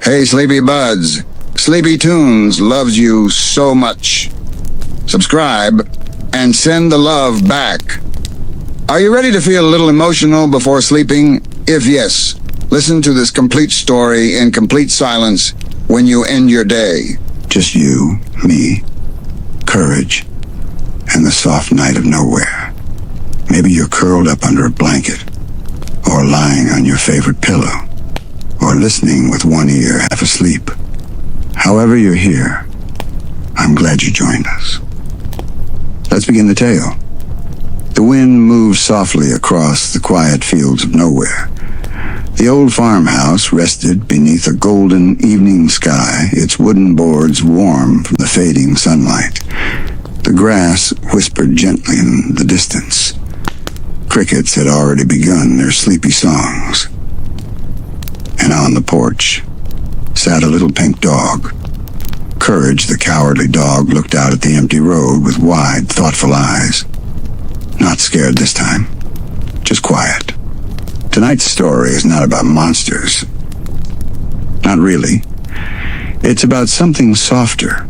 Hey, Sleepy Buds. Sleepy Tunes loves you so much. Subscribe and send the love back. Are you ready to feel a little emotional before sleeping? If yes, listen to this complete story in complete silence when you end your day. Just you, me, Courage, and the soft night of nowhere. Maybe you're curled up under a blanket, or lying on your favorite pillow, or listening with one ear half asleep. However you're here, I'm glad you joined us. Let's begin the tale. The wind moved softly across the quiet fields of nowhere. The old farmhouse rested beneath a golden evening sky, its wooden boards warm from the fading sunlight. The grass whispered gently in the distance. Crickets had already begun their sleepy songs. And on the porch sat a little pink dog. Courage, the cowardly dog, looked out at the empty road with wide, thoughtful eyes. Not scared this time, just quiet. Tonight's story is not about monsters. Not really. It's about something softer,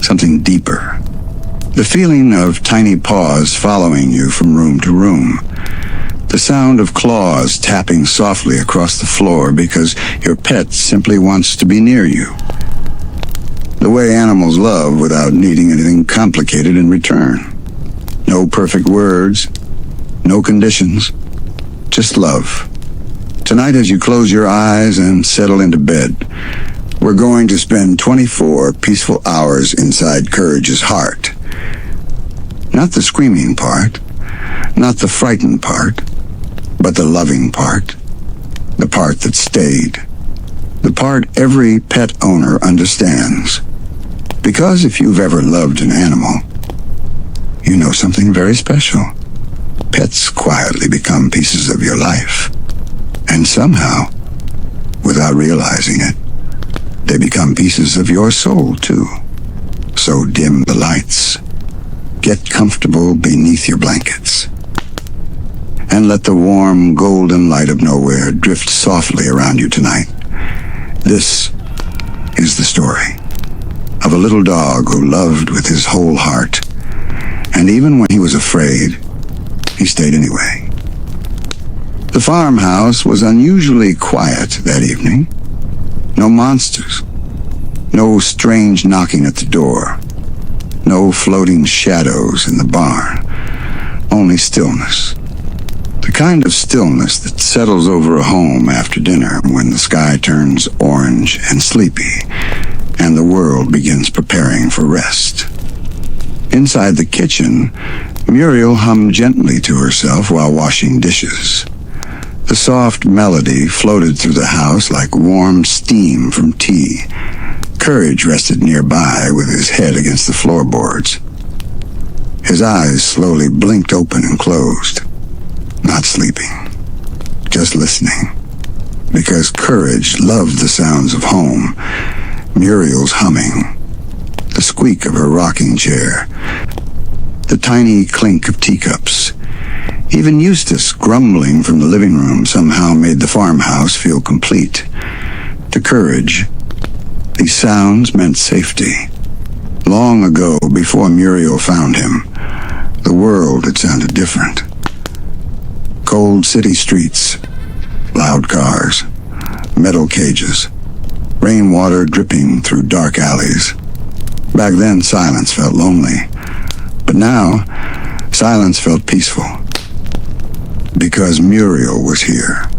something deeper. The feeling of tiny paws following you from room to room. The sound of claws tapping softly across the floor because your pet simply wants to be near you. The way animals love without needing anything complicated in return. No perfect words, no conditions, just love. Tonight, as you close your eyes and settle into bed, we're going to spend 24 peaceful hours inside Courage's heart. Not the screaming part, not the frightened part, but the loving part. The part that stayed. The part every pet owner understands. Because if you've ever loved an animal, you know something very special. Pets quietly become pieces of your life. And somehow, without realizing it, they become pieces of your soul too. So dim the lights. Get comfortable beneath your blankets. And let the warm, golden light of nowhere drift softly around you tonight. This is the story of a little dog who loved with his whole heart. And even when he was afraid, he stayed anyway. The farmhouse was unusually quiet that evening. No monsters. No strange knocking at the door. No floating shadows in the barn. Only stillness. The kind of stillness that settles over a home after dinner when the sky turns orange and sleepy and the world begins preparing for rest. Inside the kitchen, Muriel hummed gently to herself while washing dishes. The soft melody floated through the house like warm steam from tea. Courage rested nearby with his head against the floorboards. His eyes slowly blinked open and closed. Not sleeping, just listening. Because Courage loved the sounds of home. Muriel's humming, the squeak of her rocking chair, the tiny clink of teacups. Even Eustace grumbling from the living room somehow made the farmhouse feel complete. To Courage, these sounds meant safety. Long ago, before Muriel found him, the world had sounded different. Cold city streets, loud cars, metal cages, rainwater dripping through dark alleys. Back then, silence felt lonely. But now, silence felt peaceful. Because Muriel was here.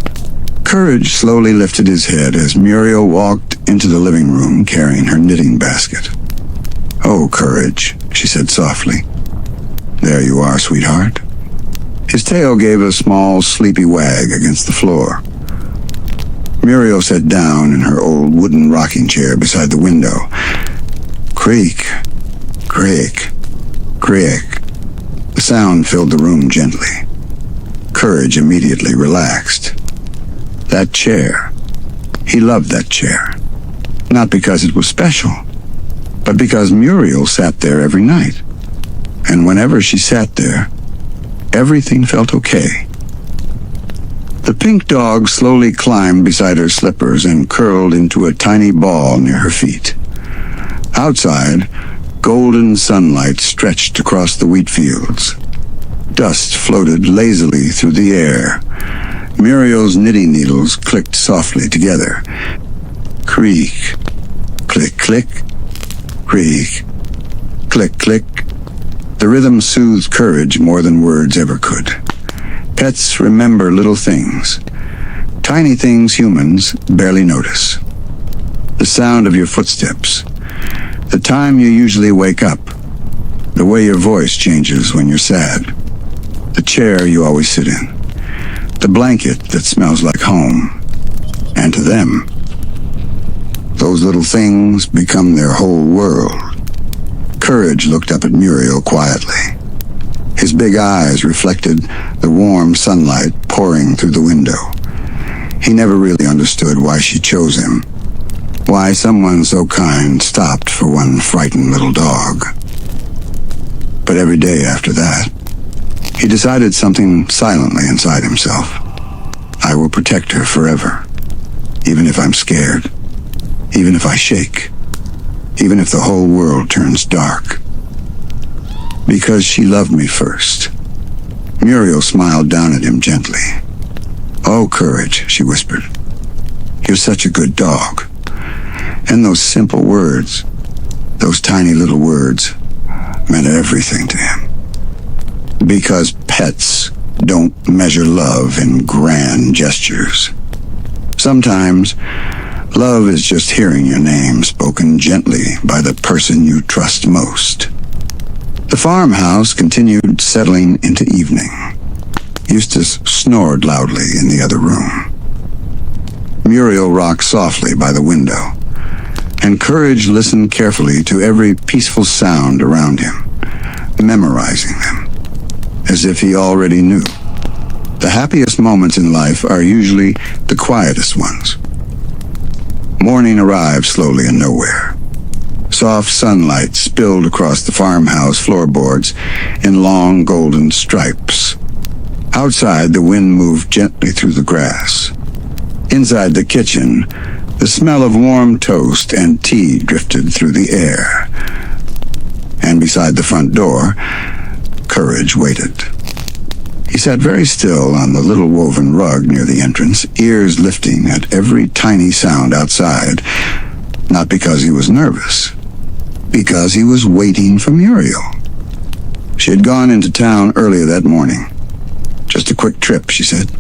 Courage slowly lifted his head as Muriel walked into the living room carrying her knitting basket. "Oh, Courage," she said softly. "There you are, sweetheart." His tail gave a small, sleepy wag against the floor. Muriel sat down in her old wooden rocking chair beside the window. Creak, creak, creak. The sound filled the room gently. Courage immediately relaxed. That chair. He loved that chair. Not because it was special, but because Muriel sat there every night. And whenever she sat there, everything felt okay. The pink dog slowly climbed beside her slippers and curled into a tiny ball near her feet. Outside, golden sunlight stretched across the wheat fields. Dust floated lazily through the air. Muriel's knitting needles clicked softly together. Creak, click, click, creak, click, click. The rhythm soothed Courage more than words ever could. Pets remember little things. Tiny things humans barely notice. The sound of your footsteps. The time you usually wake up. The way your voice changes when you're sad. The chair you always sit in. The blanket that smells like home. And to them, those little things become their whole world. Courage looked up at Muriel quietly. His big eyes reflected the warm sunlight pouring through the window. He never really understood why she chose him. Why someone so kind stopped for one frightened little dog. But every day after that, he decided something silently inside himself. I will protect her forever, even if I'm scared, even if I shake, even if the whole world turns dark. Because she loved me first. Muriel smiled down at him gently. "Oh, Courage," she whispered. "You're such a good dog." And those simple words, those tiny little words, meant everything to him. Because pets don't measure love in grand gestures. Sometimes, love is just hearing your name spoken gently by the person you trust most. The farmhouse continued settling into evening. Eustace snored loudly in the other room. Muriel rocked softly by the window, and Courage listened carefully to every peaceful sound around him, memorizing them, as if he already knew. The happiest moments in life are usually the quietest ones. Morning arrived slowly and nowhere. Soft sunlight spilled across the farmhouse floorboards in long golden stripes. Outside, the wind moved gently through the grass. Inside the kitchen, the smell of warm toast and tea drifted through the air. And beside the front door, Courage waited. He sat very still on the little woven rug near the entrance, ears lifting at every tiny sound outside, not because he was nervous, because he was waiting for Muriel. She had gone into town earlier that morning. "Just a quick trip," she said.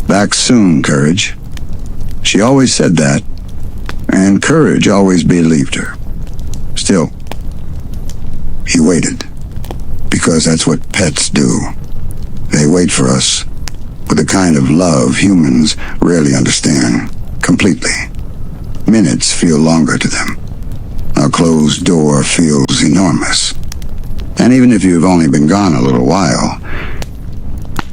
"Back soon, Courage." She always said that, and Courage always believed her. Still, he waited, because that's what pets do. They wait for us with a kind of love humans rarely understand completely. Minutes feel longer to them. A closed door feels enormous. And even if you've only been gone a little while,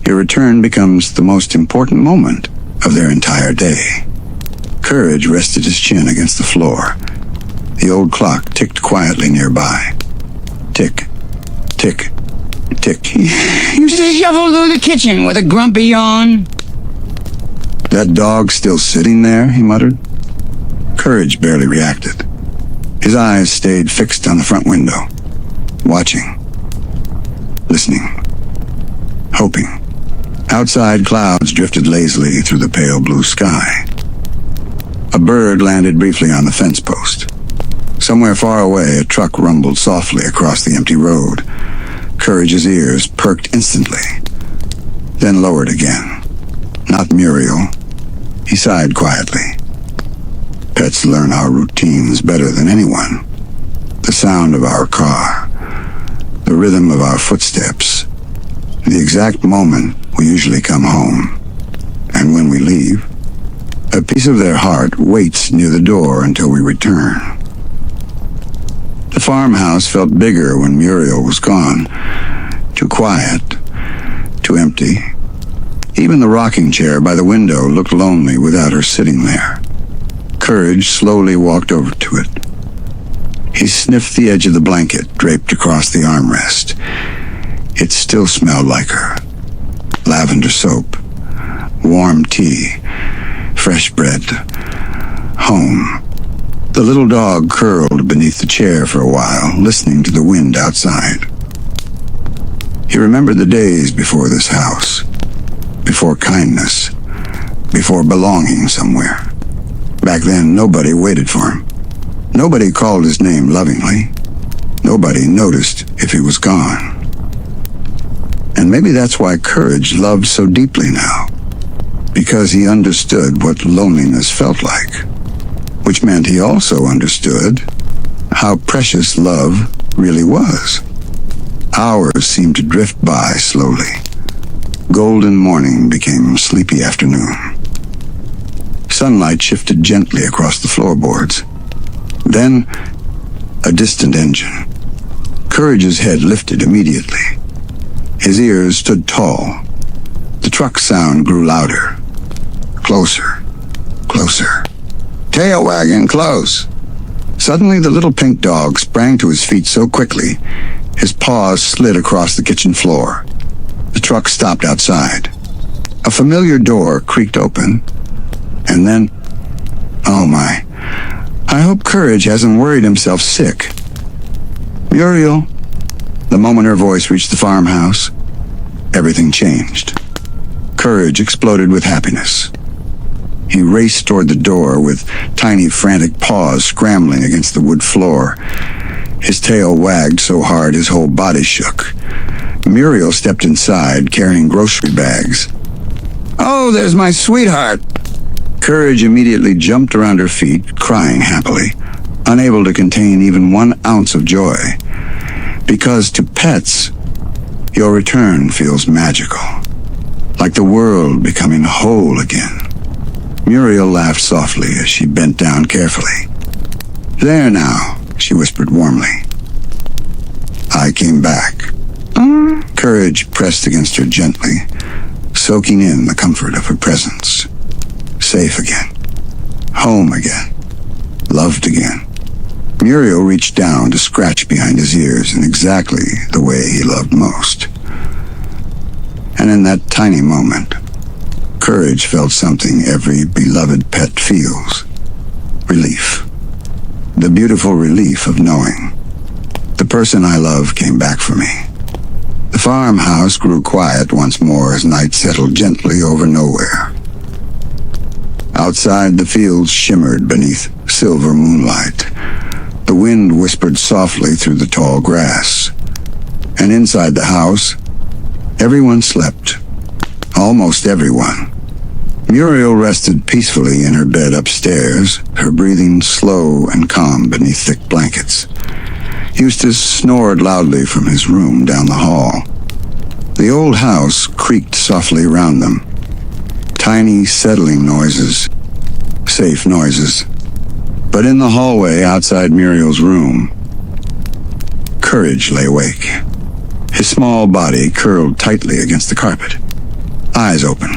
your return becomes the most important moment of their entire day. Courage rested his chin against the floor. The old clock ticked quietly nearby. Tick, tick, tick. You just shuffle through the kitchen with a grumpy yawn. "That dog still sitting there?" he muttered. Courage barely reacted. His eyes stayed fixed on the front window, watching, listening, hoping. Outside, clouds drifted lazily through the pale blue sky. A bird landed briefly on the fence post. Somewhere far away, a truck rumbled softly across the empty road. Courage's ears perked instantly, then lowered again. Not Muriel. He sighed quietly. Pets learn our routines better than anyone. The sound of our car, the rhythm of our footsteps, the exact moment we usually come home. And when we leave, a piece of their heart waits near the door until we return. The farmhouse felt bigger when Muriel was gone. Too quiet, too empty. Even the rocking chair by the window looked lonely without her sitting there. Courage slowly walked over to it. He sniffed the edge of the blanket draped across the armrest. It still smelled like her. Lavender soap, warm tea, fresh bread, home. The little dog curled beneath the chair for a while, listening to the wind outside. He remembered the days before this house, before kindness, before belonging somewhere. Back then, nobody waited for him. Nobody called his name lovingly. Nobody noticed if he was gone. And maybe that's why Courage loved so deeply now, because he understood what loneliness felt like, which meant he also understood how precious love really was. Hours seemed to drift by slowly. Golden morning became sleepy afternoon. Sunlight shifted gently across the floorboards. Then, a distant engine. Courage's head lifted immediately. His ears stood tall. The truck sound grew louder. Closer. Closer. Tail wagging close. Suddenly, the little pink dog sprang to his feet so quickly, his paws slid across the kitchen floor. The truck stopped outside. A familiar door creaked open, and then, oh my, I hope Courage hasn't worried himself sick. Muriel. The moment her voice reached the farmhouse, everything changed. Courage exploded with happiness. He raced toward the door with tiny frantic paws scrambling against the wood floor. His tail wagged so hard his whole body shook. Muriel stepped inside, carrying grocery bags. Oh, there's my sweetheart. Courage immediately jumped around her feet, crying happily, unable to contain even 1 ounce of joy. Because to pets, your return feels magical, like the world becoming whole again. Muriel laughed softly as she bent down carefully. There now, she whispered warmly. I came back. Courage pressed against her gently, soaking in the comfort of her presence. Safe again. Home again. Loved again. Muriel reached down to scratch behind his ears in exactly the way he loved most. And in that tiny moment, Courage felt something every beloved pet feels. Relief. The beautiful relief of knowing the person I love came back for me. The farmhouse grew quiet once more as night settled gently over nowhere. Outside, the fields shimmered beneath silver moonlight. The wind whispered softly through the tall grass. And inside the house, everyone slept. Almost everyone. Muriel rested peacefully in her bed upstairs, her breathing slow and calm beneath thick blankets. Eustace snored loudly from his room down the hall. The old house creaked softly around them. Tiny, settling noises. Safe noises. But in the hallway outside Muriel's room, Courage lay awake. His small body curled tightly against the carpet. Eyes open,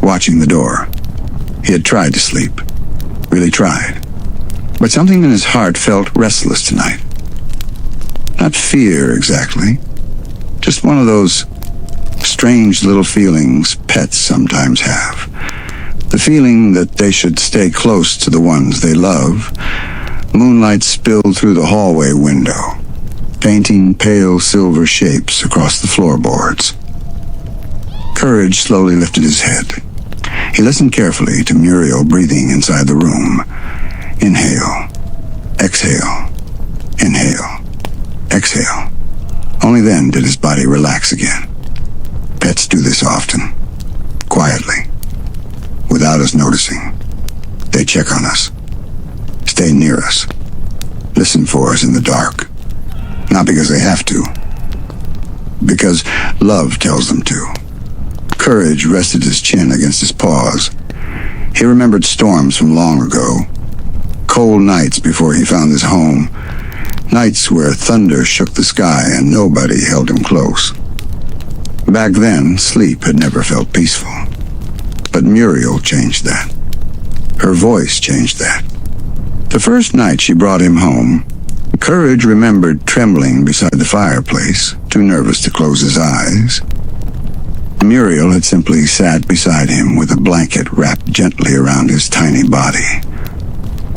watching the door. He had tried to sleep. Really tried. But something in his heart felt restless tonight. Not fear, exactly. Just one of those strange little feelings pets sometimes have. The feeling that they should stay close to the ones they love. Moonlight spilled through the hallway window, painting pale silver shapes across the floorboards. Courage slowly lifted his head. He listened carefully to Muriel breathing inside the room. Inhale. Exhale. Inhale. Exhale. Only then did his body relax again. Pets do this often. Quietly. Without us noticing. They check on us. Stay near us. Listen for us in the dark. Not because they have to. Because love tells them to. Courage rested his chin against his paws. He remembered storms from long ago. Cold nights before he found his home. Nights where thunder shook the sky and nobody held him close. Back then, sleep had never felt peaceful. But Muriel changed that. Her voice changed that. The first night she brought him home, Courage remembered trembling beside the fireplace, too nervous to close his eyes. Muriel had simply sat beside him with a blanket wrapped gently around his tiny body.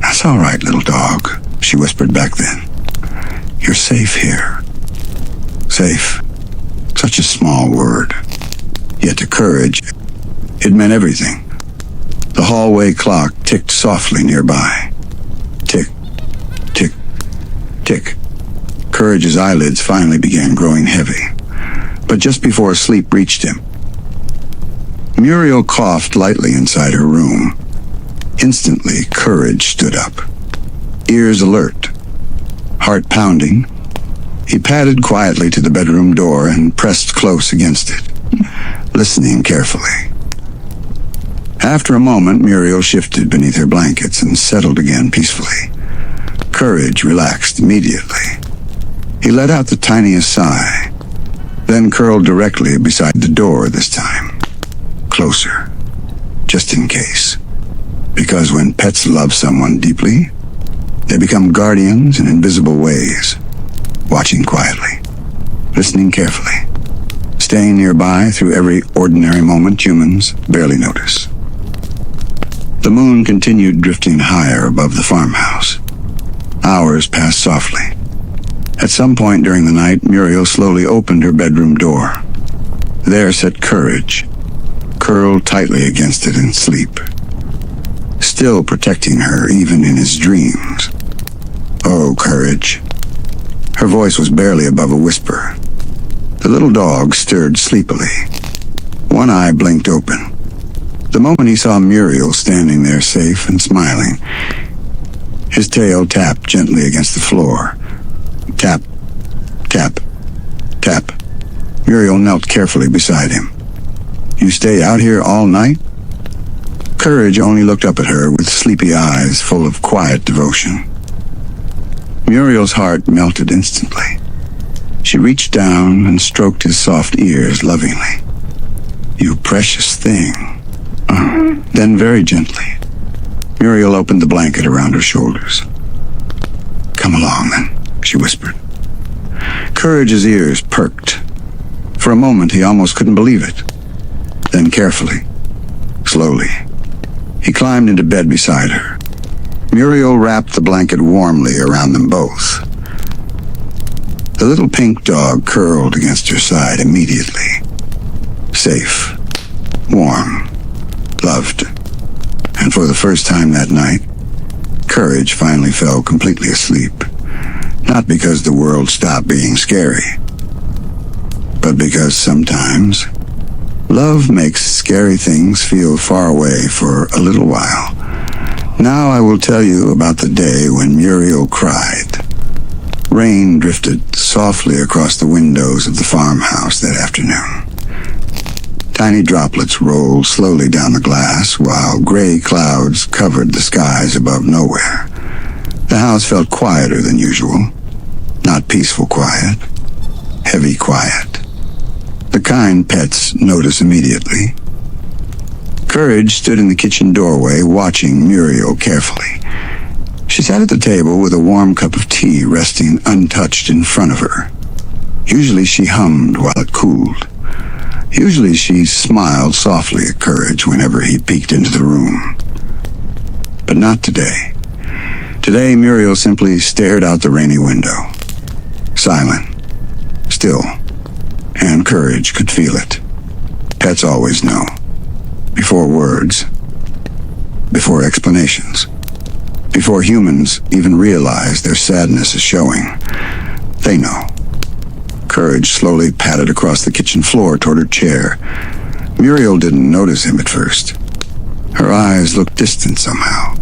"That's all right, little dog," she whispered back then. "You're safe here." Safe. Such a small word. Yet to Courage, it meant everything. The hallway clock ticked softly nearby. Tick, tick, tick. Courage's eyelids finally began growing heavy. But just before sleep reached him, Muriel coughed lightly inside her room. Instantly, Courage stood up. Ears alert. Heart pounding. He padded quietly to the bedroom door and pressed close against it, listening carefully. After a moment, Muriel shifted beneath her blankets and settled again peacefully. Courage relaxed immediately. He let out the tiniest sigh, then curled directly beside the door this time. Closer, just in case. Because when pets love someone deeply, they become guardians in invisible ways, watching quietly, listening carefully, staying nearby through every ordinary moment humans barely notice. The moon continued drifting higher above the farmhouse. Hours passed softly. At some point during the night, Muriel slowly opened her bedroom door. There sat Courage, curled tightly against it in sleep, still protecting her even in his dreams. "Oh, Courage." Her voice was barely above a whisper. The little dog stirred sleepily. One eye blinked open. The moment he saw Muriel standing there safe and smiling, his tail tapped gently against the floor. Tap, tap, tap. Muriel knelt carefully beside him. "You stay out here all night?" Courage only looked up at her with sleepy eyes full of quiet devotion. Muriel's heart melted instantly. She reached down and stroked his soft ears lovingly. "You precious thing." Then very gently, Muriel opened the blanket around her shoulders. "Come along, then," she whispered. Courage's ears perked. For a moment, he almost couldn't believe it. Then carefully, slowly, he climbed into bed beside her. Muriel wrapped the blanket warmly around them both. The little pink dog curled against her side immediately. Safe, warm, loved. And for the first time that night, Courage finally fell completely asleep. Not because the world stopped being scary, but because sometimes love makes scary things feel far away for a little while. Now I will tell you about the day when Muriel cried. Rain drifted softly across the windows of the farmhouse that afternoon. Tiny droplets rolled slowly down the glass while gray clouds covered the skies above nowhere. The house felt quieter than usual. Not peaceful quiet, heavy quiet. The kind pets notice immediately. Courage stood in the kitchen doorway watching Muriel carefully. She sat at the table with a warm cup of tea resting untouched in front of her. Usually she hummed while it cooled. Usually she smiled softly at Courage whenever he peeked into the room. But not today. Today, Muriel simply stared out the rainy window. Silent. Still. And Courage could feel it. Pets always know. Before words. Before explanations. Before humans even realize their sadness is showing. They know. Courage slowly padded across the kitchen floor toward her chair. Muriel didn't notice him at first. Her eyes looked distant somehow,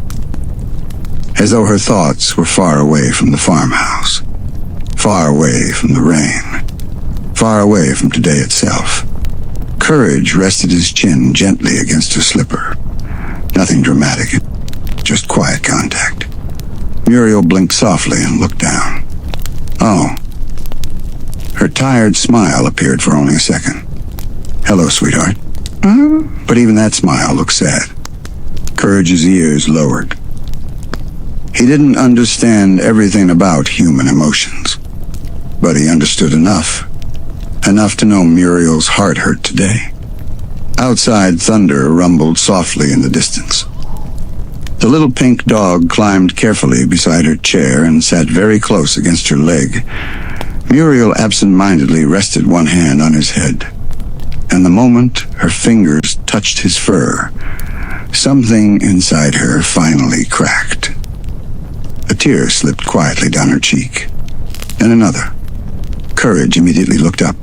as though her thoughts were far away from the farmhouse, far away from the rain, far away from today itself. Courage rested his chin gently against her slipper. Nothing dramatic, just quiet contact. Muriel blinked softly and looked down. Oh. Her tired smile appeared for only a second. "Hello, sweetheart." But even that smile looked sad. Courage's ears lowered. He didn't understand everything about human emotions, but he understood enough. Enough to know Muriel's heart hurt today. Outside, thunder rumbled softly in the distance. The little pink dog climbed carefully beside her chair and sat very close against her leg. Muriel absent-mindedly rested one hand on his head, and the moment her fingers touched his fur, something inside her finally cracked. A tear slipped quietly down her cheek. Then another. Courage immediately looked up,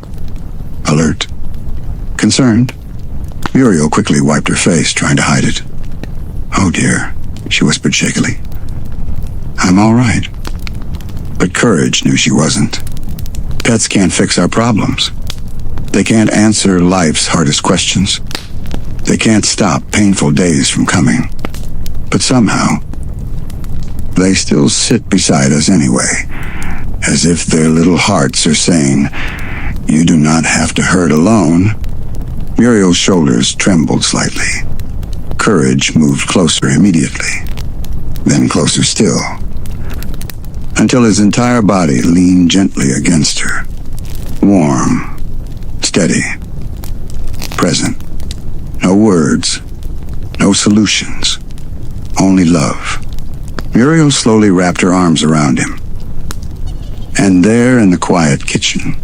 alert, concerned. Muriel quickly wiped her face, trying to hide it. "Oh dear," she whispered shakily. "I'm all right." But Courage knew she wasn't. Pets can't fix our problems. They can't answer life's hardest questions. They can't stop painful days from coming. But somehow, they still sit beside us anyway, as if their little hearts are saying, "You do not have to hurt alone." Muriel's shoulders trembled slightly. Courage moved closer immediately, then closer still, until his entire body leaned gently against her. Warm, steady, present. No words, no solutions, only love. Muriel slowly wrapped her arms around him. And there in the quiet kitchen,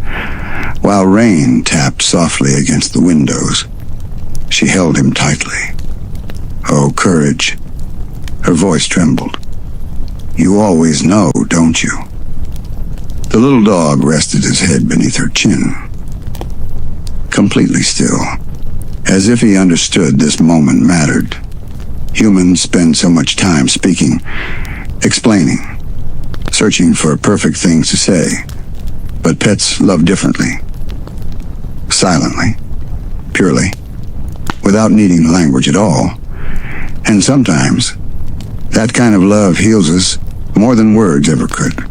while rain tapped softly against the windows, she held him tightly. "Oh, Courage." Her voice trembled. "You always know, don't you?" The little dog rested his head beneath her chin, completely still, as if he understood this moment mattered. Humans spend so much time speaking, explaining, searching for perfect things to say. But pets love differently. Silently, purely, without needing language at all. And sometimes, that kind of love heals us more than words ever could.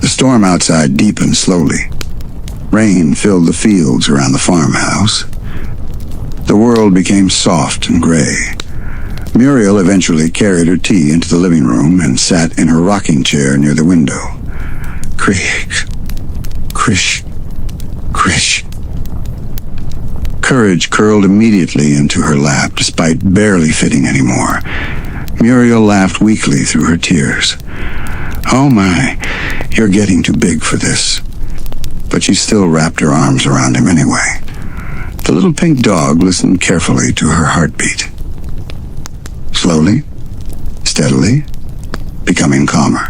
The storm outside deepened slowly. Rain filled the fields around the farmhouse. The world became soft and gray. Muriel eventually carried her tea into the living room and sat in her rocking chair near the window. Creaks, crish, crish. Courage curled immediately into her lap, despite barely fitting anymore. Muriel laughed weakly through her tears. "Oh my, you're getting too big for this." But she still wrapped her arms around him anyway. The little pink dog listened carefully to her heartbeat. Slowly, steadily, becoming calmer.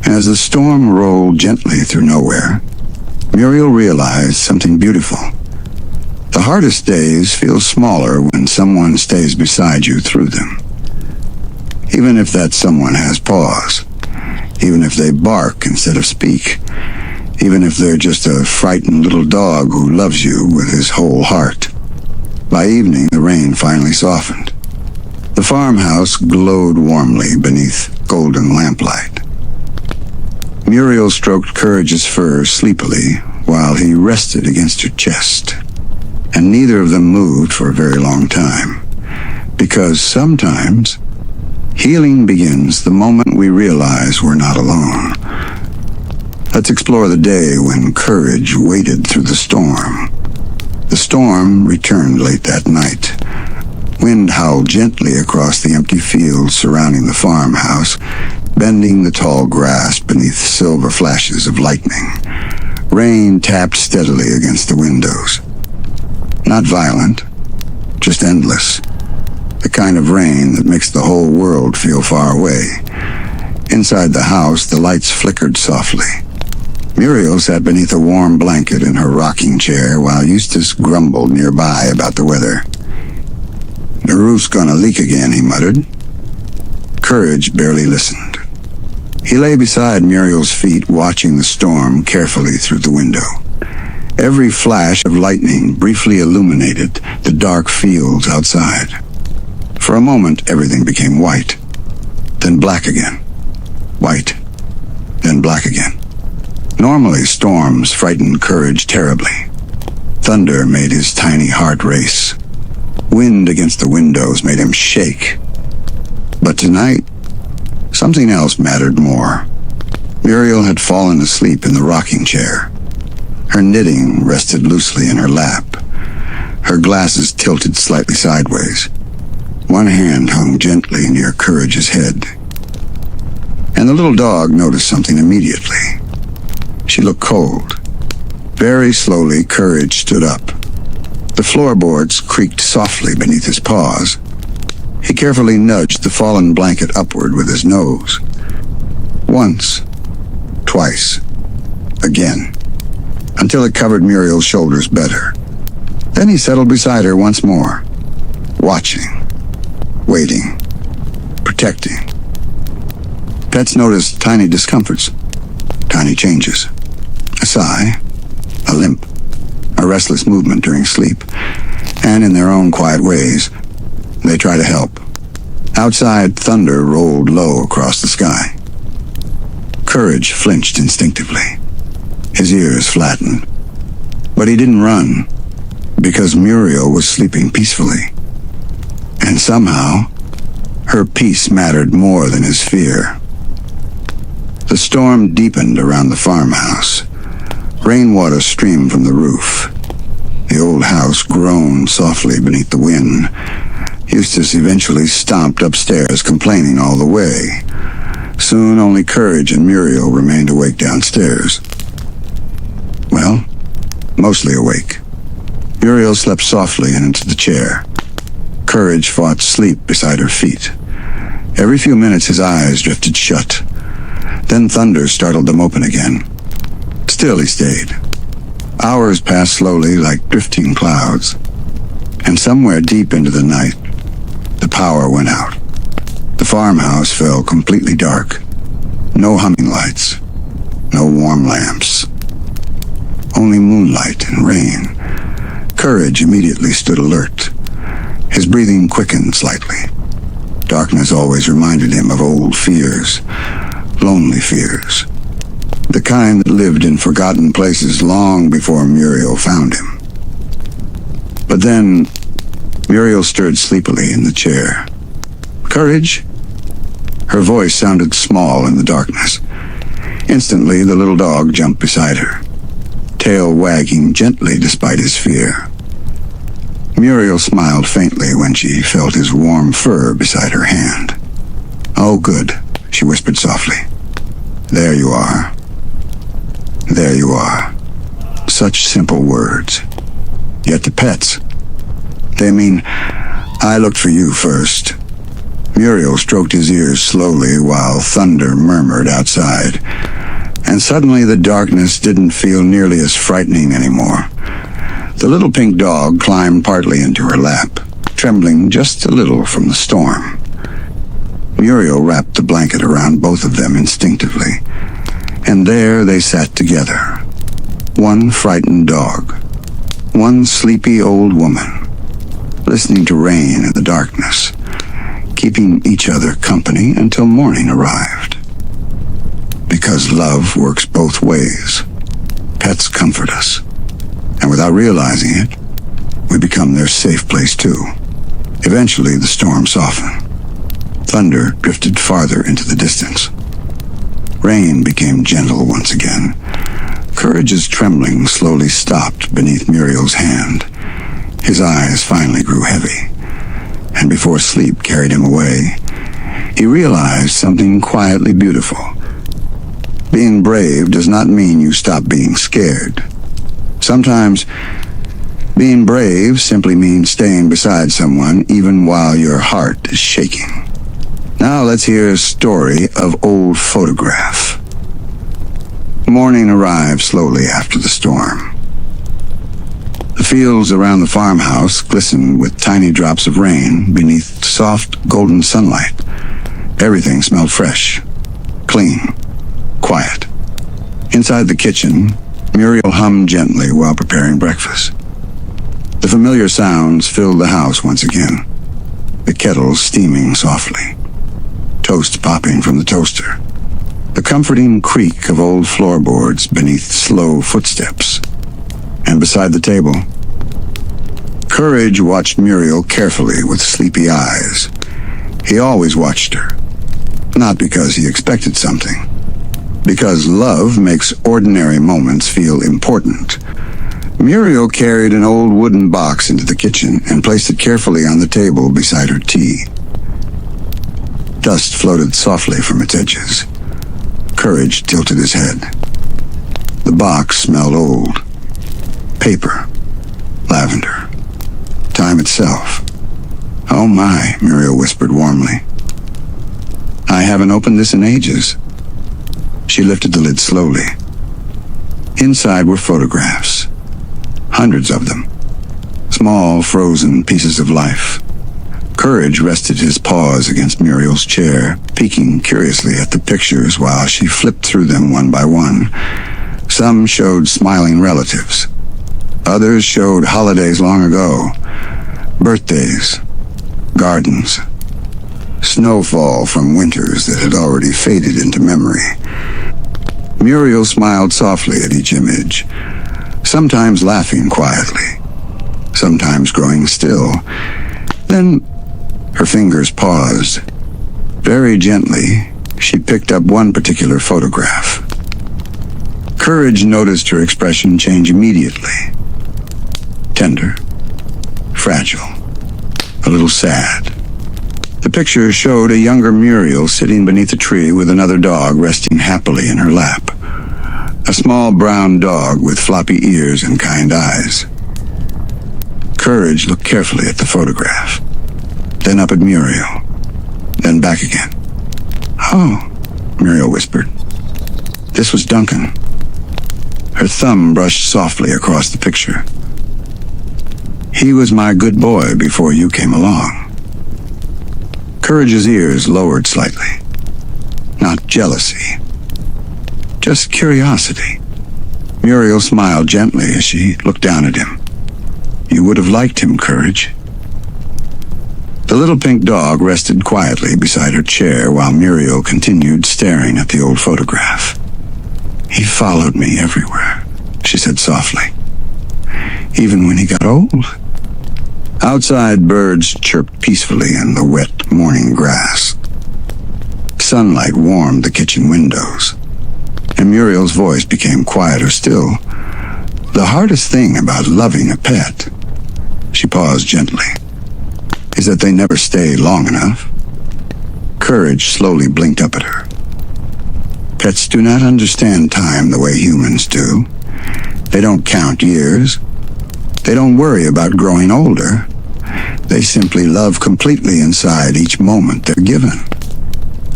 And as the storm rolled gently through nowhere, Muriel realized something beautiful. The hardest days feel smaller when someone stays beside you through them. Even if that someone has paws, even if they bark instead of speak, even if they're just a frightened little dog who loves you with his whole heart. By evening, the rain finally softened. The farmhouse glowed warmly beneath golden lamplight. Muriel stroked Courage's fur sleepily while he rested against her chest, and neither of them moved for a very long time, because sometimes healing begins the moment we realize we're not alone. Let's explore the day when Courage waded through the storm. The storm returned late that night. Wind howled gently across the empty fields surrounding the farmhouse, bending the tall grass beneath silver flashes of lightning. Rain tapped steadily against the windows. Not violent, just endless. The kind of rain that makes the whole world feel far away. Inside the house, the lights flickered softly. Muriel sat beneath a warm blanket in her rocking chair while Eustace grumbled nearby about the weather. "The roof's gonna leak again," he muttered. Courage barely listened. He lay beside Muriel's feet, watching the storm carefully through the window. Every flash of lightning briefly illuminated the dark fields outside. For a moment, everything became white, then black again. White, then black again. Normally, storms frightened Courage terribly. Thunder made his tiny heart race. Wind against the windows made him shake. But tonight, something else mattered more. Muriel had fallen asleep in the rocking chair. Her knitting rested loosely in her lap. her glasses tilted slightly sideways. One hand hung gently near Courage's head. And the little dog noticed something immediately. She looked cold. Very slowly, Courage stood up. The floorboards creaked softly beneath his paws. He carefully nudged the fallen blanket upward with his nose. Once, twice, again, until it covered Muriel's shoulders better. Then he settled beside her once more, watching, waiting, protecting. Pets notice tiny discomforts, tiny changes. A sigh, a limp, a restless movement during sleep, and in their own quiet ways, they try to help. Outside, thunder rolled low across the sky. Courage flinched instinctively. His ears flattened. But he didn't run, because Muriel was sleeping peacefully. And somehow, her peace mattered more than his fear. The storm deepened around the farmhouse. Rainwater streamed from the roof. The old house groaned softly beneath the wind. Eustace eventually stomped upstairs, complaining all the way. Soon only Courage and Muriel remained awake downstairs. Well, mostly awake. Muriel slept softly and into the chair. Courage fought sleep beside her feet. Every few minutes his eyes drifted shut. Then thunder startled them open again. Still he stayed. Hours passed slowly like drifting clouds. And somewhere deep into the night, the power went out. The farmhouse fell completely dark. No humming lights. No warm lamps. Only moonlight and rain. Courage immediately stood alert. His breathing quickened slightly. Darkness always reminded him of old fears. Lonely fears. The kind that lived in forgotten places long before Muriel found him. But then, Muriel stirred sleepily in the chair. Courage? Her voice sounded small in the darkness. Instantly, the little dog jumped beside her, tail wagging gently despite his fear. Muriel smiled faintly when she felt his warm fur beside her hand. "Oh, good," she whispered softly. "There you are. There you are." Such simple words. Yet the pets, they mean, "I looked for you first." Muriel stroked his ears slowly while thunder murmured outside. And suddenly the darkness didn't feel nearly as frightening anymore. The little pink dog climbed partly into her lap, trembling just a little from the storm. Muriel wrapped the blanket around both of them instinctively, and there they sat together. One frightened dog, one sleepy old woman, listening to rain in the darkness, keeping each other company until morning arrived. Because love works both ways. Pets comfort us, and without realizing it, we become their safe place too. Eventually, the storm softened. Thunder drifted farther into the distance. Rain became gentle once again. Courage's trembling slowly stopped beneath Muriel's hand. His eyes finally grew heavy, and before sleep carried him away, he realized something quietly beautiful. Being brave does not mean you stop being scared. Sometimes, being brave simply means staying beside someone even while your heart is shaking. Now let's hear a story of old photograph. Morning arrived slowly after the storm. The fields around the farmhouse glistened with tiny drops of rain beneath soft golden sunlight. Everything smelled fresh, clean, quiet. Inside the kitchen, Muriel hummed gently while preparing breakfast. The familiar sounds filled the house once again. The kettle steaming softly. Toast popping from the toaster. The comforting creak of old floorboards beneath slow footsteps. And beside the table, Courage watched Muriel carefully with sleepy eyes. He always watched her. Not because he expected something. Because love makes ordinary moments feel important. Muriel carried an old wooden box into the kitchen and placed it carefully on the table beside her tea. Dust floated softly from its edges. Courage tilted his head. The box smelled old. Paper. Lavender. Time itself. "Oh my," Muriel whispered warmly. "I haven't opened this in ages." She lifted the lid slowly. Inside were photographs. Hundreds of them. Small, frozen pieces of life. Courage rested his paws against Muriel's chair, peeking curiously at the pictures while she flipped through them one by one. Some showed smiling relatives. Others showed holidays long ago. Birthdays. Gardens. Snowfall from winters that had already faded into memory. Muriel smiled softly at each image, sometimes laughing quietly, sometimes growing still. Then her fingers paused. Very gently, she picked up one particular photograph. Courage noticed her expression change immediately. Tender, fragile, a little sad. The picture showed a younger Muriel sitting beneath a tree with another dog resting happily in her lap. A small brown dog with floppy ears and kind eyes. Courage looked carefully at the photograph, then up at Muriel, then back again. "Oh," Muriel whispered. This was Duncan. Her thumb brushed softly across the picture. "He was my good boy before you came along." Courage's ears lowered slightly. Not jealousy, just curiosity. Muriel smiled gently as she looked down at him. "You would have liked him, Courage." The little pink dog rested quietly beside her chair while Muriel continued staring at the old photograph. "He followed me everywhere," she said softly. "Even when he got old." Outside, birds chirped peacefully in the wet morning grass. Sunlight warmed the kitchen windows, and Muriel's voice became quieter still. "The hardest thing about loving a pet," she paused gently, "is that they never stay long enough." Courage slowly blinked up at her. "Pets do not understand time the way humans do. They don't count years. They don't worry about growing older. They simply love completely inside each moment they're given."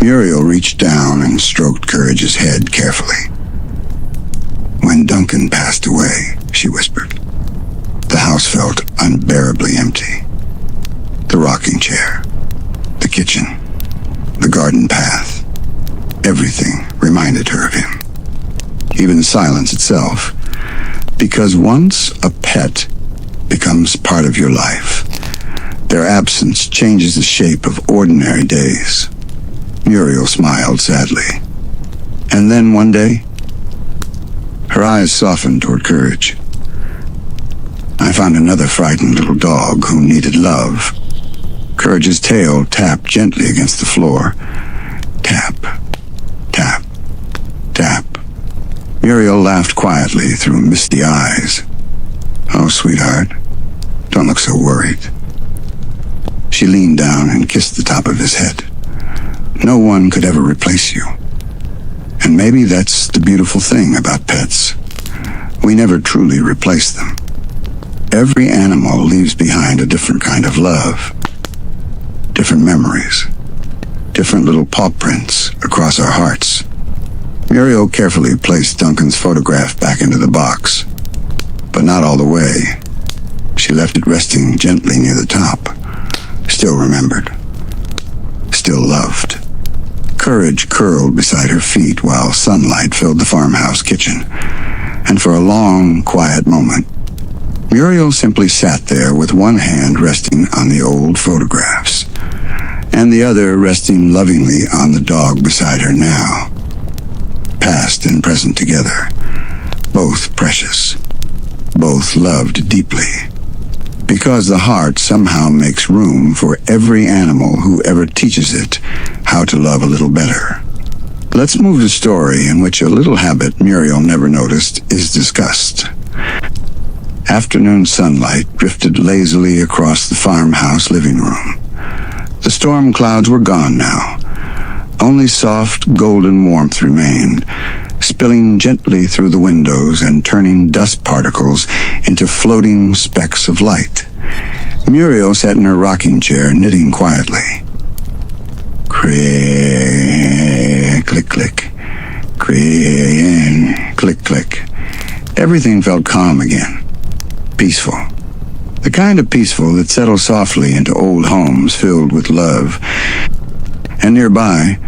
Muriel reached down and stroked Courage's head carefully. "When Duncan passed away," she whispered, the house felt unbearably empty. The rocking chair, the kitchen, the garden path, everything reminded her of him. Even silence itself. Because once a pet becomes part of your life, their absence changes the shape of ordinary days. Muriel smiled sadly. And then one day, her eyes softened toward Courage. "I found another frightened little dog who needed love." Courage's tail tapped gently against the floor. Tap, tap, tap. Muriel laughed quietly through misty eyes. "Oh, sweetheart, don't look so worried." She leaned down and kissed the top of his head. "No one could ever replace you. And maybe that's the beautiful thing about pets. We never truly replace them. Every animal leaves behind a different kind of love. Different memories. Different little paw prints across our hearts." Muriel carefully placed Duncan's photograph back into the box, but not all the way. She left it resting gently near the top. Still remembered. Still loved. Courage curled beside her feet while sunlight filled the farmhouse kitchen, and for a long, quiet moment, Muriel simply sat there with one hand resting on the old photographs, and the other resting lovingly on the dog beside her now. Past and present together, both precious, both loved deeply, because the heart somehow makes room for every animal who ever teaches it how to love a little better. Let's move to a story in which a little habit Muriel never noticed is discussed. Afternoon sunlight drifted lazily across the farmhouse living room. The storm clouds were gone now. Only soft, golden warmth remained, spilling gently through the windows and turning dust particles into floating specks of light. Muriel sat in her rocking chair, knitting quietly. Click, click. Click, click. Everything felt calm again. Peaceful. The kind of peaceful that settles softly into old homes filled with love. And nearby,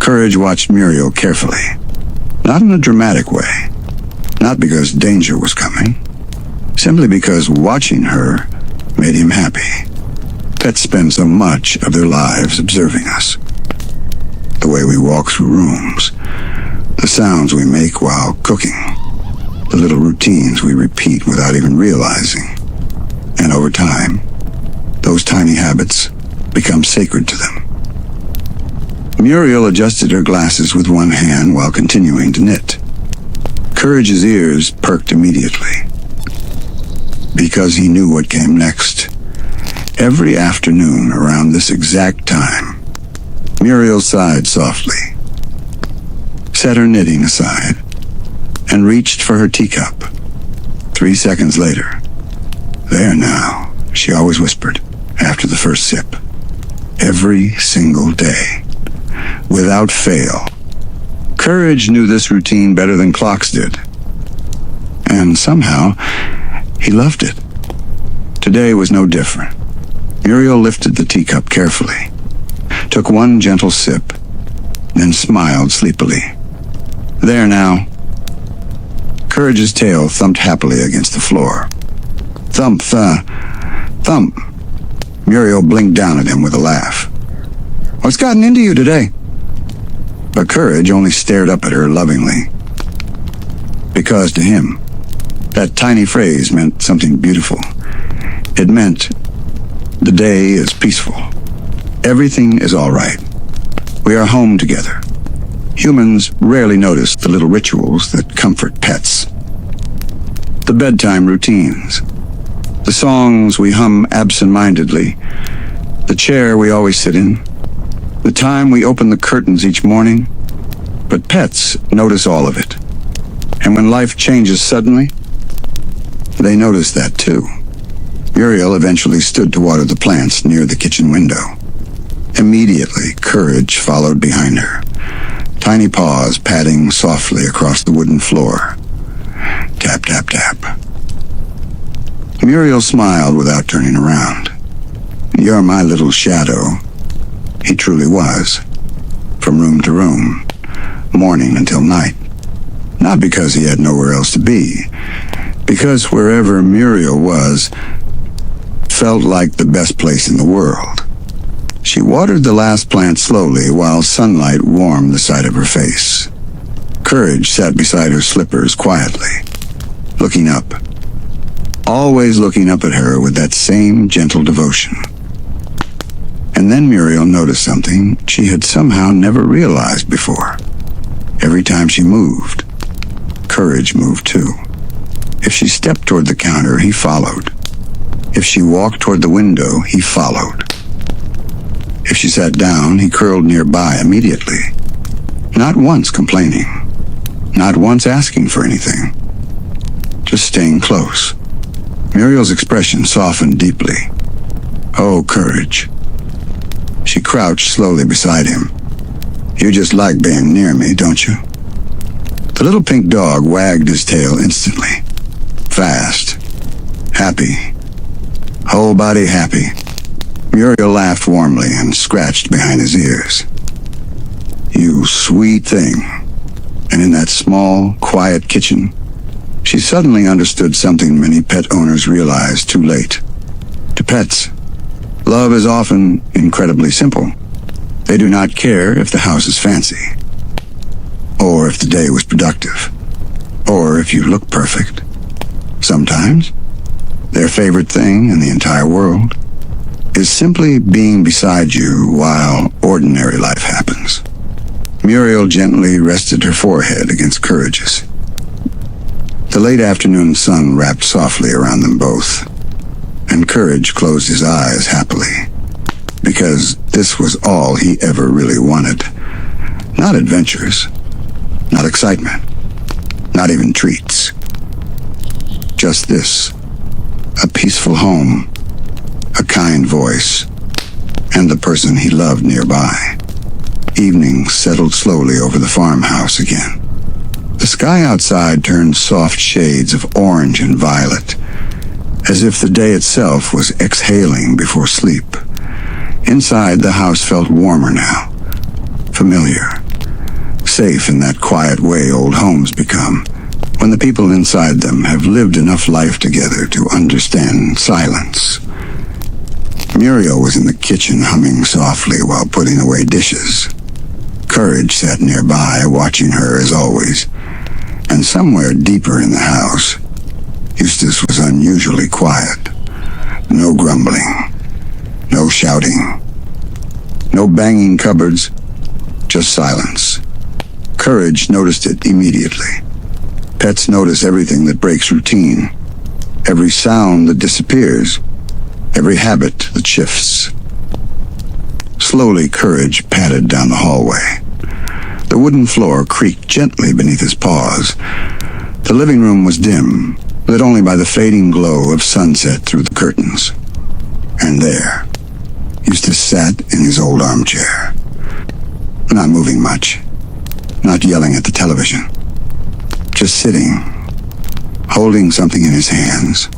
Courage watched Muriel carefully. Not in a dramatic way. Not because danger was coming. Simply because watching her made him happy. Pets spend so much of their lives observing us. The way we walk through rooms. The sounds we make while cooking. The little routines we repeat without even realizing. And over time, those tiny habits become sacred to them. Muriel adjusted her glasses with one hand while continuing to knit. Courage's ears perked immediately. Because he knew what came next. Every afternoon around this exact time, Muriel sighed softly, set her knitting aside, and reached for her teacup. 3 seconds later, "There now," she always whispered after the first sip. Every single day. Without fail. Courage knew this routine better than clocks did. And somehow, he loved it. Today was no different. Muriel lifted the teacup carefully, took one gentle sip, then smiled sleepily. "There now." Courage's tail thumped happily against the floor. Thump, thump. Muriel blinked down at him with a laugh. "What's gotten into you today?" But Courage only stared up at her lovingly. Because to him, that tiny phrase meant something beautiful. It meant the day is peaceful. Everything is all right. We are home together. Humans rarely notice the little rituals that comfort pets. The bedtime routines. The songs we hum absent-mindedly. The chair we always sit in. The time we open the curtains each morning. But pets notice all of it. And when life changes suddenly, they notice that too. Muriel eventually stood to water the plants near the kitchen window. Immediately, Courage followed behind her, tiny paws padding softly across the wooden floor. Tap, tap, tap. Muriel smiled without turning around. "You're my little shadow." He truly was. From room to room, morning until night. Not because he had nowhere else to be, because wherever Muriel was, felt like the best place in the world. She watered the last plant slowly while sunlight warmed the side of her face. Courage sat beside her slippers quietly, looking up. Always looking up at her with that same gentle devotion. And then Muriel noticed something she had somehow never realized before. Every time she moved, Courage moved too. If she stepped toward the counter, he followed. If she walked toward the window, he followed. If she sat down, he curled nearby immediately. Not once complaining. Not once asking for anything. Just staying close. Muriel's expression softened deeply. "Oh, Courage." She crouched slowly beside him. "You just like being near me, don't you?" The little pink dog wagged his tail instantly. Fast. Happy. Whole body happy. Muriel laughed warmly and scratched behind his ears. "You sweet thing." And in that small, quiet kitchen, she suddenly understood something many pet owners realize too late. To pets, love is often incredibly simple. They do not care if the house is fancy, or if the day was productive, or if you look perfect. Sometimes, their favorite thing in the entire world is simply being beside you while ordinary life happens. Muriel gently rested her forehead against Courage's. The late afternoon sun wrapped softly around them both, and Courage closed his eyes happily, because this was all he ever really wanted. Not adventures, not excitement, not even treats. Just this, a peaceful home, a kind voice, and the person he loved nearby. Evening settled slowly over the farmhouse again. The sky outside turned soft shades of orange and violet, as if the day itself was exhaling before sleep. Inside, the house felt warmer now, familiar, safe in that quiet way old homes become, when the people inside them have lived enough life together to understand silence. Muriel was in the kitchen humming softly while putting away dishes. Courage sat nearby, watching her as always. And somewhere deeper in the house, Eustace was unusually quiet. No grumbling, no shouting, no banging cupboards, just silence. Courage noticed it immediately. Pets notice everything that breaks routine, every sound that disappears, every habit that shifts. Slowly, Courage padded down the hallway. The wooden floor creaked gently beneath his paws. The living room was dim, lit only by the fading glow of sunset through the curtains. And there, Eustace sat in his old armchair, not moving much, not yelling at the television, just sitting, holding something in his hands.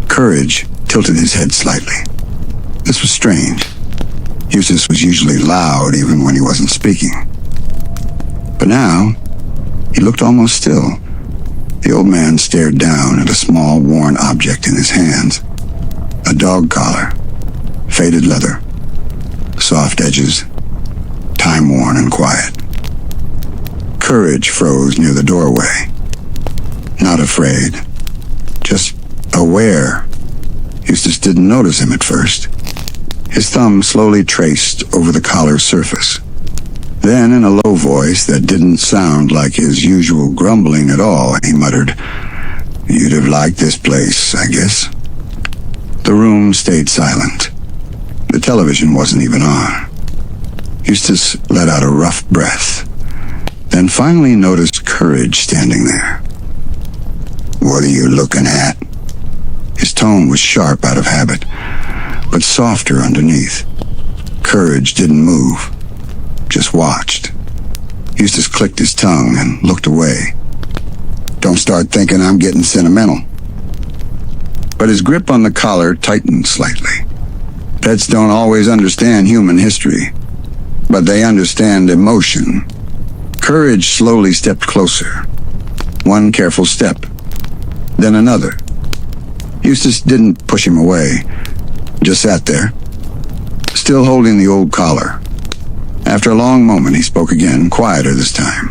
Courage tilted his head slightly. This was strange. Eustace was usually loud even when he wasn't speaking. But now, he looked almost still. The old man stared down at a small, worn object in his hands. A dog collar, faded leather, soft edges, time-worn and quiet. Courage froze near the doorway. Not afraid, just aware. Eustace didn't notice him at first. His thumb slowly traced over the collar's surface. Then, in a low voice that didn't sound like his usual grumbling at all, he muttered, "You'd have liked this place, I guess." The room stayed silent. The television wasn't even on. Eustace let out a rough breath, then finally noticed Courage standing there. "What are you looking at?" His tone was sharp out of habit, but softer underneath. Courage didn't move, just watched. Eustace clicked his tongue and looked away. "Don't start thinking I'm getting sentimental." But his grip on the collar tightened slightly. Pets don't always understand human history, but they understand emotion. Courage slowly stepped closer. One careful step, then another. Eustace didn't push him away, just sat there, still holding the old collar. After a long moment, he spoke again, quieter this time.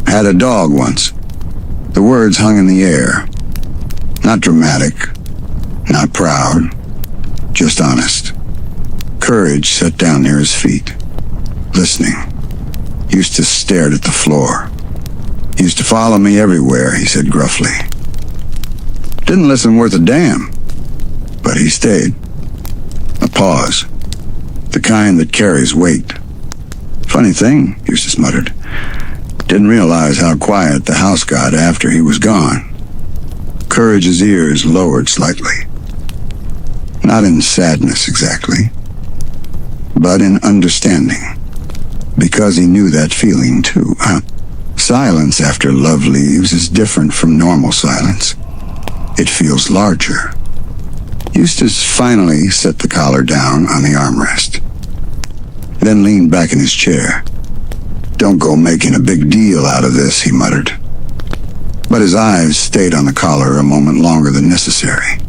"I had a dog once." The words hung in the air. Not dramatic, not proud, just honest. Courage sat down near his feet, listening. Eustace stared at the floor. "He used to follow me everywhere," he said gruffly. Didn't listen worth a damn, but he stayed. A pause, the kind that carries weight. "Funny thing," Eustace muttered. "Didn't realize how quiet the house got after he was gone." Courage's ears lowered slightly. Not in sadness exactly, but in understanding, because he knew that feeling too. Silence after love leaves is different from normal silence. It feels larger. Eustace finally set the collar down on the armrest, then leaned back in his chair. "Don't go making a big deal out of this," he muttered. But his eyes stayed on the collar a moment longer than necessary.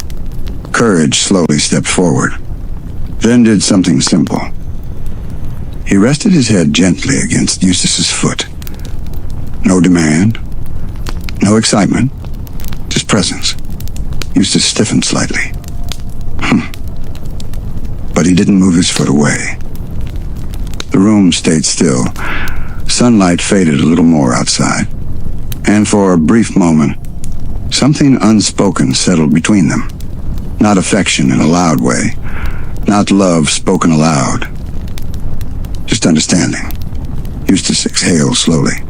Courage slowly stepped forward, then did something simple. He rested his head gently against Eustace's foot. No demand, no excitement, just presence. Eustace stiffened slightly. But he didn't move his foot away. The room stayed still. Sunlight faded a little more outside, and for a brief moment, Something unspoken settled between them. Not affection in a loud way. Not love spoken aloud. Just understanding. Eustace exhaled slowly.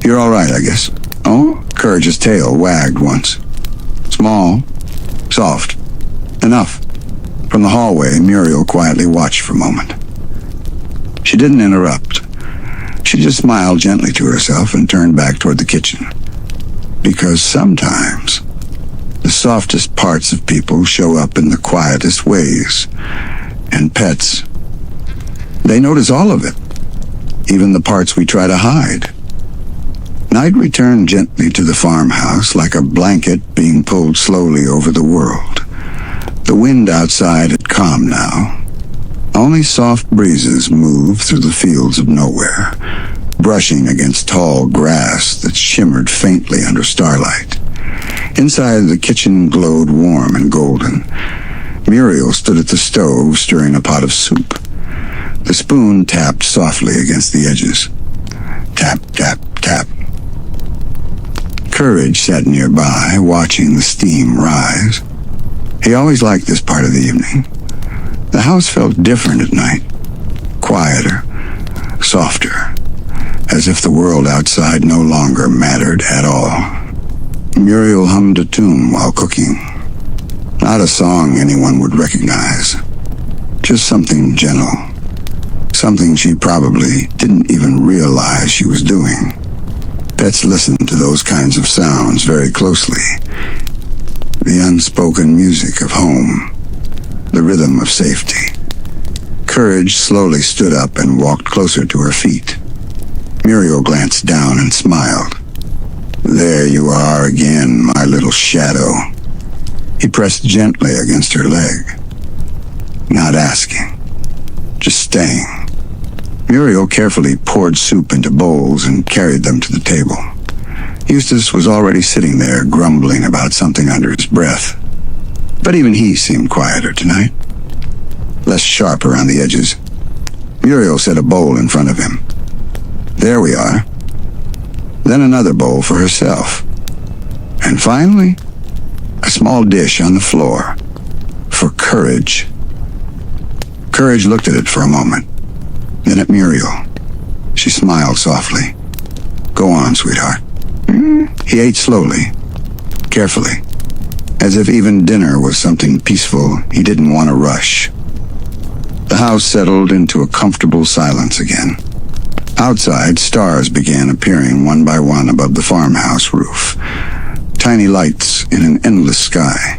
"You're all right, I guess." "Oh?" Courage's tail wagged once. Small. Soft. Enough. From the hallway, Muriel quietly watched for a moment. She didn't interrupt. She just smiled gently to herself and turned back toward the kitchen. Because sometimes, the softest parts of people show up in the quietest ways. And pets, they notice all of it, even the parts we try to hide. Night returned gently to the farmhouse like a blanket being pulled slowly over the world. The wind outside had calmed now. Only soft breezes moved through the fields of nowhere, brushing against tall grass that shimmered faintly under starlight. Inside, the kitchen glowed warm and golden. Muriel stood at the stove, stirring a pot of soup. The spoon tapped softly against the edges. Tap, tap, tap. Courage sat nearby, watching the steam rise. He always liked this part of the evening. The house felt different at night. Quieter, softer, as if the world outside no longer mattered at all. Muriel hummed a tune while cooking. Not a song anyone would recognize. Just something gentle. Something she probably didn't even realize she was doing. Pets listen to those kinds of sounds very closely. The unspoken music of home. The rhythm of safety. Courage slowly stood up and walked closer to her feet. Muriel glanced down and smiled. "There you are again, my little shadow." He pressed gently against her leg. Not asking. Just staying. Muriel carefully poured soup into bowls and carried them to the table. Eustace was already sitting there, grumbling about something under his breath. But even he seemed quieter tonight. Less sharp around the edges. Muriel set a bowl in front of him. "There we are." Then another bowl for herself. And finally, a small dish on the floor. For Courage. Courage looked at it for a moment. Then at Muriel. She smiled softly. "Go on, sweetheart." He ate slowly, carefully, as if even dinner was something peaceful he didn't want to rush. The house settled into a comfortable silence again. Outside, stars began appearing one by one above the farmhouse roof. Tiny lights in an endless sky.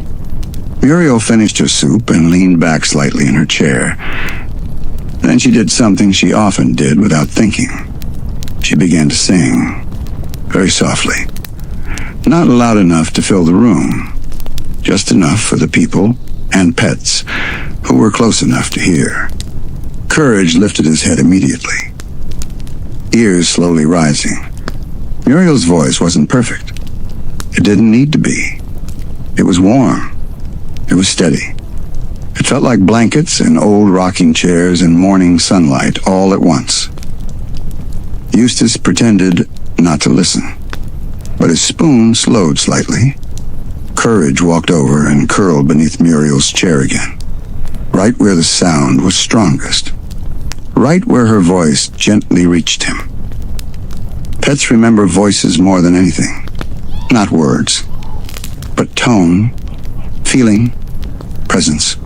Muriel finished her soup and leaned back slightly in her chair. Then she did something she often did without thinking. She began to sing, very softly. Not loud enough to fill the room, just enough for the people and pets who were close enough to hear. Courage lifted his head immediately, ears slowly rising. Muriel's voice wasn't perfect. It didn't need to be. It was warm. It was steady. It felt like blankets and old rocking chairs and morning sunlight all at once. Eustace pretended not to listen, but his spoon slowed slightly. Courage walked over and curled beneath Muriel's chair again, right where the sound was strongest, right where her voice gently reached him. Pets remember voices more than anything. Not words, but tone, feeling, presence.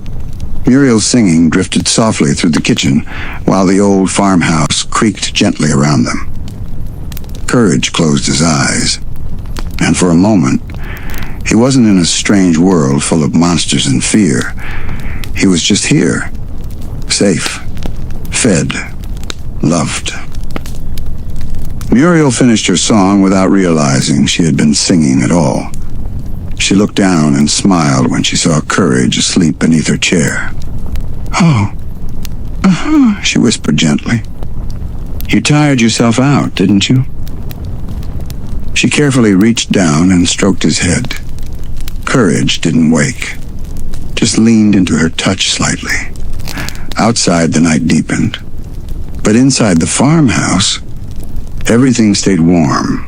Muriel's singing drifted softly through the kitchen while the old farmhouse creaked gently around them. Courage closed his eyes, and for a moment, he wasn't in a strange world full of monsters and fear. He was just here, safe, fed, loved. Muriel finished her song without realizing she had been singing at all. She looked down and smiled when she saw Courage asleep beneath her chair. "Oh, she whispered gently. "You tired yourself out, didn't you?" She carefully reached down and stroked his head. Courage didn't wake, just leaned into her touch slightly. Outside, the night deepened, but inside the farmhouse, everything stayed warm.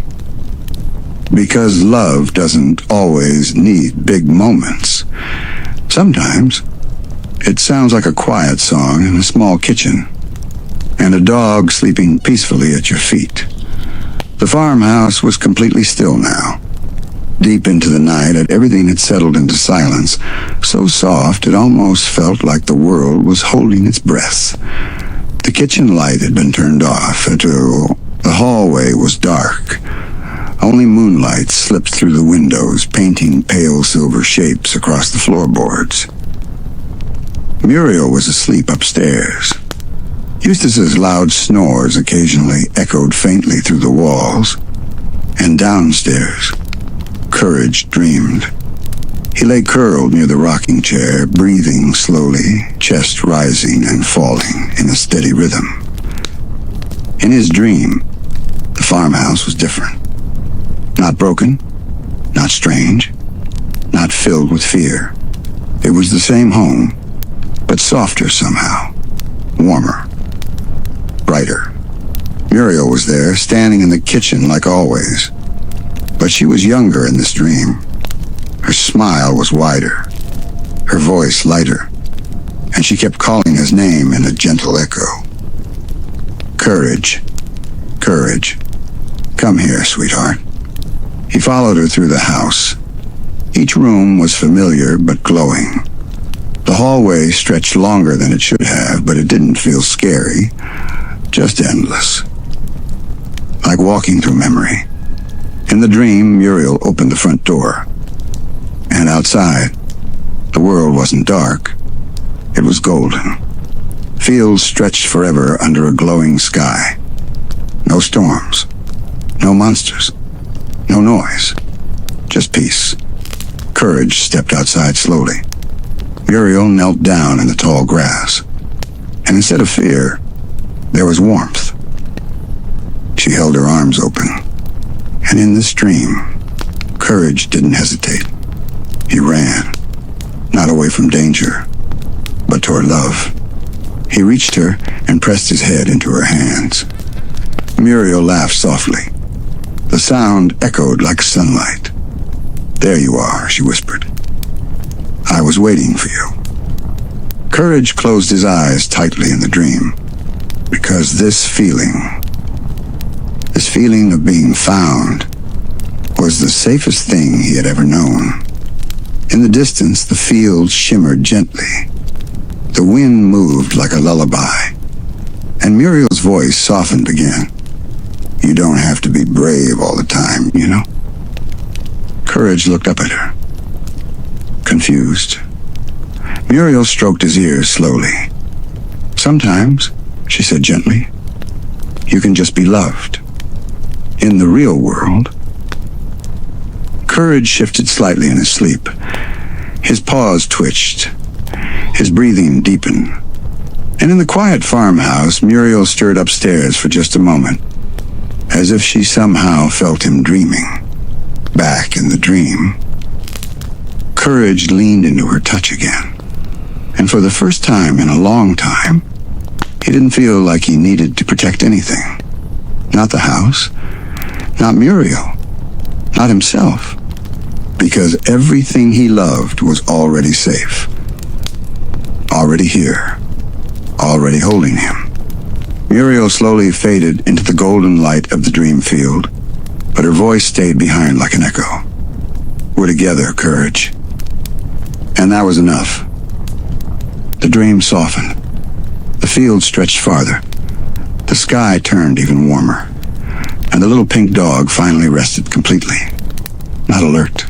Because love doesn't always need big moments. Sometimes it sounds like a quiet song in a small kitchen, and a dog sleeping peacefully at your feet. The farmhouse was completely still now. Deep into the night, everything had settled into silence, so soft it almost felt like the world was holding its breath. The kitchen light had been turned off until the hallway was dark. Only moonlight slipped through the windows, painting pale silver shapes across the floorboards. Muriel was asleep upstairs. Eustace's loud snores occasionally echoed faintly through the walls. And downstairs, Courage dreamed. He lay curled near the rocking chair, breathing slowly, chest rising and falling in a steady rhythm. In his dream, the farmhouse was different. Not broken, not strange, not filled with fear. It was the same home, but softer somehow, warmer, brighter. Muriel was there, standing in the kitchen like always. But she was younger in this dream. Her smile was wider, her voice lighter, and she kept calling his name in a gentle echo. Courage, Courage, come here, sweetheart. He followed her through the house. Each room was familiar but glowing. The hallway stretched longer than it should have, but it didn't feel scary, just endless. Like walking through memory. In the dream, Muriel opened the front door. And outside, the world wasn't dark. It was golden. Fields stretched forever under a glowing sky. No storms. No monsters. No noise. Just peace. Courage stepped outside slowly. Muriel knelt down in the tall grass. And instead of fear, there was warmth. She held her arms open. And in this dream, Courage didn't hesitate. He ran, not away from danger, but toward love. He reached her and pressed his head into her hands. Muriel laughed softly. The sound echoed like sunlight. There you are, she whispered. I was waiting for you. Courage closed his eyes tightly in the dream, because this feeling of being found, was the safest thing he had ever known. In the distance, the fields shimmered gently. The wind moved like a lullaby, and Muriel's voice softened again. You don't have to be brave all the time, you know? Courage looked up at her, confused. Muriel stroked his ears slowly. Sometimes, she said gently, you can just be loved. In the real world. Courage shifted slightly in his sleep. His paws twitched. His breathing deepened. And in the quiet farmhouse, Muriel stirred upstairs for just a moment, as if she somehow felt him dreaming. Back in the dream. Courage leaned into her touch again. And for the first time in a long time, he didn't feel like he needed to protect anything. Not the house. Not Muriel. Not himself. Because everything he loved was already safe. Already here. Already holding him. Muriel slowly faded into the golden light of the dream field, but her voice stayed behind like an echo. We're together, Courage. And that was enough. The dream softened. The field stretched farther. The sky turned even warmer. And the little pink dog finally rested completely. Not alert.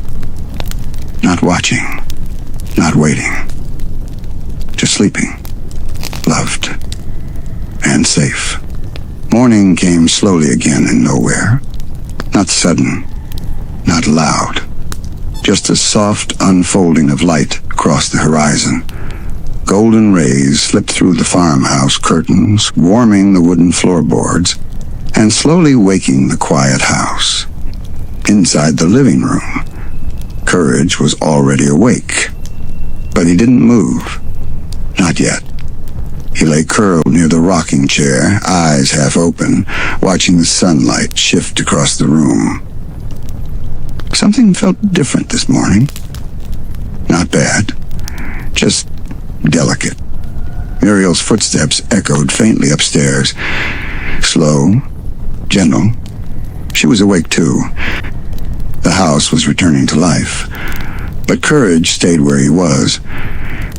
Not watching. Not waiting. Just sleeping. Loved. And safe. Morning came slowly again in nowhere. Not sudden. Not loud. Just a soft unfolding of light across the horizon. Golden rays slipped through the farmhouse curtains, warming the wooden floorboards, and slowly waking the quiet house. Inside the living room, Courage was already awake. But he didn't move. Not yet. He lay curled near the rocking chair, eyes half open, watching the sunlight shift across the room. Something felt different this morning. Not bad, just delicate. Muriel's footsteps echoed faintly upstairs. Slow, gentle. She was awake too. The house was returning to life. But Courage stayed where he was,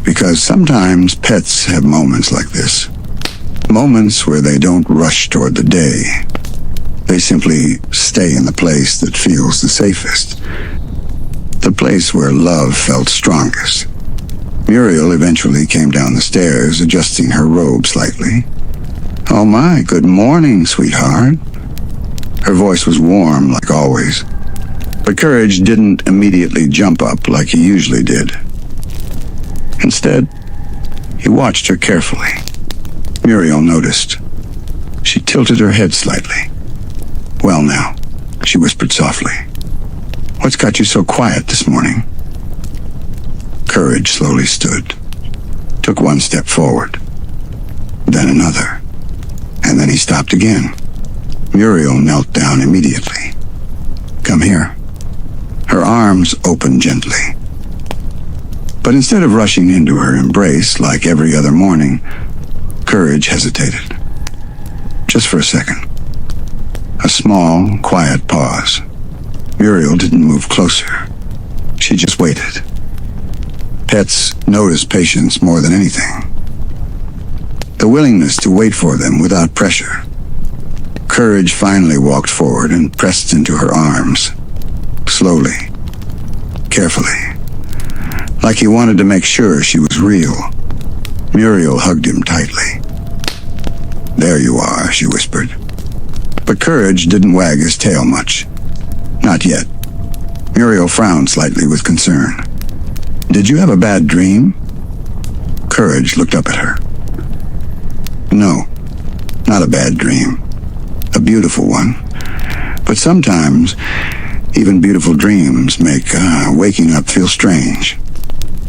because sometimes pets have moments like this. Moments where they don't rush toward the day. They simply stay in the place that feels the safest. The place where love felt strongest. Muriel eventually came down the stairs, adjusting her robe slightly. "Oh my, good morning, sweetheart." Her voice was warm, like always. But Courage didn't immediately jump up like he usually did. Instead, he watched her carefully. Muriel noticed. She tilted her head slightly. "Well now," she whispered softly. "What's got you so quiet this morning?" Courage slowly stood, took one step forward, then another, and then he stopped again. Muriel knelt down immediately. "Come here." Her arms opened gently. But instead of rushing into her embrace like every other morning, Courage hesitated. Just for a second. A small, quiet pause. Muriel didn't move closer. She just waited. Pets notice patience more than anything. The willingness to wait for them without pressure. Courage finally walked forward and pressed into her arms. Slowly. Carefully. Like he wanted to make sure she was real. Muriel hugged him tightly. "There you are," she whispered. But Courage didn't wag his tail much. Not yet. Muriel frowned slightly with concern. "Did you have a bad dream?" Courage looked up at her. "No, not a bad dream. A beautiful one. But sometimes, even beautiful dreams make waking up feel strange."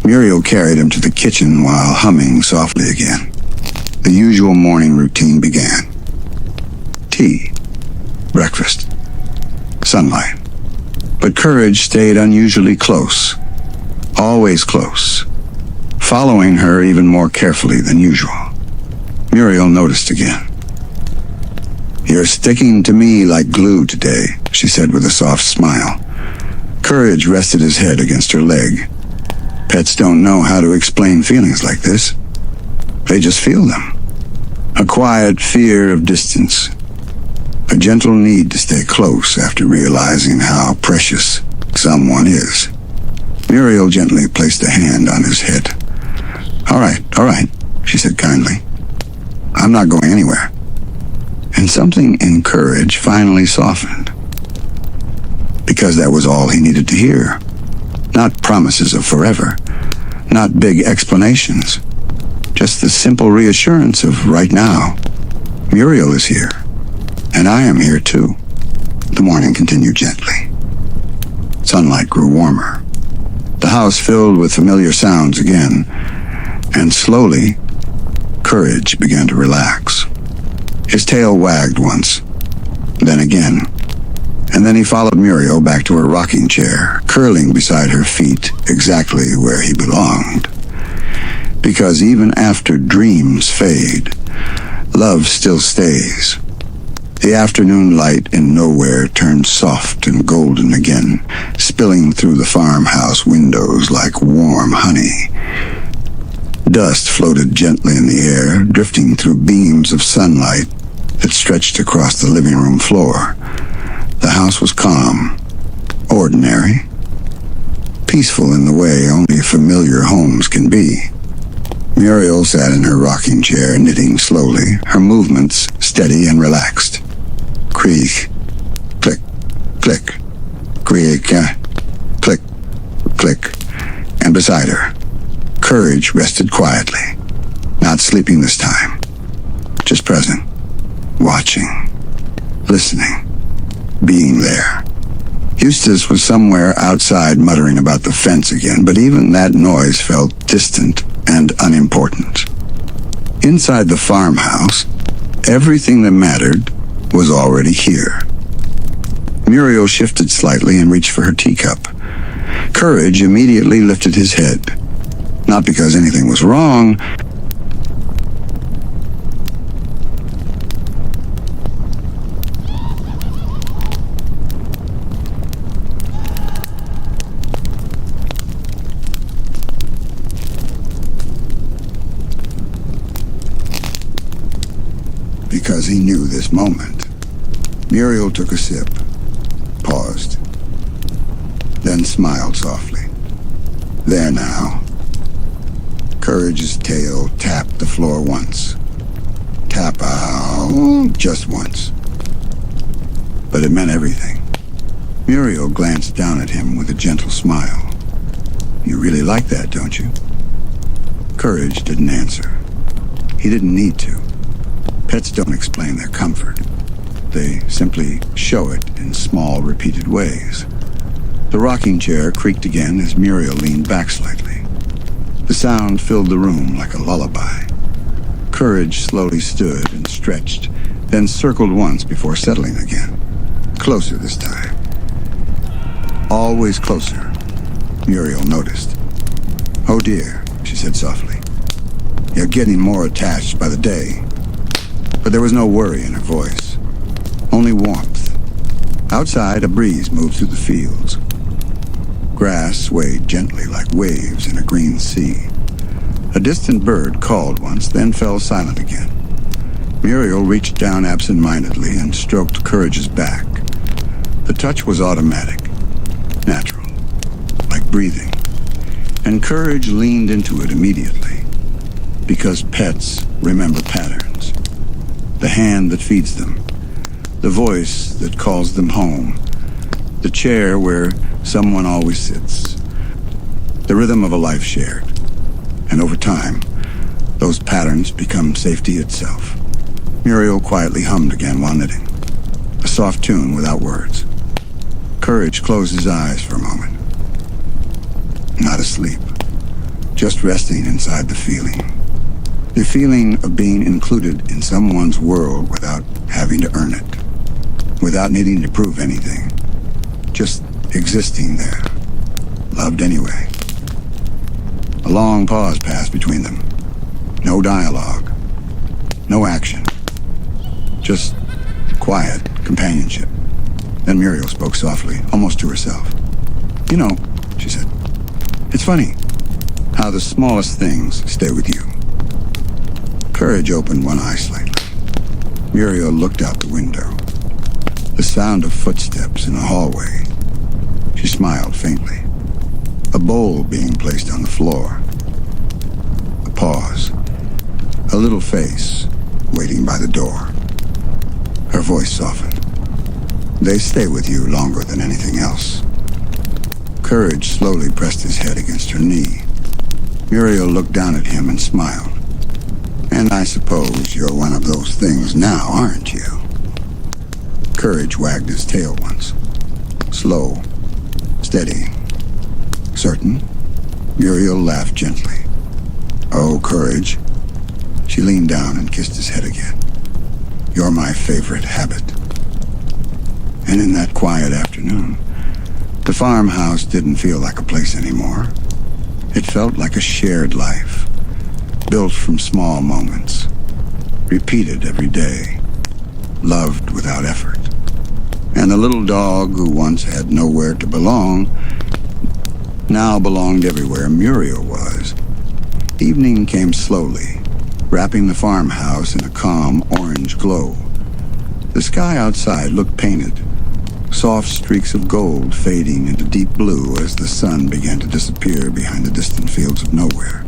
Muriel carried him to the kitchen while humming softly again. The usual morning routine began. Tea. Breakfast. Sunlight. But Courage stayed unusually close. Always close. Following her even more carefully than usual. Muriel noticed again. "You're sticking to me like glue today," she said with a soft smile. Courage rested his head against her leg. Pets don't know how to explain feelings like this. They just feel them. A quiet fear of distance. A gentle need to stay close after realizing how precious someone is. Muriel gently placed a hand on his head. All right, she said kindly. "I'm not going anywhere." And something in Courage finally softened. Because that was all he needed to hear. Not promises of forever. Not big explanations. Just the simple reassurance of right now. Muriel is here. And I am here too. The morning continued gently. Sunlight grew warmer. The house filled with familiar sounds again. And slowly, Courage began to relax. His tail wagged once, then again. And then he followed Muriel back to her rocking chair, curling beside her feet exactly where he belonged. Because even after dreams fade, love still stays. The afternoon light in nowhere turned soft and golden again, spilling through the farmhouse windows like warm honey. Dust floated gently in the air, drifting through beams of sunlight that stretched across the living room floor. The house was calm, ordinary, peaceful in the way only familiar homes can be. Muriel sat in her rocking chair, knitting slowly, her movements steady and relaxed. Creak, click, click, creak, click, click. And beside her, Courage rested quietly, not sleeping this time, just present, watching, listening, being there. Eustace was somewhere outside muttering about the fence again, but even that noise felt distant and unimportant. Inside the farmhouse, everything that mattered was already here. Muriel shifted slightly and reached for her teacup. Courage immediately lifted his head. Not because anything was wrong, because he knew this moment. Muriel took a sip, paused, then smiled softly. There now. Courage's tail tapped the floor once. Tap out, just once. But it meant everything. Muriel glanced down at him with a gentle smile. You really like that, don't you? Courage didn't answer. He didn't need to. Pets don't explain their comfort. They simply show it in small, repeated ways. The rocking chair creaked again as Muriel leaned back slightly. The sound filled the room like a lullaby. Courage slowly stood and stretched, then circled once before settling again. Closer this time. Always closer, Muriel noticed. Oh dear, she said softly. You're getting more attached by the day. But there was no worry in her voice, only warmth. Outside, a breeze moved through the fields. Grass swayed gently like waves in a green sea. A distant bird called once, then fell silent again. Muriel reached down absent-mindedly and stroked Courage's back. The touch was automatic, natural, like breathing. And Courage leaned into it immediately, because pets remember patterns. The hand that feeds them, the voice that calls them home, the chair where someone always sits, the rhythm of a life shared. And over time, those patterns become safety itself. Muriel quietly hummed again while knitting, a soft tune without words. Courage closed his eyes for a moment. Not asleep, just resting inside the feeling. The feeling of being included in someone's world without having to earn it, without needing to prove anything, just existing there, loved anyway. A long pause passed between them. No dialogue, no action, just quiet companionship. Then Muriel spoke softly, almost to herself. You know, she said, it's funny how the smallest things stay with you. Courage opened one eye slightly. Muriel looked out the window. The sound of footsteps in the hallway. She smiled faintly. A bowl being placed on the floor. A pause. A little face waiting by the door. Her voice softened. They stay with you longer than anything else. Courage slowly pressed his head against her knee. Muriel looked down at him and smiled. And I suppose you're one of those things now, aren't you? Courage wagged his tail once. Slow, steady, certain. Muriel laughed gently. Oh, Courage. She leaned down and kissed his head again. You're my favorite habit. And in that quiet afternoon, the farmhouse didn't feel like a place anymore. It felt like a shared life, built from small moments, repeated every day, loved without effort. And the little dog who once had nowhere to belong now belonged everywhere Muriel was. Evening came slowly, wrapping the farmhouse in a calm orange glow. The sky outside looked painted, soft streaks of gold fading into deep blue as the sun began to disappear behind the distant fields of nowhere.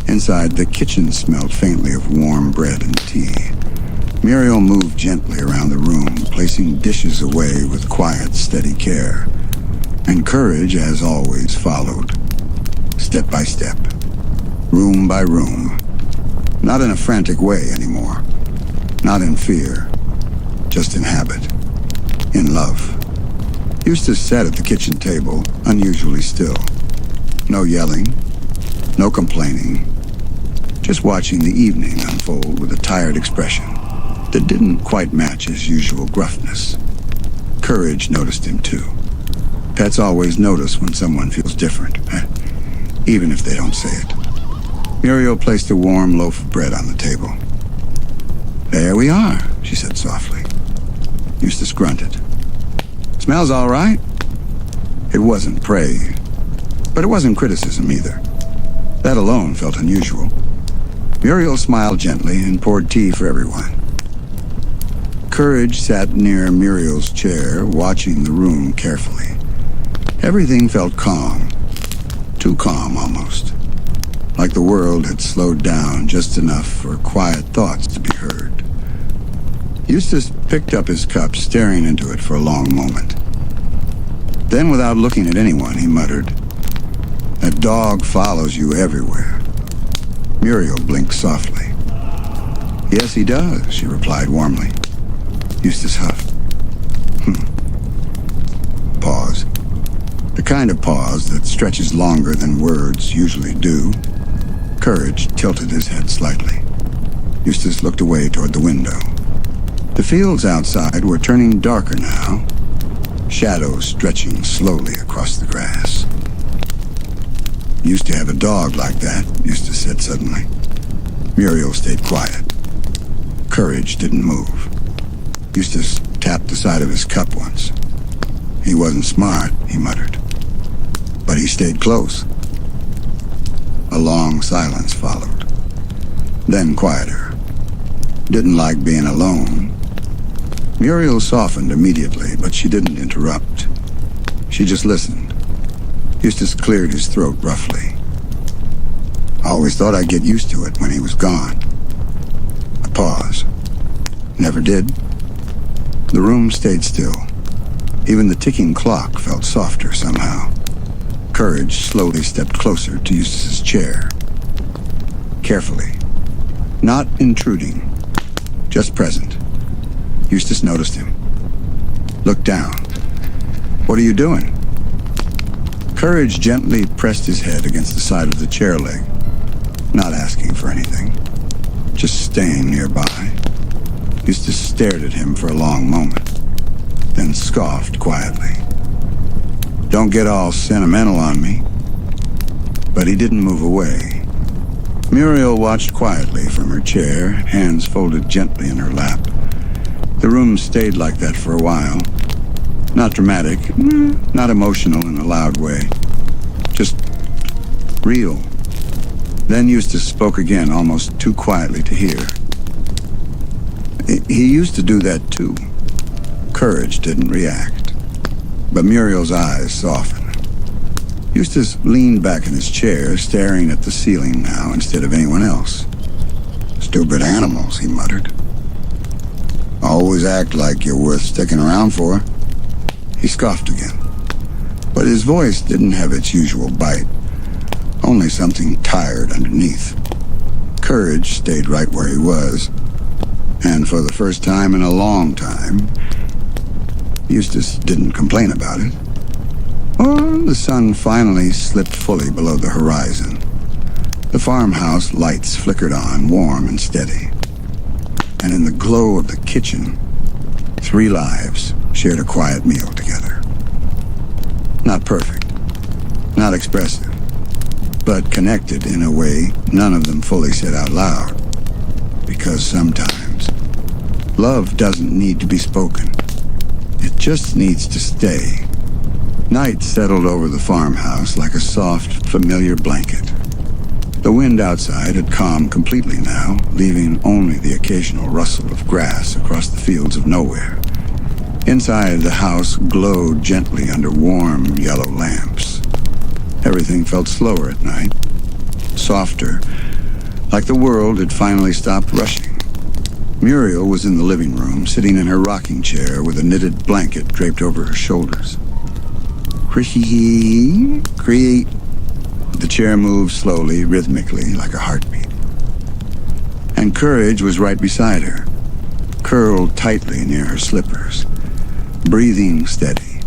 Inside, the kitchen smelled faintly of warm bread and tea. Muriel moved gently around the room, placing dishes away with quiet, steady care. And Courage, as always, followed, step by step, room by room. Not in a frantic way anymore. Not in fear. Just in habit. In love. Eustace sat at the kitchen table, unusually still. No yelling. No complaining. Just watching the evening unfold with a tired expression that didn't quite match his usual gruffness. Courage noticed him too. Pets always notice when someone feels different, even if they don't say it. Muriel placed a warm loaf of bread on the table. "There we are," she said softly. Eustace grunted. "Smells all right." It wasn't praise, but it wasn't criticism either. That alone felt unusual. Muriel smiled gently and poured tea for everyone. Courage sat near Muriel's chair, watching the room carefully. Everything felt calm. Too calm, almost. Like the world had slowed down just enough for quiet thoughts to be heard. Eustace picked up his cup, staring into it for a long moment. Then, without looking at anyone, he muttered, "A dog follows you everywhere." Muriel blinked softly. "Yes, he does," she replied warmly. Eustace huffed. Pause. The kind of pause that stretches longer than words usually do. Courage tilted his head slightly. Eustace looked away toward the window. The fields outside were turning darker now, shadows stretching slowly across the grass. "Used to have a dog like that," Eustace said suddenly. Muriel stayed quiet. Courage didn't move. Eustace tapped the side of his cup once. "He wasn't smart," he muttered. "But he stayed close." A long silence followed. Then quieter. Didn't like being alone. Muriel softened immediately, but she didn't interrupt. She just listened. Eustace cleared his throat roughly. "I always thought I'd get used to it when he was gone." A pause. "Never did." The room stayed still. Even the ticking clock felt softer somehow. Courage slowly stepped closer to Eustace's chair. Carefully. Not intruding. Just present. Eustace noticed him. Looked down. "What are you doing?" Courage gently pressed his head against the side of the chair leg, not asking for anything, just staying nearby. Eustace stared at him for a long moment, then scoffed quietly. "Don't get all sentimental on me." But he didn't move away. Muriel watched quietly from her chair, hands folded gently in her lap. The room stayed like that for a while. Not dramatic, not emotional in a loud way. Just real. Then Eustace spoke again, almost too quietly to hear. "He used to do that too." Courage didn't react, but Muriel's eyes softened. Eustace leaned back in his chair, staring at the ceiling now instead of anyone else. "Stupid animals," he muttered. "Always act like you're worth sticking around for." He scoffed again, but his voice didn't have its usual bite, only something tired underneath. Courage stayed right where he was, and for the first time in a long time, Eustace didn't complain about it. Or the sun finally slipped fully below the horizon. The farmhouse lights flickered on, warm and steady. And in the glow of the kitchen, 3 lives shared a quiet meal together. Not perfect, not expressive, but connected in a way none of them fully said out loud. Because sometimes, love doesn't need to be spoken. It just needs to stay. Night settled over the farmhouse like a soft, familiar blanket. The wind outside had calmed completely now, leaving only the occasional rustle of grass across the fields of nowhere. Inside, the house glowed gently under warm, yellow lamps. Everything felt slower at night, softer, like the world had finally stopped rushing. Muriel was in the living room, sitting in her rocking chair with a knitted blanket draped over her shoulders. Creak. The chair moved slowly, rhythmically, like a heartbeat. And Courage was right beside her, curled tightly near her slippers, breathing steady,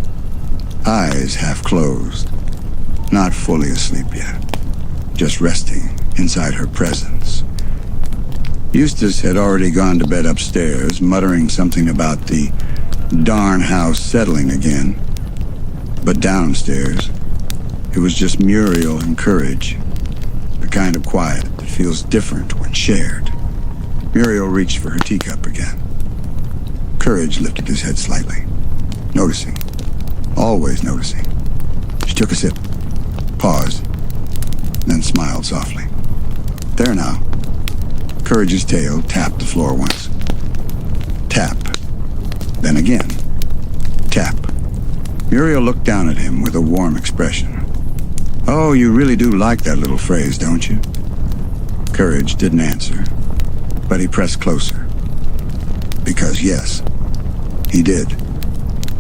eyes half closed, not fully asleep yet, just resting inside her presence. Eustace had already gone to bed upstairs, muttering something about the darn house settling again. But downstairs, it was just Muriel and Courage, the kind of quiet that feels different when shared. Muriel reached for her teacup again. Courage lifted his head slightly, noticing, always noticing. She took a sip, paused, then smiled softly. There now. Courage's tail tapped the floor once. Tap. Then again. Tap. Muriel looked down at him with a warm expression. Oh, you really do like that little phrase, don't you? Courage didn't answer, but he pressed closer. Because yes, he did.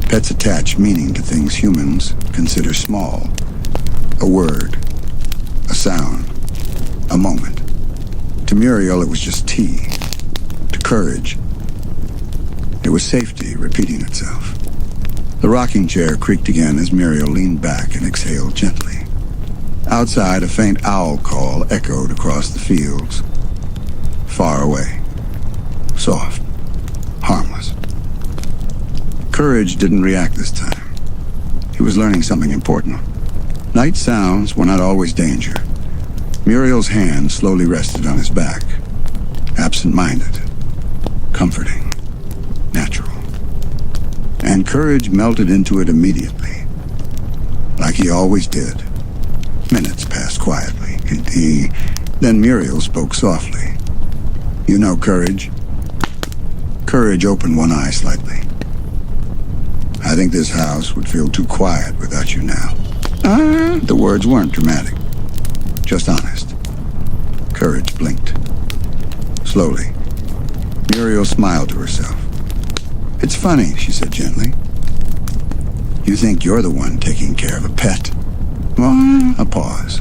Pets attach meaning to things humans consider small. A word, a sound, a moment. To Muriel, it was just tea. To Courage, it was safety repeating itself. The rocking chair creaked again as Muriel leaned back and exhaled gently. Outside, a faint owl call echoed across the fields. Far away. Soft. Harmless. Courage didn't react this time. He was learning something important. Night sounds were not always danger. Muriel's hand slowly rested on his back. Absent-minded. Comforting. Natural. And Courage melted into it immediately. Like he always did. Minutes passed quietly. Then Muriel spoke softly. You know, Courage. Courage opened one eye slightly. I think this house would feel too quiet without you now. The words weren't dramatic. Just honest. Courage blinked. Slowly. Muriel smiled to herself. It's funny, she said gently. You think you're the one taking care of a pet. Well, a pause.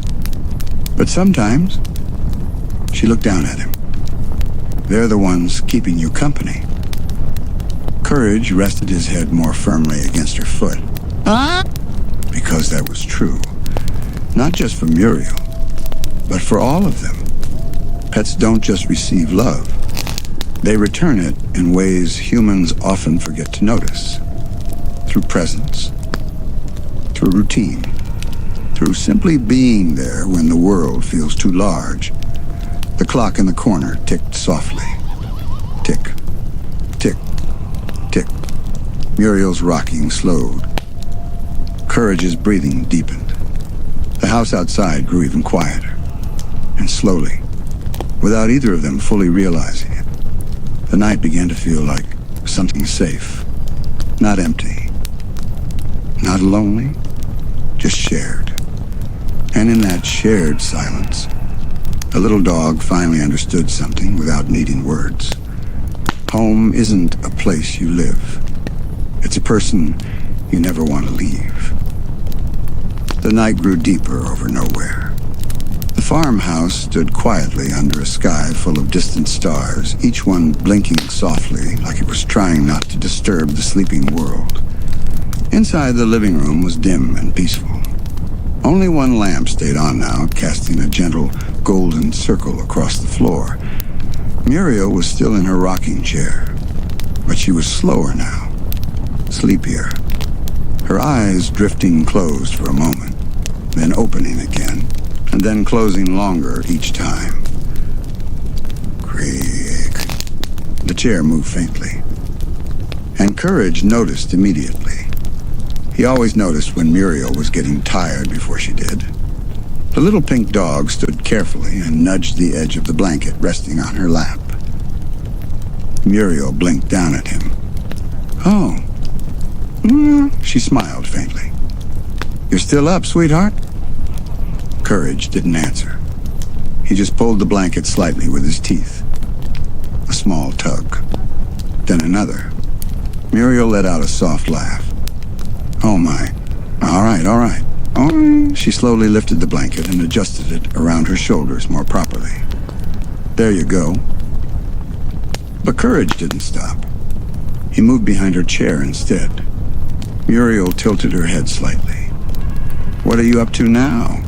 But sometimes, she looked down at him. They're the ones keeping you company. Courage rested his head more firmly against her foot. Because that was true. Not just for Muriel, but for all of them. Pets don't just receive love. They return it in ways humans often forget to notice. Through presence. Through routine. Through simply being there when the world feels too large. The clock in the corner ticked softly. Tick. Tick. Tick. Muriel's rocking slowed. Courage's breathing deepened. The house outside grew even quieter. And slowly, without either of them fully realizing it, the night began to feel like something safe. Not empty. Not lonely. Just shared. And in that shared silence, the little dog finally understood something without needing words. Home isn't a place you live. It's a person you never want to leave. The night grew deeper over nowhere. The farmhouse stood quietly under a sky full of distant stars, each one blinking softly like it was trying not to disturb the sleeping world. Inside the living room was dim and peaceful. Only one lamp stayed on now, casting a gentle golden circle across the floor. Muriel was still in her rocking chair, but she was slower now, sleepier. Her eyes drifting closed for a moment, then opening again, and then closing longer each time. Creak. The chair moved faintly, and Courage noticed immediately. He always noticed when Muriel was getting tired before she did. The little pink dog stood carefully and nudged the edge of the blanket resting on her lap. Muriel blinked down at him. Oh. She smiled faintly. You're still up, sweetheart? Courage didn't answer. He just pulled the blanket slightly with his teeth. A small tug. Then another. Muriel let out a soft laugh. Oh my. All right. Oh. She slowly lifted the blanket and adjusted it around her shoulders more properly. There you go. But Courage didn't stop. He moved behind her chair instead. Muriel tilted her head slightly. What are you up to now?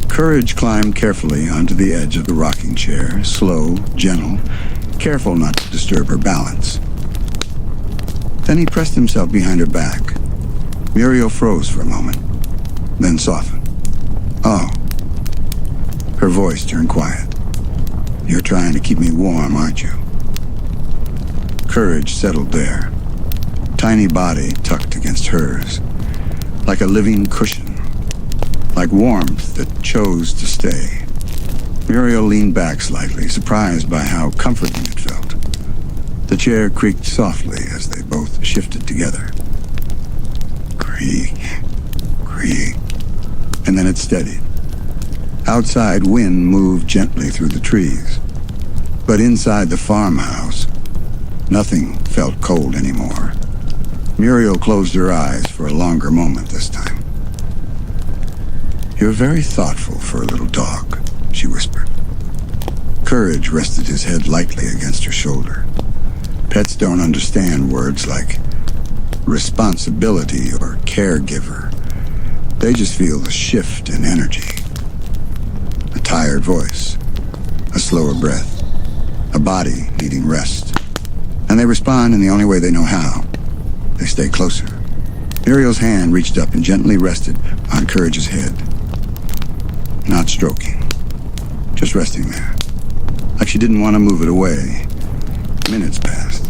Courage climbed carefully onto the edge of the rocking chair, slow, gentle, careful not to disturb her balance. Then he pressed himself behind her back. Muriel froze for a moment, then softened. "Oh." Her voice turned quiet. "You're trying to keep me warm, aren't you?" Courage settled there, tiny body tucked against hers, like a living cushion, like warmth that chose to stay. Muriel leaned back slightly, surprised by how comforting it felt. The chair creaked softly as they both shifted together. Creak, creak, and then it steadied. Outside, wind moved gently through the trees. But inside the farmhouse, nothing felt cold anymore. Muriel closed her eyes for a longer moment this time. "You're very thoughtful for a little dog," she whispered. Courage rested his head lightly against her shoulder. Pets don't understand words like responsibility or caregiver. They just feel the shift in energy. A tired voice, a slower breath, a body needing rest. And they respond in the only way they know how. They stay closer. Muriel's hand reached up and gently rested on Courage's head. Not stroking, just resting there, like she didn't want to move it away. Minutes passed.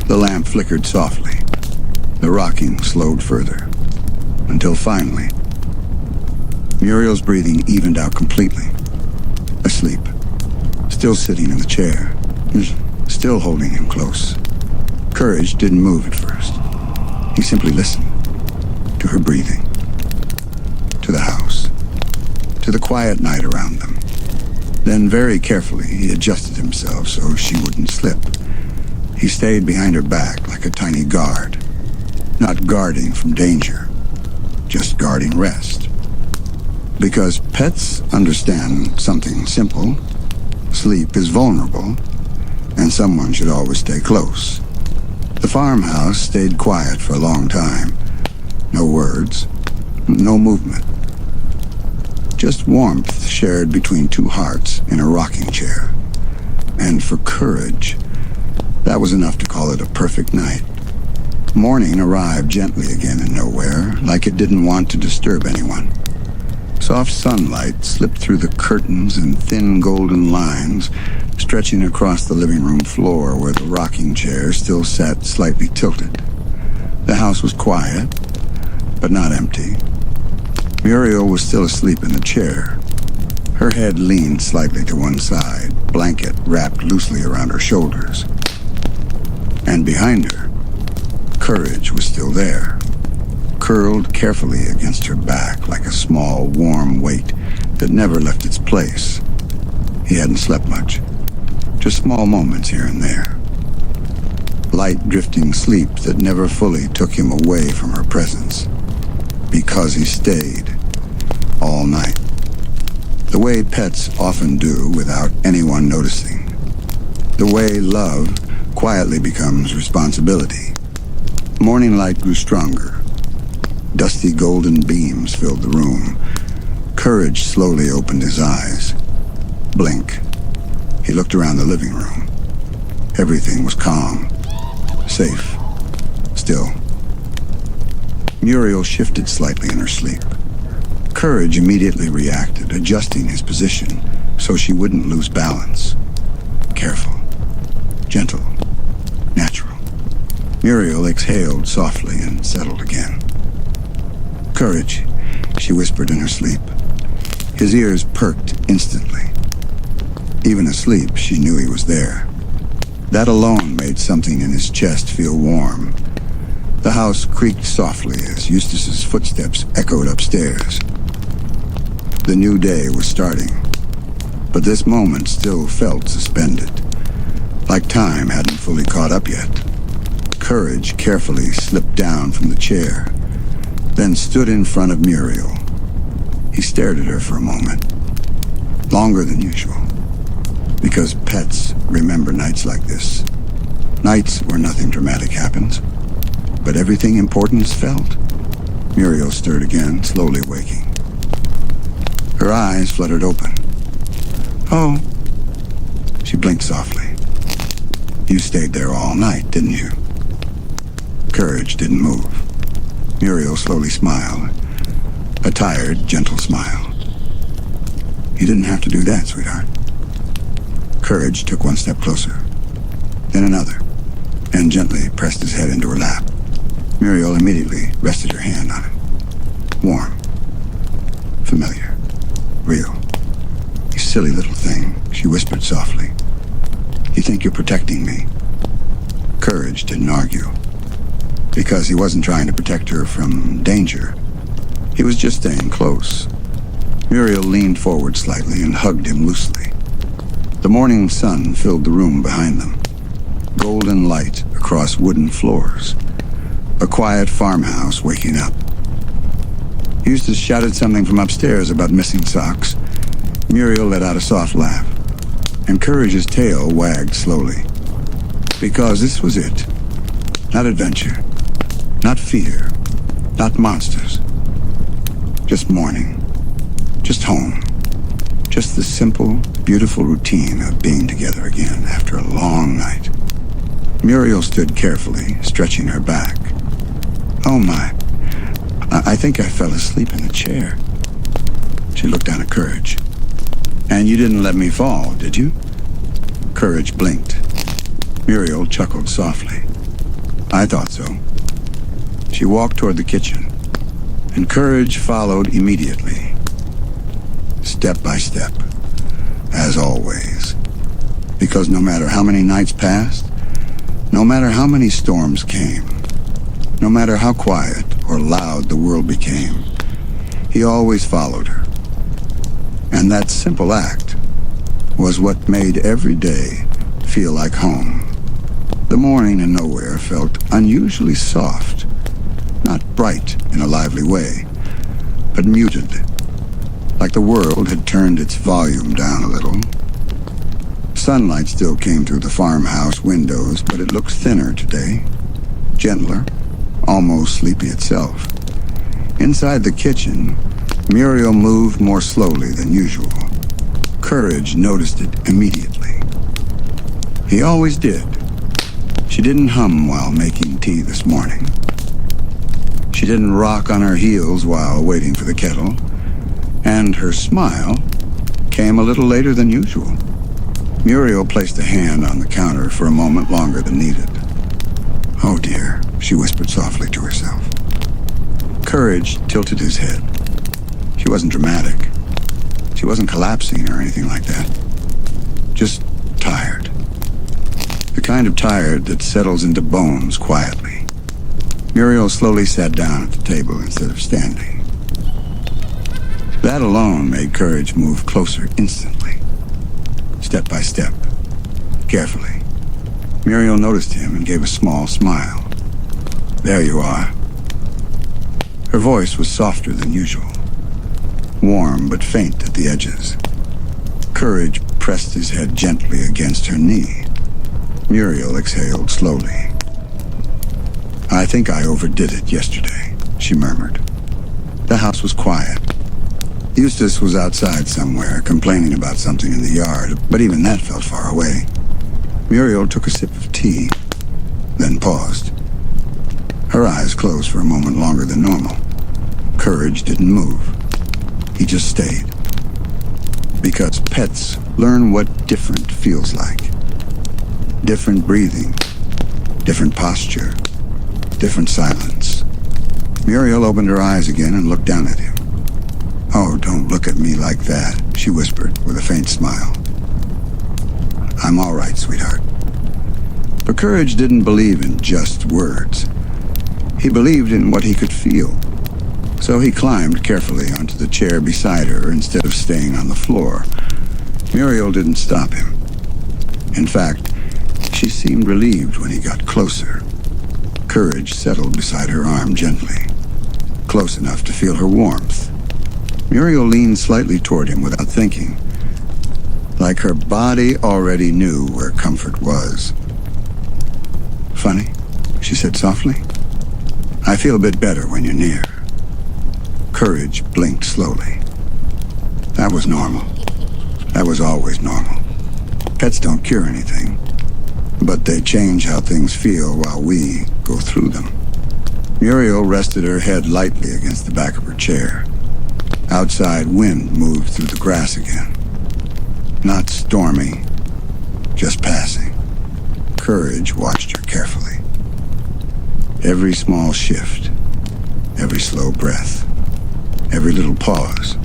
The lamp flickered softly. The rocking slowed further, until finally, Muriel's breathing evened out completely. Asleep, still sitting in the chair, still holding him close. Courage didn't move at first. He simply listened to her breathing, to the house, to the quiet night around them. Then very carefully he adjusted himself so she wouldn't slip. He stayed behind her back like a tiny guard, not guarding from danger, just guarding rest. Because pets understand something simple. Sleep is vulnerable, and someone should always stay close. The farmhouse stayed quiet for a long time. No words, no movement. Just warmth shared between two hearts in a rocking chair. And for Courage, that was enough to call it a perfect night. Morning arrived gently again in nowhere, like it didn't want to disturb anyone. Soft sunlight slipped through the curtains in thin golden lines, stretching across the living room floor where the rocking chair still sat slightly tilted. The house was quiet, but not empty. Muriel was still asleep in the chair. Her head leaned slightly to one side, blanket wrapped loosely around her shoulders. And behind her, Courage was still there, curled carefully against her back like a small, warm weight that never left its place. He hadn't slept much, just small moments here and there. Light drifting sleep that never fully took him away from her presence, because he stayed all night. The way pets often do without anyone noticing. The way love quietly becomes responsibility. Morning light grew stronger. Dusty golden beams filled the room. Courage slowly opened his eyes. Blink. He looked around the living room. Everything was calm, safe, still. Muriel shifted slightly in her sleep. Courage immediately reacted, adjusting his position so she wouldn't lose balance. Careful, gentle, natural. Muriel exhaled softly and settled again. "Courage," she whispered in her sleep. His ears perked instantly. Even asleep, she knew he was there. That alone made something in his chest feel warm. The house creaked softly as Eustace's footsteps echoed upstairs. The new day was starting, but this moment still felt suspended, like time hadn't fully caught up yet. Courage carefully slipped down from the chair, then stood in front of Muriel. He stared at her for a moment, longer than usual, because pets remember nights like this. Nights where nothing dramatic happens, but everything important is felt. Muriel stirred again, slowly waking. Her eyes fluttered open. "Oh." She blinked softly. "You stayed there all night, didn't you?" Courage didn't move. Muriel slowly smiled. A tired, gentle smile. You didn't have to do that, sweetheart. Courage took one step closer, then another, and gently pressed his head into her lap. Muriel immediately rested her hand on it. Warm. Familiar. Real. You silly little thing, she whispered softly. You think you're protecting me? Courage didn't argue, because he wasn't trying to protect her from danger. He was just staying close. Muriel leaned forward slightly and hugged him loosely. The morning sun filled the room behind them. Golden light across wooden floors. A quiet farmhouse waking up. Eustace shouted something from upstairs about missing socks. Muriel let out a soft laugh, and Courage's tail wagged slowly. Because this was it. Not adventure. Not fear. Not monsters. Just morning. Just home. Just the simple, beautiful routine of being together again after a long night. Muriel stood carefully, stretching her back. Oh my. I think I fell asleep in the chair. She looked down at Courage. And you didn't let me fall, did you? Courage blinked. Muriel chuckled softly. I thought so. She walked toward the kitchen, and Courage followed immediately. Step by step, as always. Because no matter how many nights passed, no matter how many storms came, no matter how quiet or loud the world became, he always followed her. And that simple act was what made every day feel like home. The morning in nowhere felt unusually soft, not bright in a lively way, but muted, like the world had turned its volume down a little. Sunlight still came through the farmhouse windows, but it looked thinner today, gentler, almost sleepy itself. Inside the kitchen, Muriel moved more slowly than usual. Courage noticed it immediately. He always did. She didn't hum while making tea this morning. She didn't rock on her heels while waiting for the kettle. And her smile came a little later than usual. Muriel placed a hand on the counter for a moment longer than needed. Oh dear, she whispered softly to herself. Courage tilted his head. She wasn't dramatic. She wasn't collapsing or anything like that. Just tired. The kind of tired that settles into bones quietly. Muriel slowly sat down at the table instead of standing. That alone made Courage move closer instantly. Step by step. Carefully. Muriel noticed him and gave a small smile. There you are. Her voice was softer than usual. Warm but faint at the edges. Courage pressed his head gently against her knee. Muriel exhaled slowly. I think I overdid it yesterday, she murmured. The house was quiet. Eustace was outside somewhere, complaining about something in the yard, but even that felt far away. Muriel took a sip of tea, then paused. Her eyes closed for a moment longer than normal. Courage didn't move. He just stayed. Because pets learn what different feels like. Different breathing, different posture, different silence. Muriel opened her eyes again and looked down at him. Oh, don't look at me like that, she whispered with a faint smile. I'm all right, sweetheart. But Courage didn't believe in just words. He believed in what he could feel. So he climbed carefully onto the chair beside her instead of staying on the floor. Muriel didn't stop him. In fact, she seemed relieved when he got closer. Courage settled beside her arm gently, close enough to feel her warmth. Muriel leaned slightly toward him without thinking, like her body already knew where comfort was. Funny, she said softly. I feel a bit better when you're near. Courage blinked slowly. That was normal. That was always normal. Pets don't cure anything, but they change how things feel while we go through them. Muriel rested her head lightly against the back of her chair. Outside wind moved through the grass again. Not stormy, just passing. Courage watched her carefully. Every small shift, every slow breath, every little pause.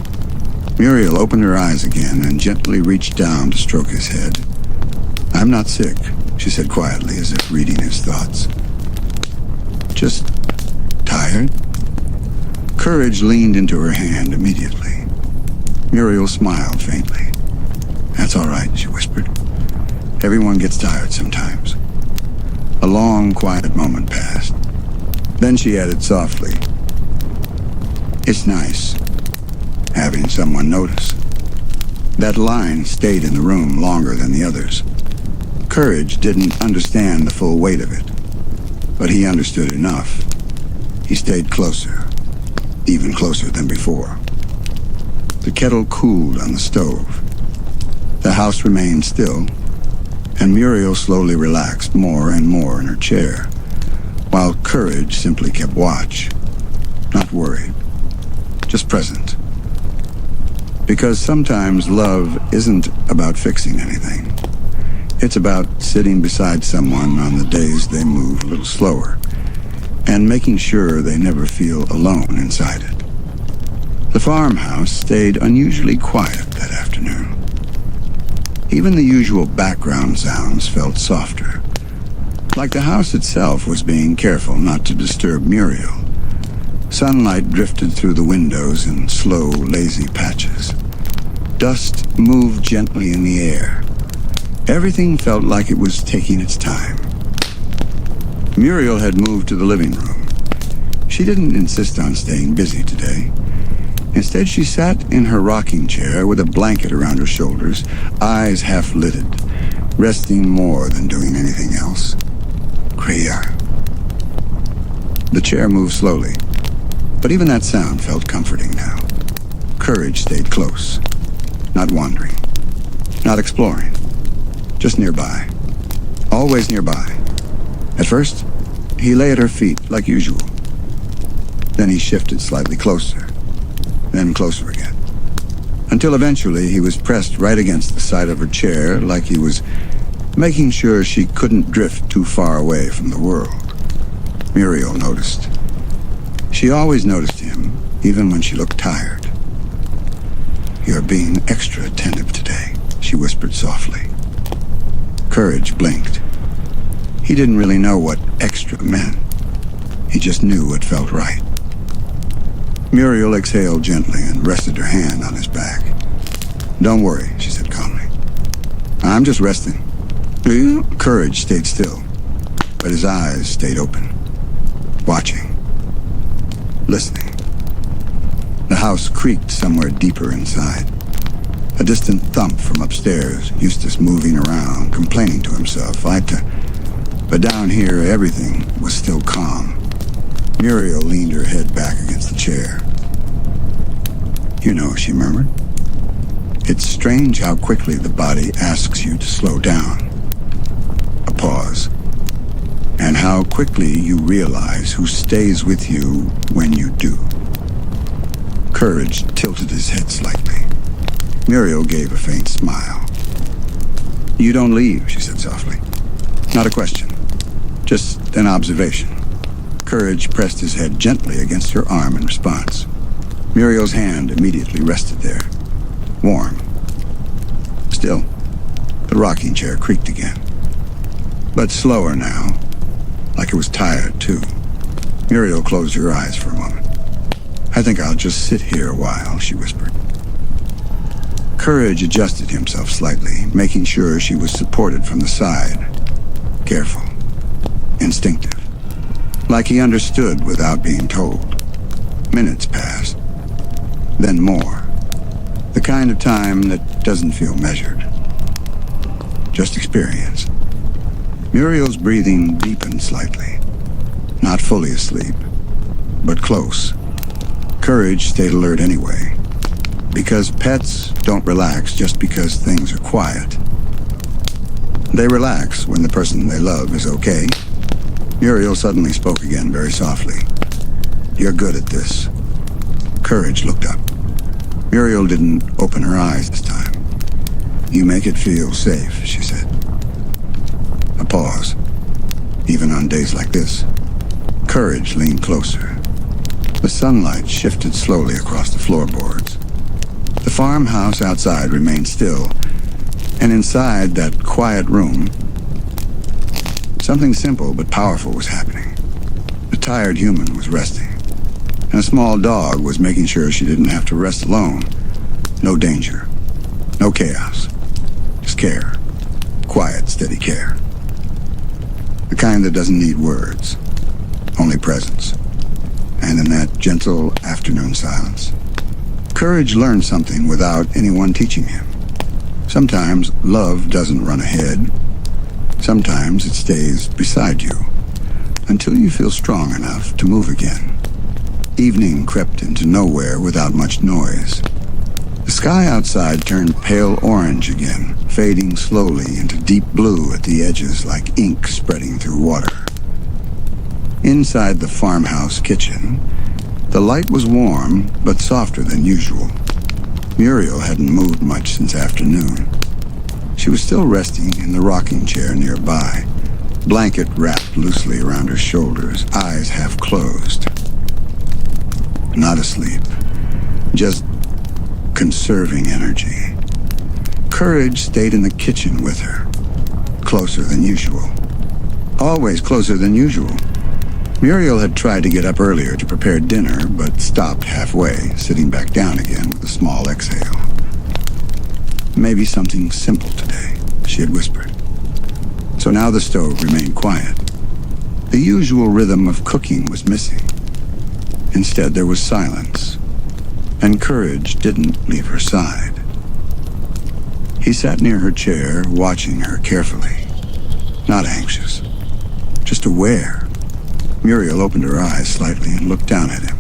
Muriel opened her eyes again and gently reached down to stroke his head. "I'm not sick," she said quietly, as if reading his thoughts. "Just tired?" Courage leaned into her hand immediately. Muriel smiled faintly. "That's all right," she whispered. "Everyone gets tired sometimes." A long, quiet moment passed. Then she added softly, "It's nice having someone notice." That line stayed in the room longer than the others. Courage didn't understand the full weight of it, but he understood enough. He stayed closer, even closer than before. The kettle cooled on the stove. The house remained still, and Muriel slowly relaxed more and more in her chair, while Courage simply kept watch, not worried, just present. Because sometimes love isn't about fixing anything. It's about sitting beside someone on the days they move a little slower, and making sure they never feel alone inside it. The farmhouse stayed unusually quiet that afternoon. Even the usual background sounds felt softer, like the house itself was being careful not to disturb Muriel. Sunlight drifted through the windows in slow, lazy patches. Dust moved gently in the air. Everything felt like it was taking its time. Muriel had moved to the living room. She didn't insist on staying busy today. Instead, she sat in her rocking chair with a blanket around her shoulders, eyes half-lidded, resting more than doing anything else. Creaks. The chair moved slowly, but even that sound felt comforting now. Courage stayed close, not wandering, not exploring, just nearby, always nearby. At first, he lay at her feet like usual. Then he shifted slightly closer, then closer again, until eventually he was pressed right against the side of her chair like he was making sure she couldn't drift too far away from the world. Muriel noticed. She always noticed him, even when she looked tired. "You're being extra attentive today," she whispered softly. Courage blinked. He didn't really know what extra meant. He just knew it felt right. Muriel exhaled gently and rested her hand on his back. "Don't worry," she said calmly. "I'm just resting." Courage stayed still, but his eyes stayed open, watching, listening. The house creaked somewhere deeper inside. A distant thump from upstairs, Eustace moving around, complaining to himself. But down here, everything was still calm. Muriel leaned her head back against the chair. "You know," she murmured, "it's strange how quickly the body asks you to slow down." A pause. "And how quickly you realize who stays with you when you do." Courage tilted his head slightly. Muriel gave a faint smile. "You don't leave," she said softly. "Not a question. Just an observation." Courage pressed his head gently against her arm in response. Muriel's hand immediately rested there, warm. Still, the rocking chair creaked again. But slower now, like it was tired too. Muriel closed her eyes for a moment. "I think I'll just sit here a while," she whispered. Courage adjusted himself slightly, making sure she was supported from the side. Careful, instinctive, like he understood without being told. Minutes passed, then more. The kind of time that doesn't feel measured, just experience. Muriel's breathing deepened slightly, not fully asleep, but close. Courage stayed alert anyway, because pets don't relax just because things are quiet. They relax when the person they love is okay. Muriel suddenly spoke again very softly. You're good at this. Courage looked up. Muriel didn't open her eyes this time. You make it feel safe, she said. A pause. Even on days like this. Courage leaned closer. The sunlight shifted slowly across the floorboards. The farmhouse outside remained still, and inside that quiet room, something simple but powerful was happening. A tired human was resting, and a small dog was making sure she didn't have to rest alone. No danger. No chaos. Just care. Quiet, steady care. The kind that doesn't need words. Only presence. And in that gentle afternoon silence, Courage learned something without anyone teaching him. Sometimes love doesn't run ahead. Sometimes it stays beside you until you feel strong enough to move again. Evening crept into nowhere without much noise. The sky outside turned pale orange again, fading slowly into deep blue at the edges like ink spreading through water. Inside the farmhouse kitchen, the light was warm but softer than usual. Muriel hadn't moved much since afternoon. She was still resting in the rocking chair nearby, blanket wrapped loosely around her shoulders, eyes half closed. Not asleep, just conserving energy. Courage stayed in the kitchen with her, closer than usual. Always closer than usual. Muriel had tried to get up earlier to prepare dinner, but stopped halfway, sitting back down again with a small exhale. Maybe something simple today, she had whispered. So now the stove remained quiet. The usual rhythm of cooking was missing. Instead, there was silence, and Courage didn't leave her side. He sat near her chair, watching her carefully. Not anxious, just aware. Muriel opened her eyes slightly and looked down at him.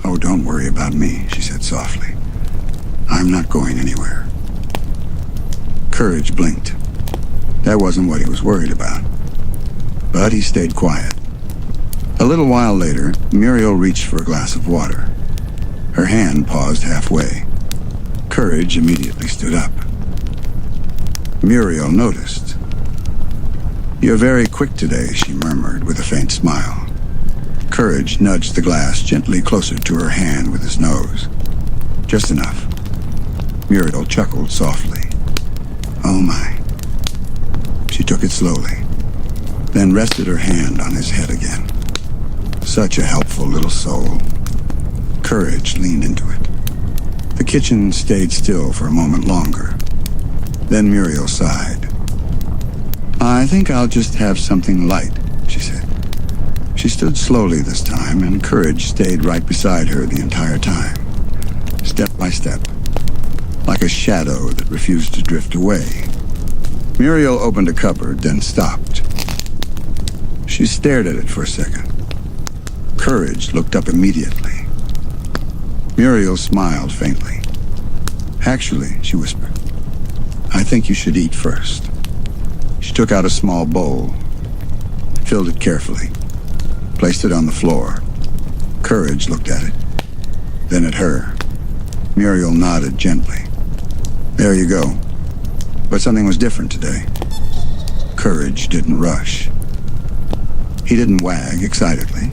Oh, don't worry about me, she said softly. I'm not going anywhere. Courage blinked. That wasn't what he was worried about. But he stayed quiet. A little while later, Muriel reached for a glass of water. Her hand paused halfway. Courage immediately stood up. Muriel noticed. You're very quick today, she murmured with a faint smile. Courage nudged the glass gently closer to her hand with his nose. Just enough. Muriel chuckled softly. Oh my. She took it slowly, then rested her hand on his head again. Such a helpful little soul. Courage leaned into it. The kitchen stayed still for a moment longer. Then Muriel sighed. I think I'll just have something light, she said. She stood slowly this time, and Courage stayed right beside her the entire time, step by step, like a shadow that refused to drift away. Muriel opened a cupboard, then stopped. She stared at it for a second. Courage looked up immediately. Muriel smiled faintly. Actually, she whispered, I think you should eat first. She took out a small bowl, filled it carefully, placed it on the floor. Courage looked at it, then at her. Muriel nodded gently. There you go. But something was different today. Courage didn't rush. He didn't wag excitedly.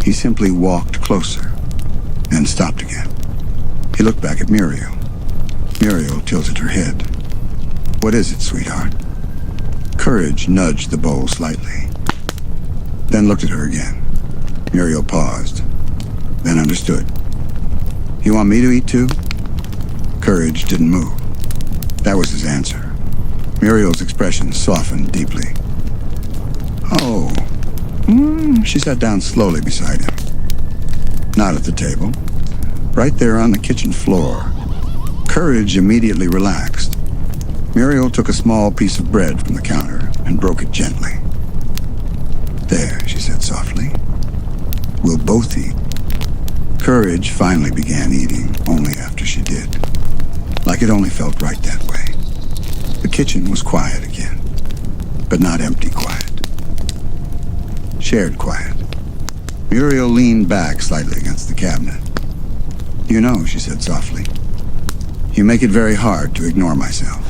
He simply walked closer, and stopped again. He looked back at Muriel. Muriel tilted her head. What is it, sweetheart? Courage nudged the bowl slightly, then looked at her again. Muriel paused, then understood. You want me to eat too? Courage didn't move. That was his answer. Muriel's expression softened deeply. Oh. She sat down slowly beside him. Not at the table. Right there on the kitchen floor. Courage immediately relaxed. Muriel took a small piece of bread from the counter and broke it gently. There, she said softly. We'll both eat. Courage finally began eating only after she did. Like it only felt right that way. The kitchen was quiet again, but not empty quiet. Shared quiet. Muriel leaned back slightly against the cabinet. "You know," she said softly, "you make it very hard to ignore myself."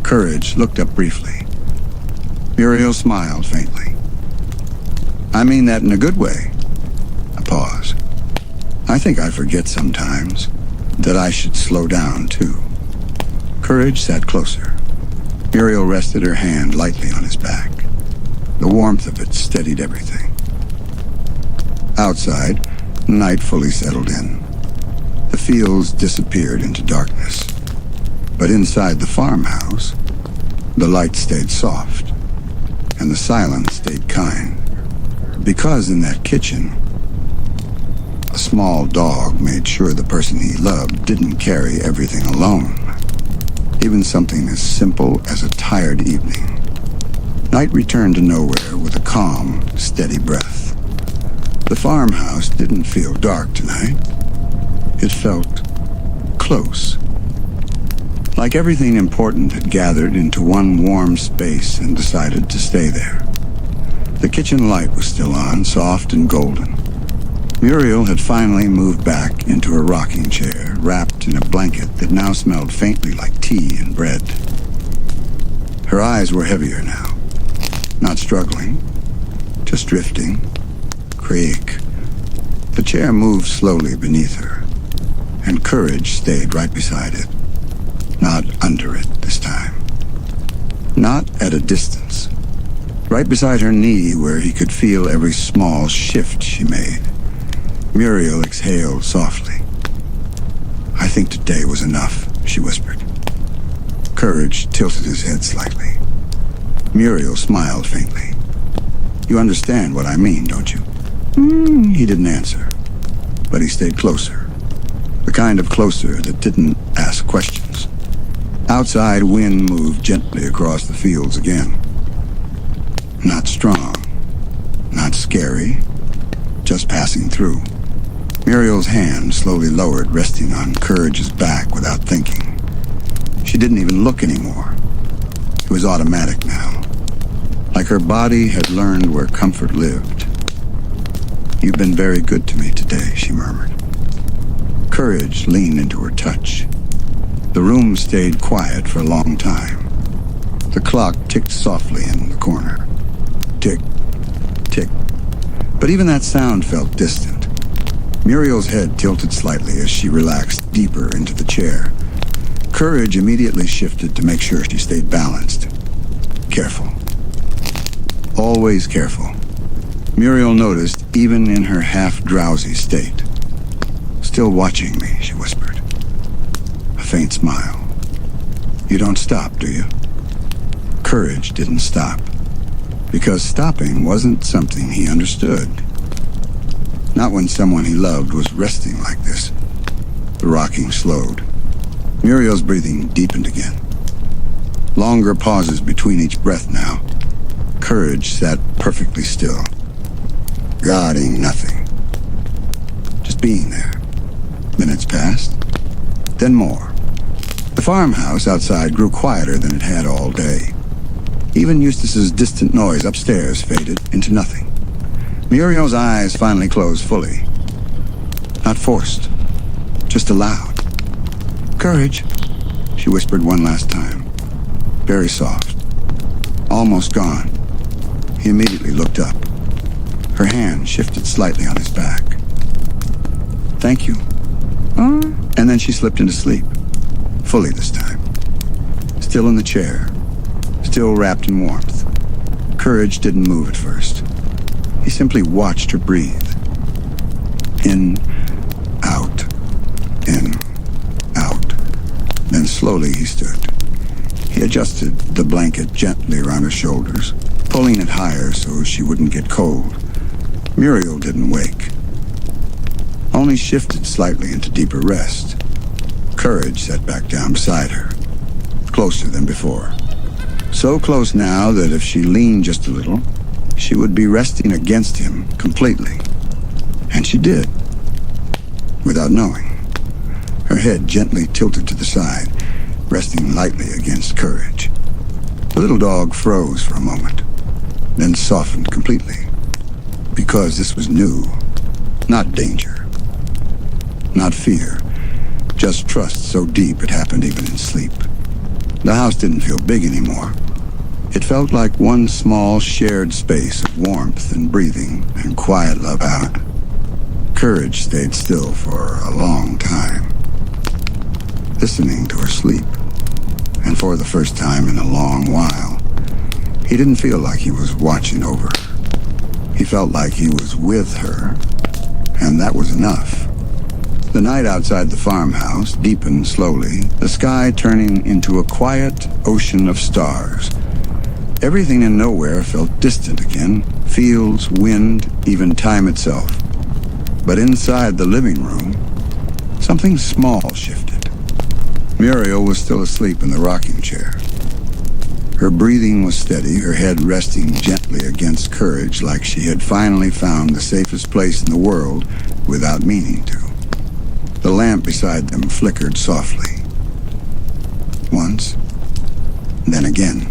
Courage looked up briefly. Muriel smiled faintly. "I mean that in a good way." A pause. "I think I forget sometimes that I should slow down, too." Courage sat closer. Muriel rested her hand lightly on his back. The warmth of it steadied everything. Outside, night fully settled in. The fields disappeared into darkness. But inside the farmhouse, the light stayed soft, and the silence stayed kind. Because in that kitchen, a small dog made sure the person he loved didn't carry everything alone. Even something as simple as a tired evening. Night returned to nowhere with a calm, steady breath. The farmhouse didn't feel dark tonight. It felt close. Like everything important had gathered into one warm space and decided to stay there. The kitchen light was still on, soft and golden. Muriel had finally moved back into a rocking chair, wrapped in a blanket that now smelled faintly like tea and bread. Her eyes were heavier now. Not struggling, just drifting. Creak. The chair moved slowly beneath her, and Courage stayed right beside it. Not under it this time. Not at a distance. Right beside her knee where he could feel every small shift she made. Muriel exhaled softly. "I think today was enough," she whispered. Courage tilted his head slightly. Muriel smiled faintly. "You understand what I mean, don't you?" He didn't answer, but he stayed closer. The kind of closer that didn't ask questions. Outside, wind moved gently across the fields again. Not strong, not scary, just passing through. Muriel's hand slowly lowered, resting on Courage's back without thinking. She didn't even look anymore. It was automatic now. Like her body had learned where comfort lived. "You've been very good to me today," she murmured. Courage leaned into her touch. The room stayed quiet for a long time. The clock ticked softly in the corner. Tick, tick. But even that sound felt distant. Muriel's head tilted slightly as she relaxed deeper into the chair. Courage immediately shifted to make sure she stayed balanced. Careful. Always careful. Muriel noticed even in her half-drowsy state. "Still watching me," she whispered. A faint smile. "You don't stop, do you?" Courage didn't stop. Because stopping wasn't something he understood. Not when someone he loved was resting like this. The rocking slowed. Muriel's breathing deepened again. Longer pauses between each breath now. Courage sat perfectly still. Guarding nothing. Just being there. Minutes passed. Then more. The farmhouse outside grew quieter than it had all day. Even Eustace's distant noise upstairs faded into nothing. Muriel's eyes finally closed fully. Not forced. Just allowed. "Courage," she whispered one last time. Very soft. Almost gone. He immediately looked up. Her hand shifted slightly on his back. "Thank you." And then she slipped into sleep. Fully this time. Still in the chair. Still wrapped in warmth. Courage didn't move at first. He simply watched her breathe. In, out, in, out. Then slowly he stood. He adjusted the blanket gently around her shoulders, pulling it higher so she wouldn't get cold. Muriel didn't wake. Only shifted slightly into deeper rest. Courage sat back down beside her, closer than before. So close now that if she leaned just a little, she would be resting against him completely. And she did, without knowing. Her head gently tilted to the side, resting lightly against Courage. The little dog froze for a moment, then softened completely. Because this was new. Not danger. Not fear. Just trust so deep it happened even in sleep. The house didn't feel big anymore. It felt like one small shared space of warmth and breathing and quiet love out. Courage stayed still for a long time, listening to her sleep. And for the first time in a long while, he didn't feel like he was watching over her. He felt like he was with her, and that was enough. The night outside the farmhouse deepened slowly, the sky turning into a quiet ocean of stars. Everything in nowhere felt distant again, fields, wind, even time itself. But inside the living room, something small shifted. Muriel was still asleep in the rocking chair. Her breathing was steady, her head resting gently against Courage like she had finally found the safest place in the world without meaning to. The lamp beside them flickered softly. Once, then again.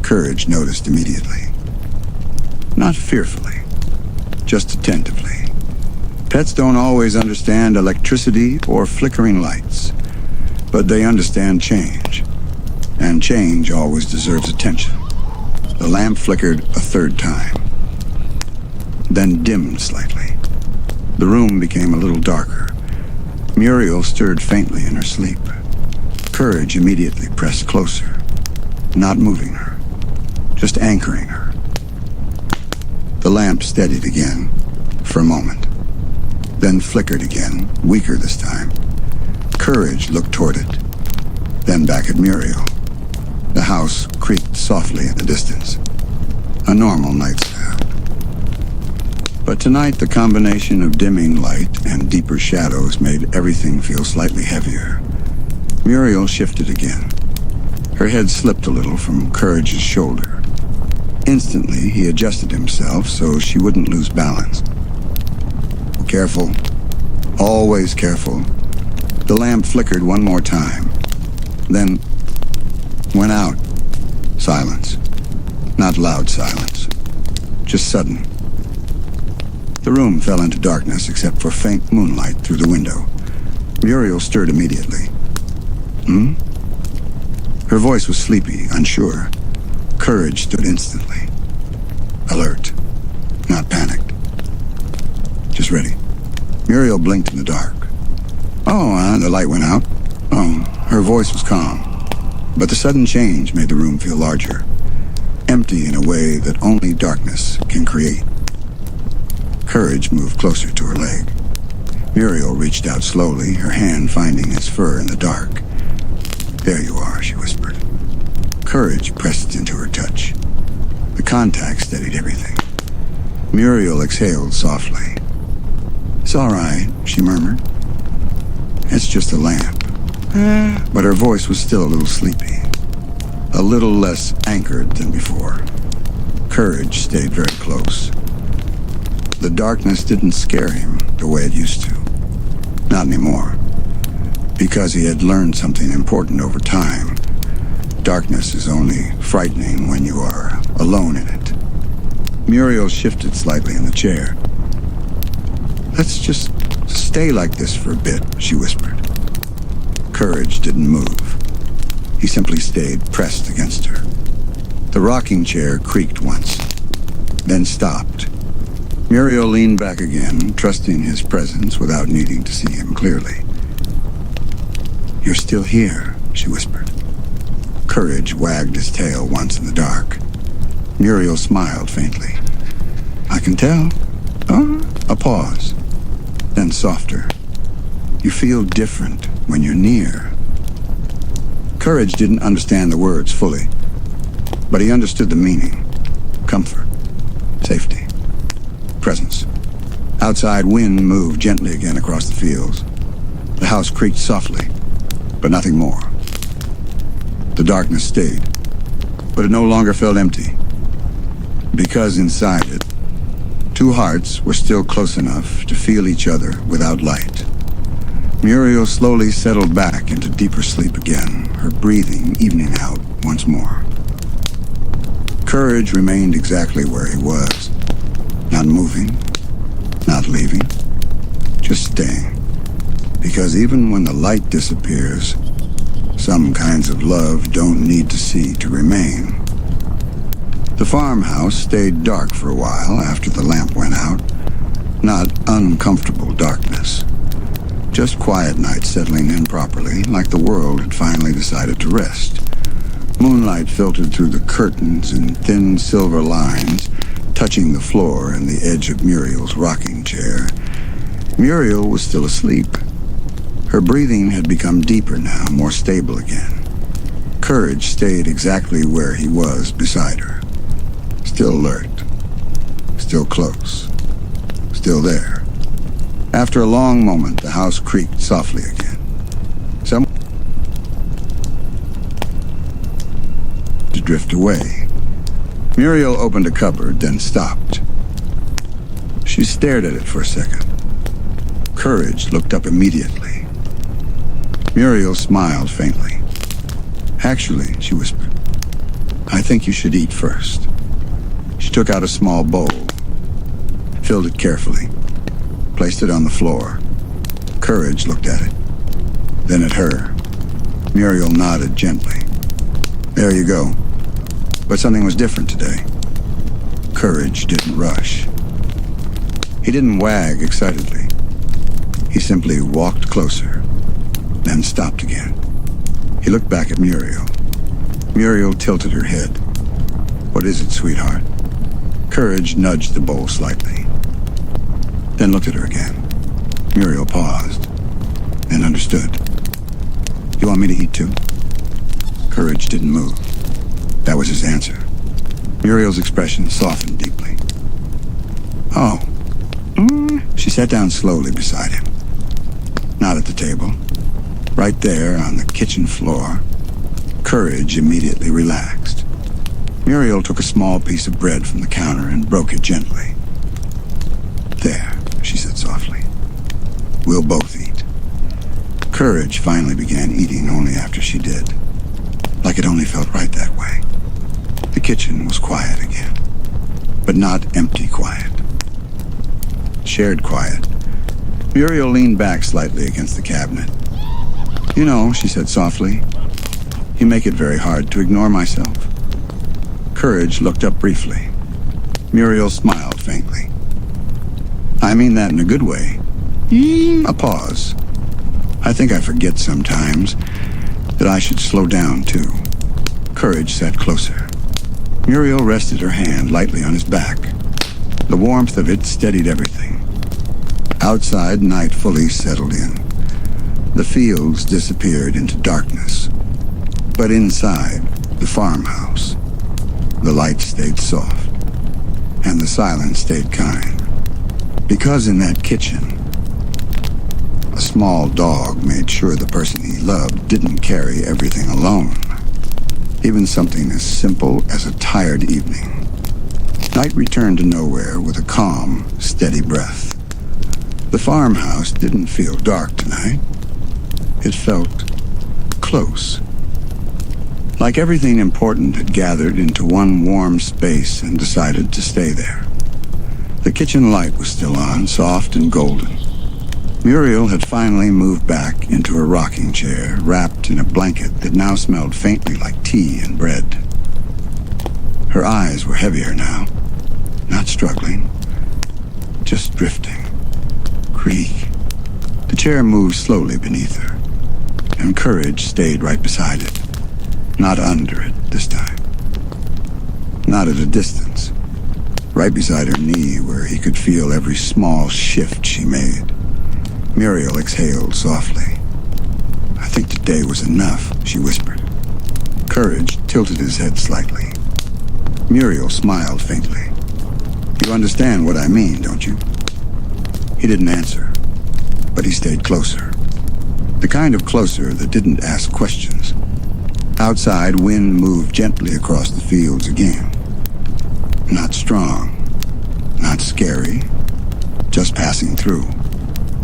Courage noticed immediately. Not fearfully, just attentively. Pets don't always understand electricity or flickering lights, but they understand change, and change always deserves attention. The lamp flickered a third time, then dimmed slightly. The room became a little darker. Muriel stirred faintly in her sleep. Courage immediately pressed closer, not moving her, just anchoring her. The lamp steadied again, for a moment, then flickered again, weaker this time. Courage looked toward it, then back at Muriel. The house creaked softly in the distance, a normal night sound. But tonight the combination of dimming light and deeper shadows made everything feel slightly heavier. Muriel shifted again. Her head slipped a little from Courage's shoulder. Instantly, he adjusted himself so she wouldn't lose balance. Careful. Always careful. The lamp flickered one more time, then went out. Silence. Not loud silence. Just sudden. The room fell into darkness except for faint moonlight through the window. Muriel stirred immediately. Her voice was sleepy, unsure. Courage stood instantly. Alert. Not panicked. Just ready. Muriel blinked in the dark. The light went out. Her voice was calm. But the sudden change made the room feel larger. Empty in a way that only darkness can create. Courage moved closer to her leg. Muriel reached out slowly, her hand finding his fur in the dark. There you are, she whispered. Courage pressed into her touch. The contact steadied everything. Muriel exhaled softly. It's all right, she murmured. It's just a lamp. But her voice was still a little sleepy. A little less anchored than before. Courage stayed very close. The darkness didn't scare him the way it used to. Not anymore. Because he had learned something important over time. Darkness is only frightening when you are alone in it. Muriel shifted slightly in the chair. Let's just stay like this for a bit, she whispered. Courage didn't move. He simply stayed pressed against her. The rocking chair creaked once, then stopped. Muriel leaned back again, trusting his presence without needing to see him clearly. You're still here, she whispered. Courage wagged his tail once in the dark. Muriel smiled faintly. I can tell. A pause. Then softer. You feel different when you're near. Courage didn't understand the words fully, but he understood the meaning. Comfort. Safety. Presence. Outside wind moved gently again across the fields. The house creaked softly, but nothing more. The darkness stayed, but it no longer felt empty. Because inside it, two hearts were still close enough to feel each other without light. Muriel slowly settled back into deeper sleep again, her breathing evening out once more. Courage remained exactly where he was, Not moving, not leaving, just staying. Because even when the light disappears, some kinds of love don't need to see to remain. The farmhouse stayed dark for a while after the lamp went out. Not uncomfortable darkness. Just quiet night settling in properly, like the world had finally decided to rest. Moonlight filtered through the curtains in thin silver lines, touching the floor and the edge of Muriel's rocking chair. Muriel was still asleep. Her breathing had become deeper now, more stable again. Courage stayed exactly where he was beside her. Still alert. Still close. Still there. After a long moment, the house creaked softly again. Someone to drift away. Muriel opened a cupboard, then stopped. She stared at it for a second. Courage looked up immediately. Muriel smiled faintly. Actually, she whispered, I think you should eat first. She took out a small bowl, filled it carefully, placed it on the floor. Courage looked at it, then at her. Muriel nodded gently. There you go. But something was different today. Courage didn't rush. He didn't wag excitedly. He simply walked closer, then stopped again. He looked back at Muriel. Muriel tilted her head. What is it, sweetheart? Courage nudged the bowl slightly, then looked at her again. Muriel paused, then understood. You want me to eat too? Courage didn't move. That was his answer. Muriel's expression softened deeply. Oh. She sat down slowly beside him. Not at the table. Right there on the kitchen floor. Courage immediately relaxed. Muriel took a small piece of bread from the counter and broke it gently. There, she said softly. We'll both eat. Courage finally began eating only after she did. Like it only felt right that way. The kitchen was quiet again. But not empty quiet. Shared quiet. Muriel leaned back slightly against the cabinet. You know, she said softly, you make it very hard to ignore myself. Courage looked up briefly. Muriel smiled faintly. I mean that in a good way. A pause. I think I forget sometimes that I should slow down too. Courage sat closer. Muriel rested her hand lightly on his back. The warmth of it steadied everything. Outside, night fully settled in. The fields disappeared into darkness. But inside, the farmhouse, the light stayed soft, and the silence stayed kind. Because in that kitchen, a small dog made sure the person he loved didn't carry everything alone. Even something as simple as a tired evening. Night returned to nowhere with a calm, steady breath. The farmhouse didn't feel dark tonight. It felt close. Like everything important had gathered into one warm space and decided to stay there. The kitchen light was still on, soft and golden. Muriel had finally moved back into her rocking chair, wrapped in a blanket that now smelled faintly like tea and bread. Her eyes were heavier now, not struggling, just drifting. Creak. The chair moved slowly beneath her, and Courage stayed right beside it. Not under it this time. Not at a distance. Right beside her knee where he could feel every small shift she made. Muriel exhaled softly. I think today was enough, she whispered. Courage tilted his head slightly. Muriel smiled faintly. You understand what I mean, don't you? He didn't answer, but he stayed closer. The kind of closer that didn't ask questions. Outside, wind moved gently across the fields again. Not strong, not scary, just passing through.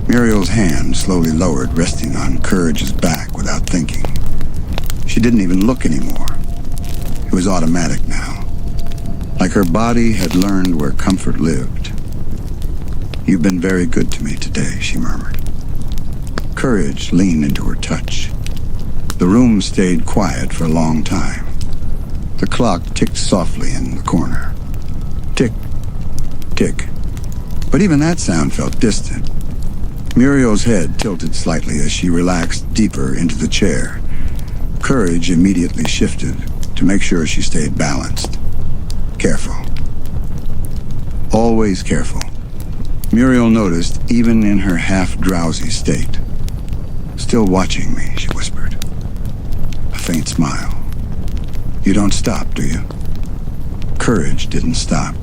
Muriel's hand slowly lowered, resting on Courage's back without thinking. She didn't even look anymore. It was automatic now. Like her body had learned where comfort lived. "You've been very good to me today," she murmured. Courage leaned into her touch. The room stayed quiet for a long time. The clock ticked softly in the corner. Tick, tick. But even that sound felt distant. Muriel's head tilted slightly as she relaxed deeper into the chair. Courage immediately shifted to make sure she stayed balanced. Careful. Always careful. Muriel noticed even in her half-drowsy state. "Still watching me," she whispered. A faint smile. "You don't stop, do you?" Courage didn't stop,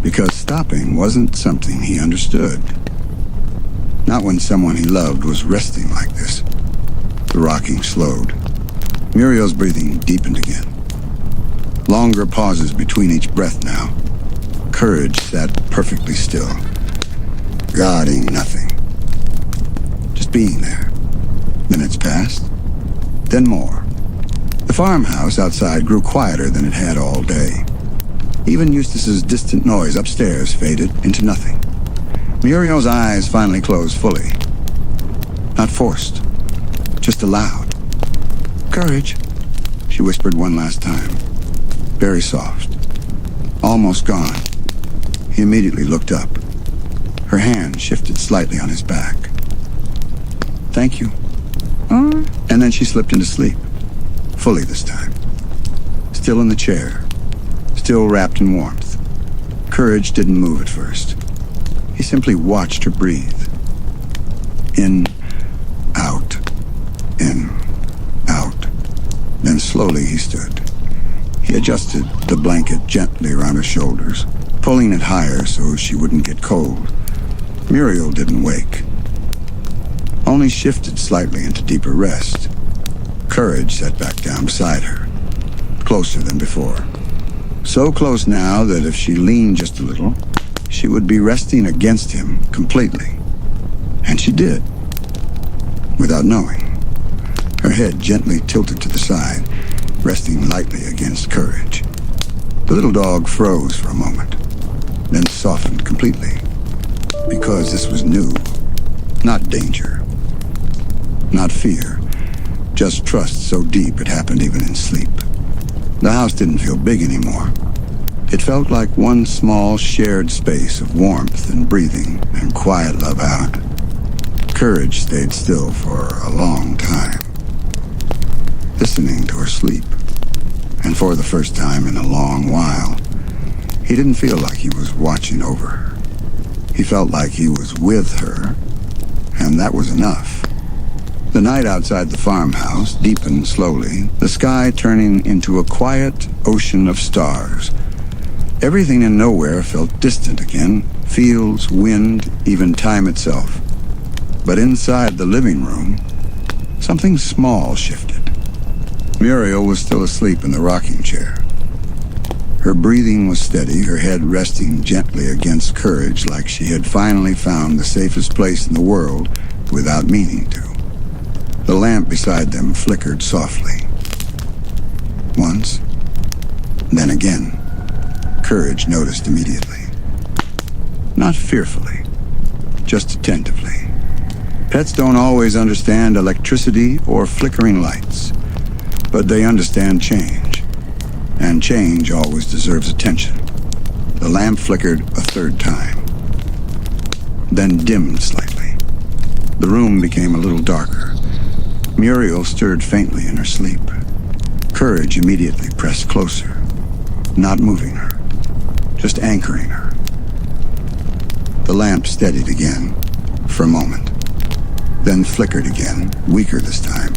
because stopping wasn't something he understood. Not when someone he loved was resting like this. The rocking slowed. Muriel's breathing deepened again. Longer pauses between each breath now. Courage sat perfectly still, guarding nothing. Just being there. Minutes passed, then more. The farmhouse outside grew quieter than it had all day. Even Eustace's distant noise upstairs faded into nothing. Muriel's eyes finally closed fully. Not forced, just allowed. "Courage," she whispered one last time. Very soft. Almost gone. He immediately looked up. Her hand shifted slightly on his back. "Thank you." And then she slipped into sleep. Fully this time. Still in the chair. Still wrapped in warmth. Courage didn't move at first. He simply watched her breathe. In, out, in, out. Then slowly he stood. He adjusted the blanket gently around her shoulders, pulling it higher so she wouldn't get cold. Muriel didn't wake. Only shifted slightly into deeper rest. Courage sat back down beside her, closer than before. So close now that if she leaned just a little, she would be resting against him completely. And she did, without knowing. Her head gently tilted to the side, resting lightly against Courage. The little dog froze for a moment, then softened completely. Because this was new, not danger, not fear, just trust so deep it happened even in sleep. The house didn't feel big anymore. It felt like one small shared space of warmth and breathing and quiet love out. Courage stayed still for a long time, listening to her sleep. And for the first time in a long while, he didn't feel like he was watching over her. He felt like he was with her, and that was enough. The night outside the farmhouse deepened slowly, the sky turning into a quiet ocean of stars. Everything and nowhere felt distant again, fields, wind, even time itself. But inside the living room, something small shifted. Muriel was still asleep in the rocking chair. Her breathing was steady, her head resting gently against Courage like she had finally found the safest place in the world without meaning to. The lamp beside them flickered softly. Once, then again. Courage noticed immediately. Not fearfully, just attentively. Pets don't always understand electricity or flickering lights, but they understand change, and change always deserves attention. The lamp flickered a third time, then dimmed slightly. The room became a little darker. Muriel stirred faintly in her sleep. Courage immediately pressed closer, not moving her, just anchoring her. The lamp steadied again, for a moment, then flickered again, weaker this time.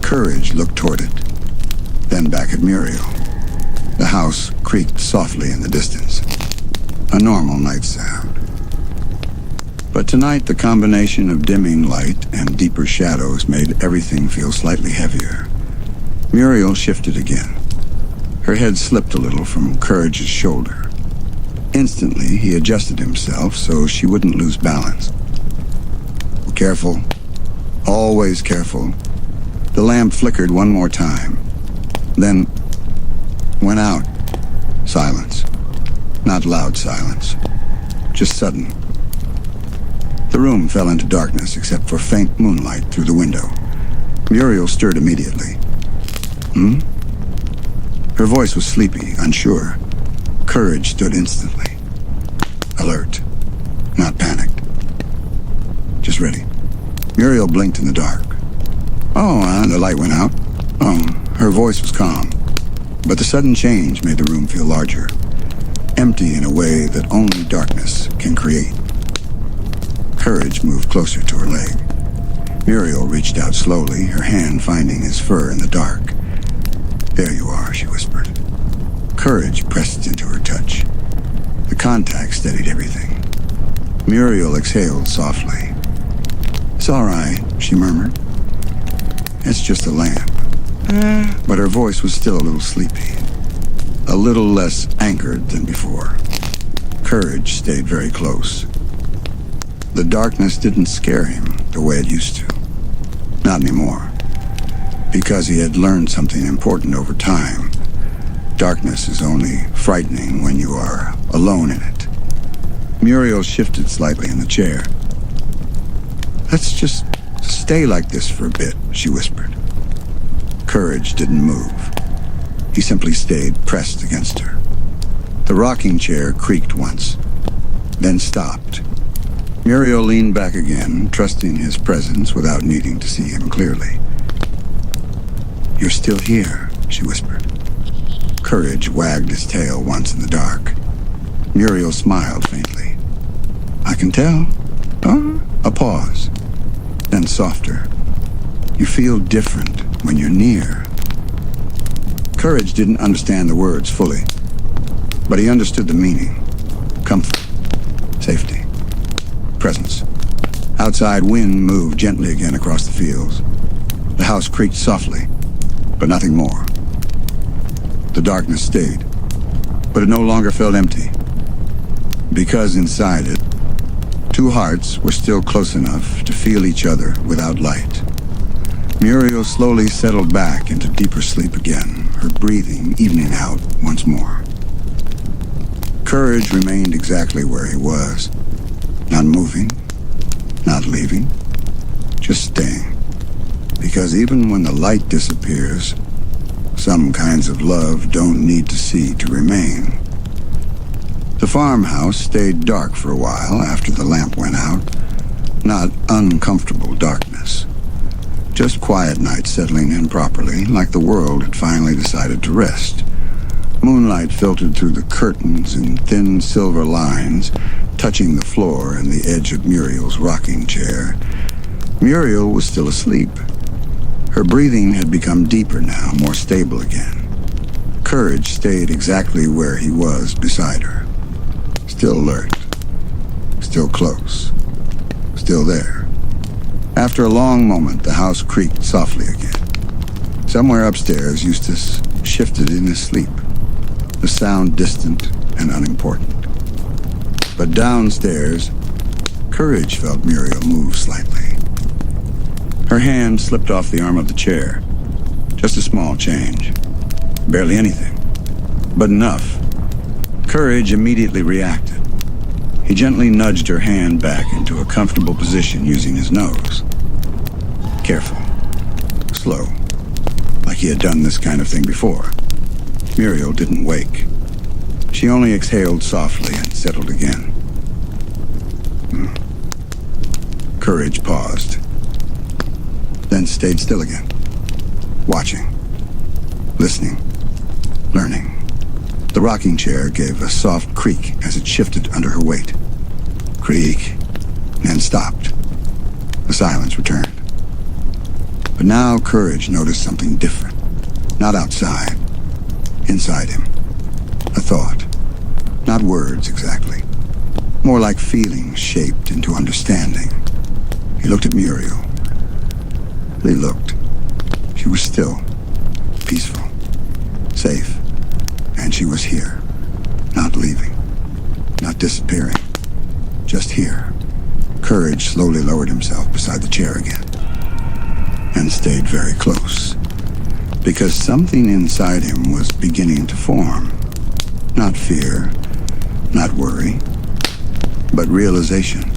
Courage looked toward it, then back at Muriel. The house creaked softly in the distance, a normal night sound. But tonight the combination of dimming light and deeper shadows made everything feel slightly heavier. Muriel shifted again. Her head slipped a little from Courage's shoulder. Instantly, he adjusted himself so she wouldn't lose balance. Careful. Always careful. The lamp flickered one more time. Then went out. Silence. Not loud silence. Just sudden. The room fell into darkness except for faint moonlight through the window. Muriel stirred immediately. Her voice was sleepy, unsure. Courage stood instantly. Alert, not panicked. Just ready. Muriel blinked in the dark. The light went out. Her voice was calm. But the sudden change made the room feel larger. Empty in a way that only darkness can create. Courage moved closer to her leg. Muriel reached out slowly, her hand finding his fur in the dark. "There you are," she whispered. Courage pressed into her touch. The contact steadied everything. Muriel exhaled softly. "It's all right," she murmured. "It's just a lamp." But her voice was still a little sleepy. A little less anchored than before. Courage stayed very close. The darkness didn't scare him the way it used to. Not anymore. Because he had learned something important over time. Darkness is only frightening when you are alone in it. Muriel shifted slightly in the chair. "Let's just stay like this for a bit," she whispered. Courage didn't move. He simply stayed pressed against her. The rocking chair creaked once, then stopped. Muriel leaned back again, trusting his presence without needing to see him clearly. "You're still here," she whispered. Courage wagged his tail once in the dark. Muriel smiled faintly. "I can tell." A pause. Then softer. "You feel different when you're near." Courage didn't understand the words fully, but he understood the meaning. Comfort. Safety. Presence. Outside wind moved gently again across the fields. The house creaked softly, but nothing more. The darkness stayed, but it no longer felt empty. Because inside it, two hearts were still close enough to feel each other without light. Muriel slowly settled back into deeper sleep again, her breathing evening out once more. Courage remained exactly where he was, not moving, not leaving, just staying. Because even when the light disappears, some kinds of love don't need to see to remain. The farmhouse stayed dark for a while after the lamp went out. Not uncomfortable darkness. Just quiet nights settling in properly, like the world had finally decided to rest. Moonlight filtered through the curtains in thin silver lines, touching the floor and the edge of Muriel's rocking chair. Muriel was still asleep. Her breathing had become deeper now, more stable again. Courage stayed exactly where he was beside her. Still alert. Still close. Still there. After a long moment, the house creaked softly again. Somewhere upstairs, Eustace shifted in his sleep, the sound distant and unimportant. But downstairs, Courage felt Muriel move slightly. Her hand slipped off the arm of the chair. Just a small change. Barely anything. But enough. Courage immediately reacted. He gently nudged her hand back into a comfortable position using his nose. Careful. Slow. Like he had done this kind of thing before. Muriel didn't wake. She only exhaled softly and settled again. Courage paused. Then stayed still again. Watching. Listening. Learning. The rocking chair gave a soft creak as it shifted under her weight. Creak. Then stopped. The silence returned. But now Courage noticed something different. Not outside. Inside him. A thought. Not words exactly. More like feelings shaped into understanding. He looked at Muriel. They looked. She was still. Peaceful. Safe. And she was here. Not leaving. Not disappearing. Just here. Courage slowly lowered himself beside the chair again. And stayed very close. Because something inside him was beginning to form. Not fear. Not worry. But realization.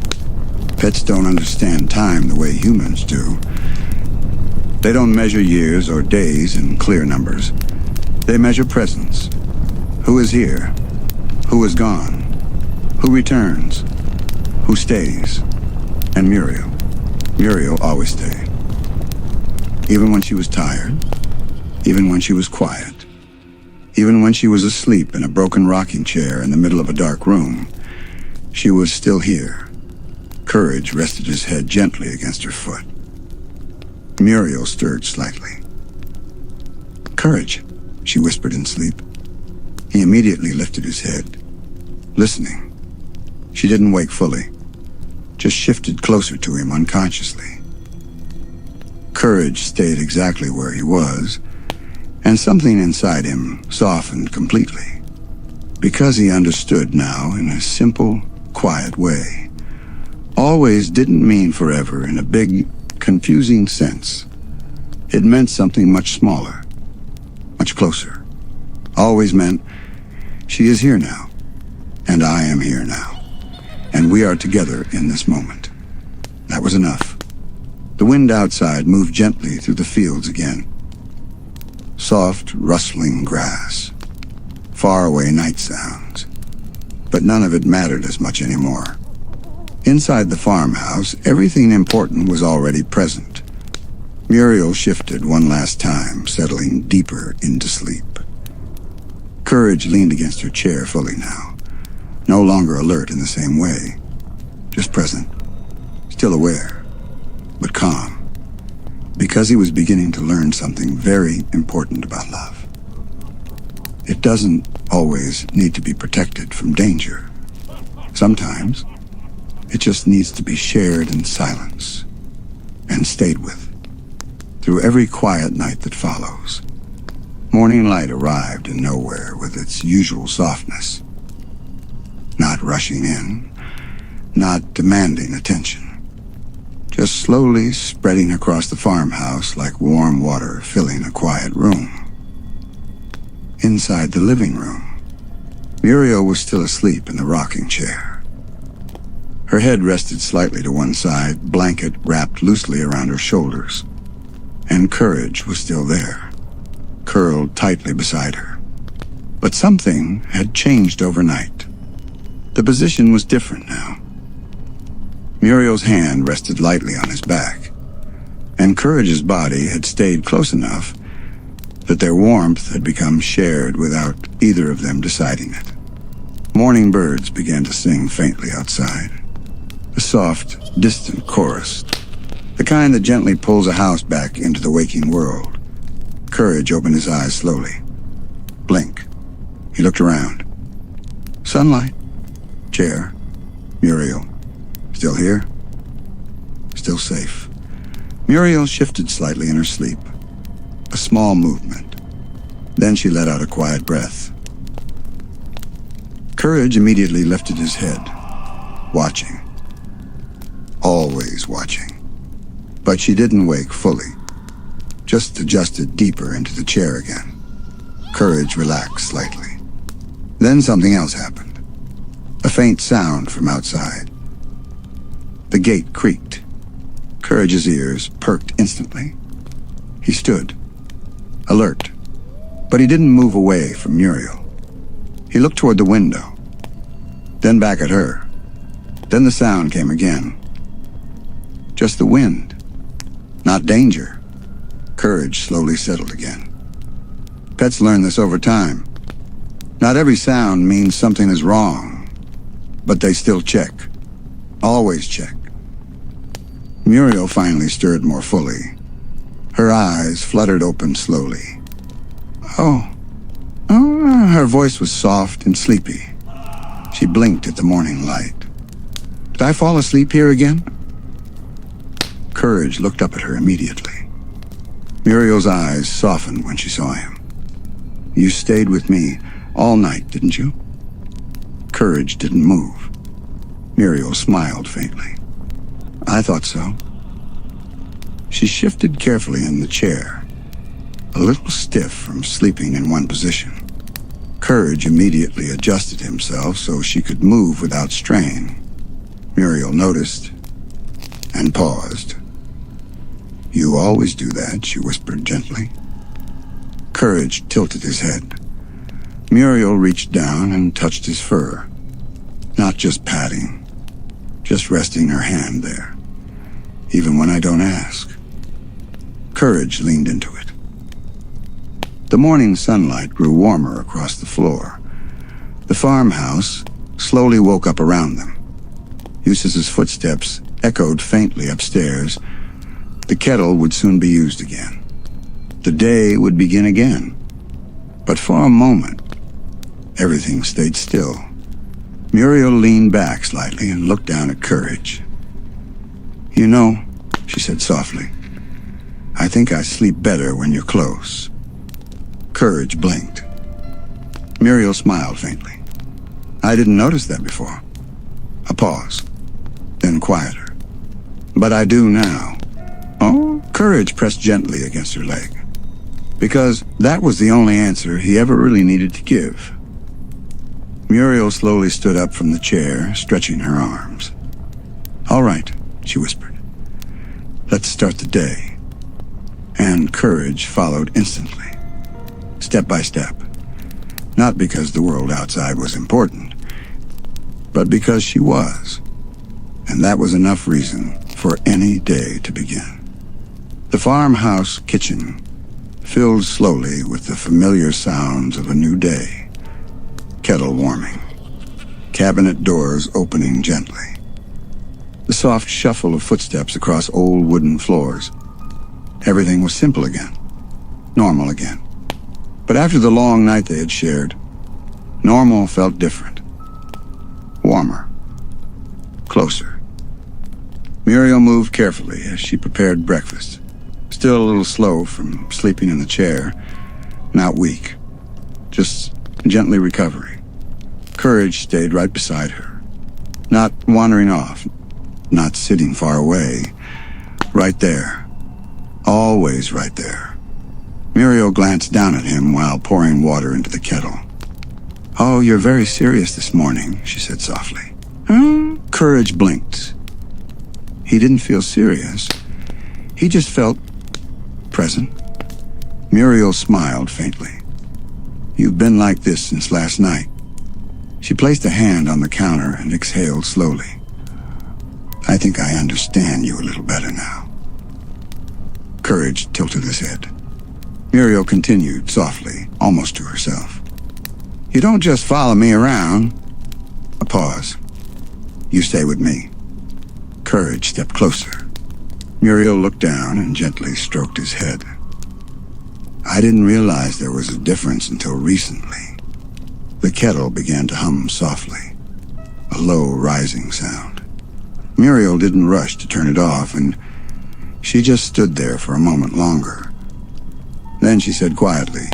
Pets don't understand time the way humans do. They don't measure years or days in clear numbers. They measure presence. Who is here? Who is gone? Who returns? Who stays? And Muriel. Muriel always stayed. Even when she was tired. Even when she was quiet. Even when she was asleep in a broken rocking chair in the middle of a dark room. She was still here. Courage rested his head gently against her foot. Muriel stirred slightly. "Courage," she whispered in sleep. He immediately lifted his head, listening. She didn't wake fully, just shifted closer to him unconsciously. Courage stayed exactly where he was, and something inside him softened completely, because he understood now in a simple, quiet way. Always didn't mean forever in a big, confusing sense. It meant something much smaller, much closer. Always meant, she is here now, and I am here now, and we are together in this moment. That was enough. The wind outside moved gently through the fields again. Soft, rustling grass. Faraway night sounds. But none of it mattered as much anymore. Inside the farmhouse, everything important was already present. Muriel shifted one last time, settling deeper into sleep. Courage leaned against her chair fully now, no longer alert in the same way. Just present, still aware, but calm, because he was beginning to learn something very important about love. It doesn't always need to be protected from danger. Sometimes, it just needs to be shared in silence and stayed with through every quiet night that follows. Morning light arrived in nowhere with its usual softness, not rushing in, not demanding attention, just slowly spreading across the farmhouse like warm water filling a quiet room. Inside the living room, Muriel was still asleep in the rocking chair. Her head rested slightly to one side, blanket wrapped loosely around her shoulders. And Courage was still there, curled tightly beside her. But something had changed overnight. The position was different now. Muriel's hand rested lightly on his back, and Courage's body had stayed close enough that their warmth had become shared without either of them deciding it. Morning birds began to sing faintly outside. A soft, distant chorus, the kind that gently pulls a house back into the waking world. Courage opened his eyes slowly. Blink. He looked around. Sunlight. Chair. Muriel. Still here? Still safe. Muriel shifted slightly in her sleep. A small movement. Then she let out a quiet breath. Courage immediately lifted his head, watching. Always watching. But she didn't wake fully, just adjusted deeper into the chair again. Courage relaxed slightly. Then something else happened. A faint sound from outside. The gate creaked. Courage's ears perked instantly. He stood, alert, but he didn't move away from Muriel. He looked toward the window, then back at her. Then the sound came again. Just the wind, not danger. Courage slowly settled again. Pets learn this over time. Not every sound means something is wrong, but they still check. Always check. Muriel finally stirred more fully. Her eyes fluttered open slowly. Oh, her voice was soft and sleepy. She blinked at the morning light. Did I fall asleep here again? Courage looked up at her immediately. Muriel's eyes softened when she saw him. You stayed with me all night, didn't you? Courage didn't move. Muriel smiled faintly. I thought so. She shifted carefully in the chair, a little stiff from sleeping in one position. Courage immediately adjusted himself so she could move without strain. Muriel noticed, and paused. "You always do that," she whispered gently. Courage tilted his head. Muriel reached down and touched his fur. Not just patting, just resting her hand there. "Even when I don't ask." Courage leaned into it. The morning sunlight grew warmer across the floor. The farmhouse slowly woke up around them. Eustace's footsteps echoed faintly upstairs. The kettle would soon be used again. The day would begin again. But for a moment, everything stayed still. Muriel leaned back slightly and looked down at Courage. "You know," she said softly, "I think I sleep better when you're close." Courage blinked. Muriel smiled faintly. "I didn't notice that before." A pause, then quieter. "But I do now." "Oh?" Courage pressed gently against her leg, because that was the only answer he ever really needed to give. Muriel slowly stood up from the chair, stretching her arms. "All right," she whispered. "Let's start the day." And Courage followed instantly, step by step. Not because the world outside was important, but because she was. And that was enough reason for any day to begin. The farmhouse kitchen filled slowly with the familiar sounds of a new day. Kettle warming, cabinet doors opening gently, the soft shuffle of footsteps across old wooden floors. Everything was simple again, normal again. But after the long night they had shared, normal felt different. Warmer. Closer. Muriel moved carefully as she prepared breakfast. Still a little slow from sleeping in the chair. Not weak. Just gently recovering. Courage stayed right beside her. Not wandering off. Not sitting far away. Right there. Always right there. Muriel glanced down at him while pouring water into the kettle. "Oh, you're very serious this morning," she said softly. Courage blinked. He didn't feel serious. He just felt present. Muriel smiled faintly. "You've been like this since last night." She placed a hand on the counter and exhaled slowly. "I think I understand you a little better now." Courage tilted his head. Muriel continued softly, almost to herself. "You don't just follow me around." A pause. "You stay with me." Courage stepped closer. Muriel looked down and gently stroked his head. "I didn't realize there was a difference until recently." The kettle began to hum softly, a low rising sound. Muriel didn't rush to turn it off, and she just stood there for a moment longer. Then she said quietly,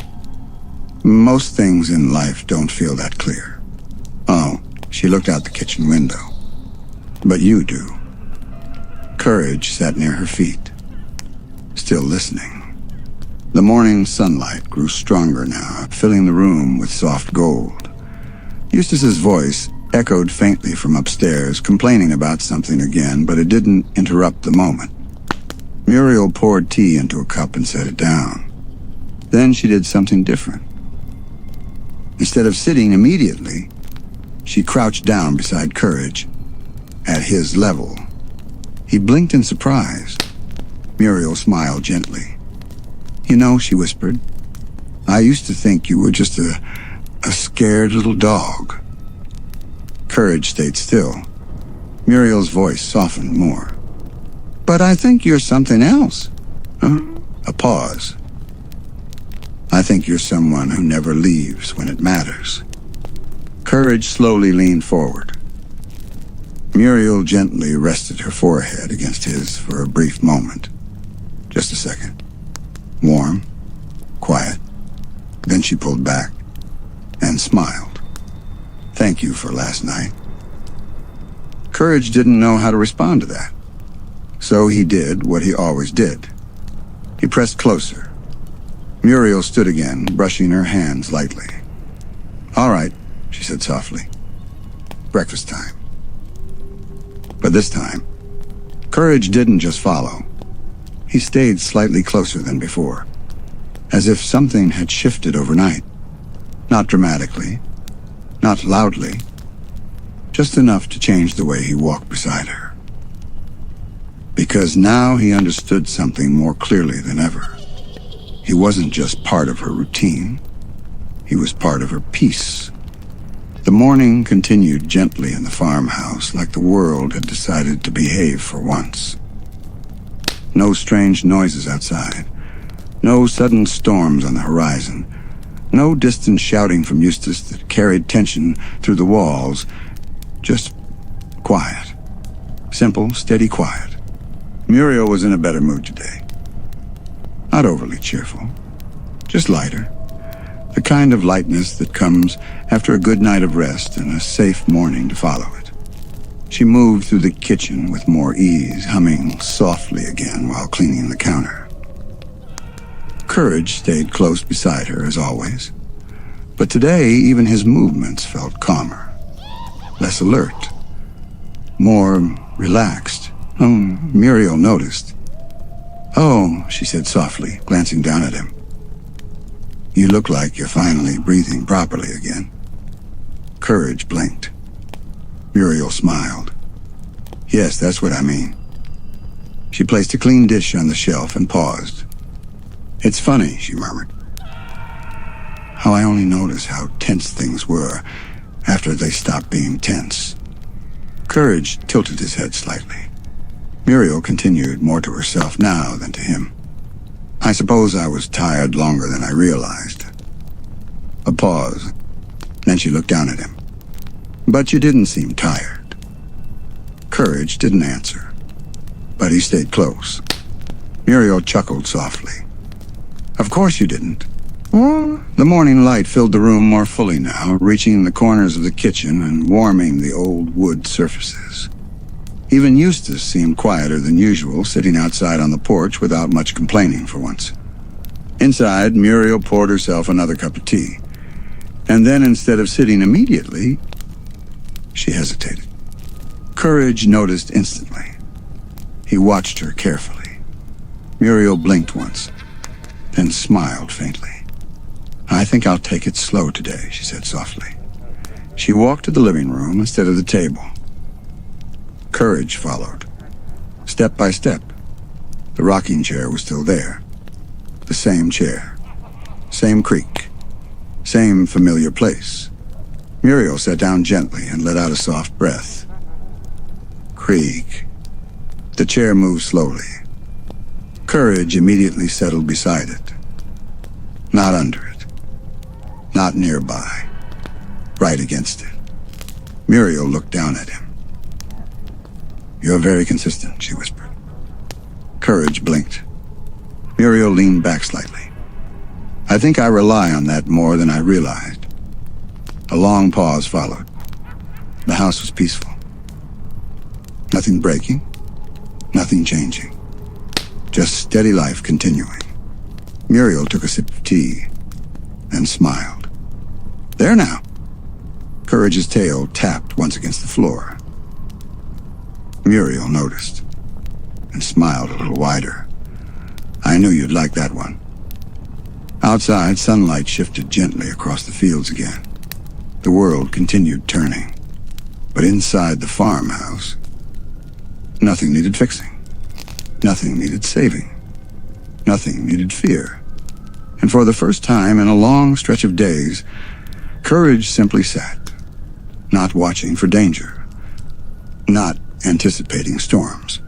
"Most things in life don't feel that clear." "Oh," she looked out the kitchen window. "But you do." Courage sat near her feet, still listening. The morning sunlight grew stronger now, filling the room with soft gold. Eustace's voice echoed faintly from upstairs, complaining about something again, but it didn't interrupt the moment. Muriel poured tea into a cup and set it down. Then she did something different. Instead of sitting immediately, she crouched down beside Courage, at his level. He blinked in surprise. Muriel smiled gently. "You know," she whispered, "I used to think you were just a scared little dog." Courage stayed still. Muriel's voice softened more. "But I think you're something else." A pause. "I think you're someone who never leaves when it matters." Courage slowly leaned forward. Muriel gently rested her forehead against his for a brief moment. Just a second. Warm, quiet. Then she pulled back and smiled. "Thank you for last night." Courage didn't know how to respond to that. So he did what he always did. He pressed closer. Muriel stood again, brushing her hands lightly. "All right," she said softly. "Breakfast time." But this time, Courage didn't just follow. He stayed slightly closer than before, as if something had shifted overnight. Not dramatically, not loudly, just enough to change the way he walked beside her. Because now he understood something more clearly than ever. He wasn't just part of her routine, he was part of her peace. The morning continued gently in the farmhouse, like the world had decided to behave for once. No strange noises outside, no sudden storms on the horizon, no distant shouting from Eustace that carried tension through the walls. Just quiet. Simple, steady quiet. Muriel was in a better mood today. Not overly cheerful, just lighter. The kind of lightness that comes after a good night of rest and a safe morning to follow it. She moved through the kitchen with more ease, humming softly again while cleaning the counter. Courage stayed close beside her, as always. But today, even his movements felt calmer, less alert, more relaxed. Muriel noticed. "Oh," she said softly, glancing down at him. "You look like you're finally breathing properly again." Courage blinked. Muriel smiled. "Yes, that's what I mean." She placed a clean dish on the shelf and paused. "It's funny," she murmured, "how I only notice how tense things were after they stopped being tense." Courage tilted his head slightly. Muriel continued, more to herself now than to him. "I suppose I was tired longer than I realized." A pause. Then she looked down at him. "But you didn't seem tired." Courage didn't answer, but he stayed close. Muriel chuckled softly. "Of course you didn't." The morning light filled the room more fully now, reaching the corners of the kitchen and warming the old wood surfaces. Even Eustace seemed quieter than usual, sitting outside on the porch without much complaining for once. Inside, Muriel poured herself another cup of tea. And then, instead of sitting immediately, she hesitated. Courage noticed instantly. He watched her carefully. Muriel blinked once, then smiled faintly. "I think I'll take it slow today," she said softly. She walked to the living room instead of the table. Courage followed, step by step. The rocking chair was still there. The same chair, same creak, same familiar place. Muriel sat down gently and let out a soft breath. Creak. The chair moved slowly. Courage immediately settled beside it. Not under it. Not nearby. Right against it. Muriel looked down at him. "You're very consistent," she whispered. Courage blinked. Muriel leaned back slightly. "I think I rely on that more than I realized." A long pause followed. The house was peaceful. Nothing breaking, nothing changing. Just steady life continuing. Muriel took a sip of tea, then smiled. "There now." Courage's tail tapped once against the floor. Muriel noticed, and smiled a little wider. "I knew you'd like that one." Outside, sunlight shifted gently across the fields again. The world continued turning. But inside the farmhouse, nothing needed fixing. Nothing needed saving. Nothing needed fear. And for the first time in a long stretch of days, Courage simply sat, not watching for danger, not anticipating storms.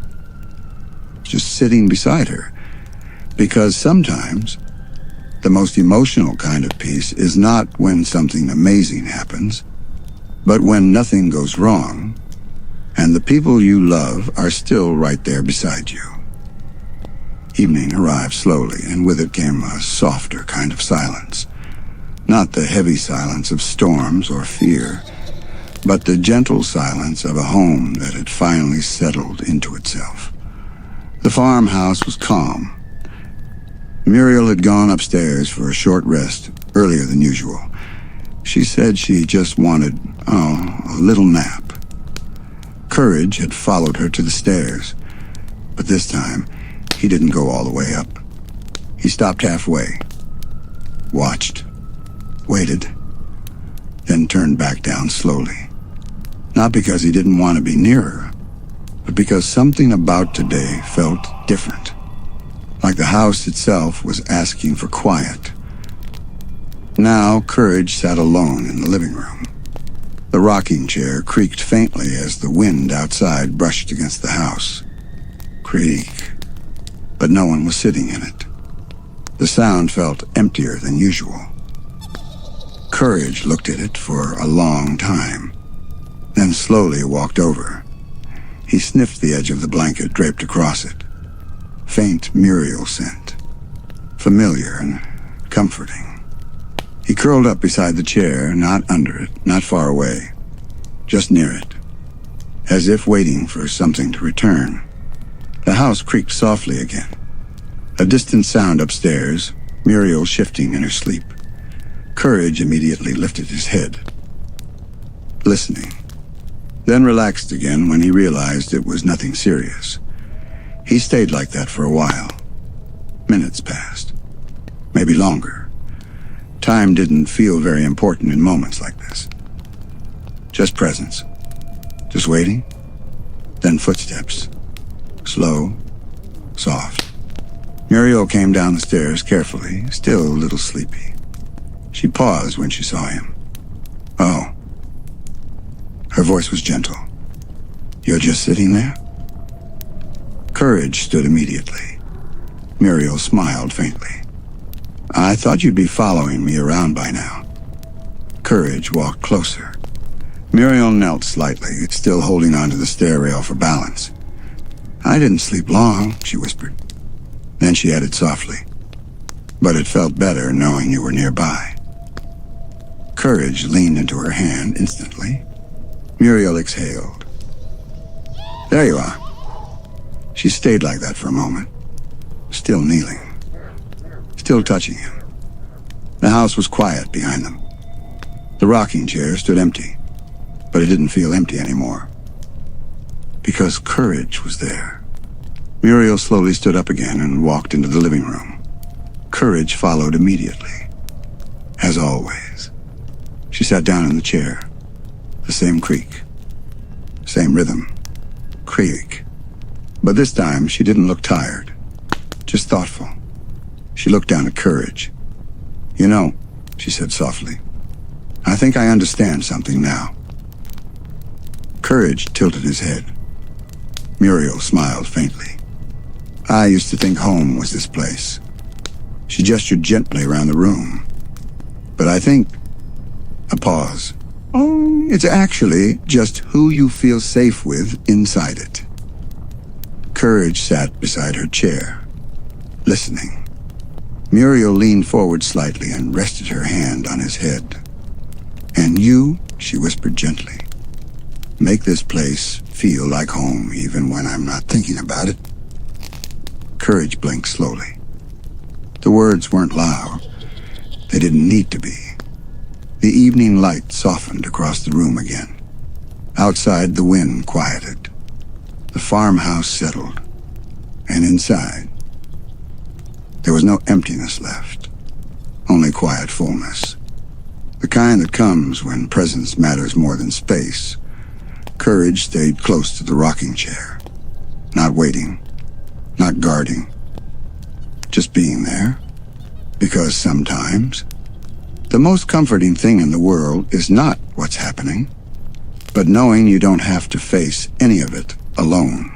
Just sitting beside her. Because sometimes, the most emotional kind of peace is not when something amazing happens, but when nothing goes wrong, and the people you love are still right there beside you. Evening arrived slowly, and with it came a softer kind of silence. Not the heavy silence of storms or fear, but the gentle silence of a home that had finally settled into itself. The farmhouse was calm. Muriel had gone upstairs for a short rest earlier than usual. She said she just wanted, a little nap. Courage had followed her to the stairs, this time, he didn't go all the way up. He stopped halfway, watched, waited, then turned back down slowly. Not because he didn't want to be nearer, but because something about today felt different. Like the house itself was asking for quiet. Now, Courage sat alone in the living room. The rocking chair creaked faintly as the wind outside brushed against the house. Creak. But no one was sitting in it. The sound felt emptier than usual. Courage looked at it for a long time, then slowly walked over. He sniffed the edge of the blanket draped across it. Faint Muriel scent. Familiar and comforting. He curled up beside the chair, not under it, not far away, just near it, as if waiting for something to return. The house creaked softly again. A distant sound upstairs, Muriel shifting in her sleep. Courage immediately lifted his head, listening, then relaxed again when he realized it was nothing serious. He stayed like that for a while. Minutes passed, maybe longer. Time didn't feel very important in moments like this. Just presence. Just waiting. Then footsteps. Slow, soft. Muriel came down the stairs carefully, still a little sleepy. She paused when she saw him. Oh. Her voice was gentle. You're just sitting there? Courage stood immediately. Muriel smiled faintly. I thought you'd be following me around by now. Courage walked closer. Muriel knelt slightly, still holding onto the stair rail for balance. I didn't sleep long, she whispered. Then she added softly, but it felt better knowing you were nearby. Courage leaned into her hand instantly. Muriel exhaled. There you are. She stayed like that for a moment, still kneeling, still touching him. The house was quiet behind them. The rocking chair stood empty, but it didn't feel empty anymore. Because Courage was there. Muriel slowly stood up again and walked into the living room. Courage followed immediately. As always. She sat down in the chair. The same creak. Same rhythm. Creak. But this time, she didn't look tired. Just thoughtful. She looked down at Courage. You know, she said softly, I think I understand something now. Courage tilted his head. Muriel smiled faintly. I used to think home was this place. She gestured gently around the room. But I think... A pause. Oh, it's actually just who you feel safe with inside it. Courage sat beside her chair, listening. Muriel leaned forward slightly and rested her hand on his head. And you, she whispered gently, make this place feel like home even when I'm not thinking about it. Courage blinked slowly. The words weren't loud. They didn't need to be. The evening light softened across the room again. Outside, the wind quieted. The farmhouse settled. And inside, there was no emptiness left. Only quiet fullness. The kind that comes when presence matters more than space. Courage stayed close to the rocking chair. Not waiting. Not guarding. Just being there. Because sometimes, the most comforting thing in the world is not what's happening, but knowing you don't have to face any of it alone.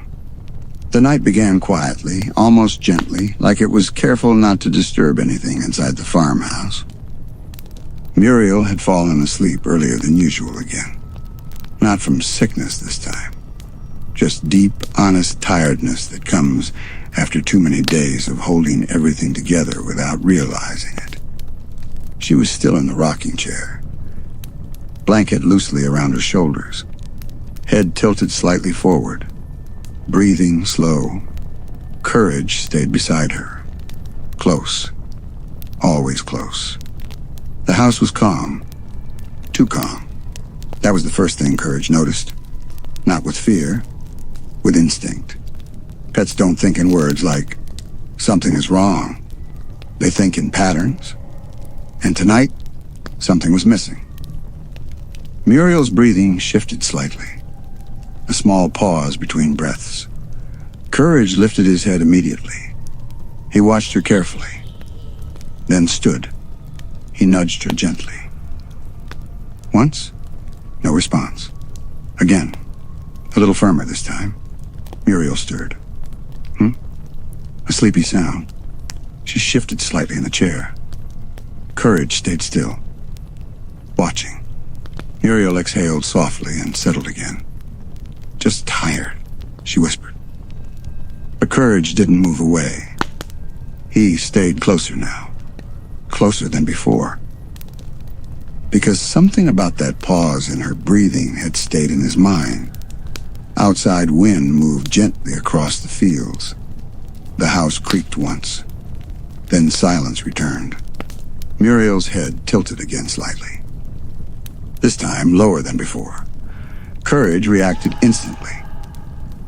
The night began quietly, almost gently, like it was careful not to disturb anything inside the farmhouse. Muriel had fallen asleep earlier than usual again. Not from sickness this time. Just deep, honest tiredness that comes after too many days of holding everything together without realizing it. She was still in the rocking chair. Blanket loosely around her shoulders. Head tilted slightly forward. Breathing slow. Courage stayed beside her. Close. Always close. The house was calm. Too calm. That was the first thing Courage noticed. Not with fear. With instinct. Pets don't think in words like, something is wrong. They think in patterns. And tonight, something was missing. Muriel's breathing shifted slightly. A small pause between breaths. Courage lifted his head immediately. He watched her carefully, then stood. He nudged her gently. Once, no response. Again, a little firmer this time. Muriel stirred. A sleepy sound. She shifted slightly in the chair. Courage stayed still, watching. Muriel exhaled softly and settled again. Just tired, she whispered. But Courage didn't move away. He stayed closer now, closer than before. Because something about that pause in her breathing had stayed in his mind. Outside wind moved gently across the fields. The house creaked once. Then silence returned. Muriel's head tilted again slightly. This time lower than before. Courage reacted instantly.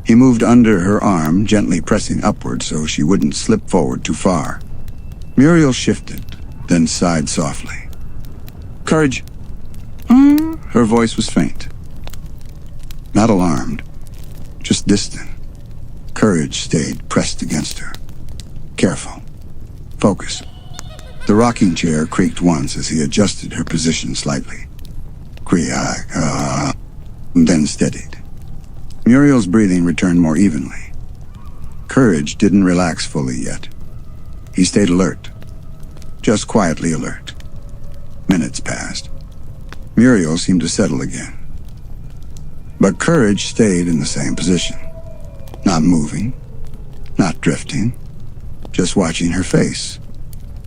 He moved under her arm, gently pressing upward so she wouldn't slip forward too far. Muriel shifted, then sighed softly. Courage. Her voice was faint. Not alarmed, just distant. Courage stayed pressed against her. Careful. Focus. The rocking chair creaked once as he adjusted her position slightly. Then steadied. Muriel's breathing returned more evenly. Courage didn't relax fully yet. He stayed alert. Just quietly alert. Minutes passed. Muriel seemed to settle again. But Courage stayed in the same position. Not moving. Not drifting. Just watching her face.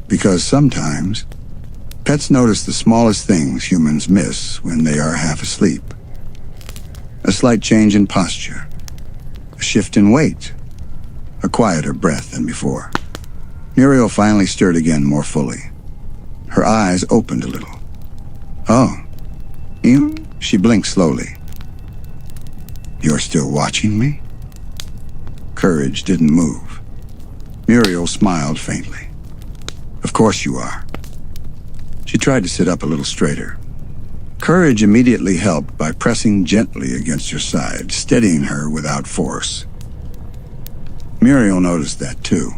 Because sometimes, pets notice the smallest things humans miss when they are half asleep. A slight change in posture. A shift in weight. A quieter breath than before. Muriel finally stirred again more fully. Her eyes opened a little. Oh. You? She blinked slowly. You're still watching me? Courage didn't move. Muriel smiled faintly. Of course you are. She tried to sit up a little straighter. Courage immediately helped by pressing gently against her side, steadying her without force. Muriel noticed that too.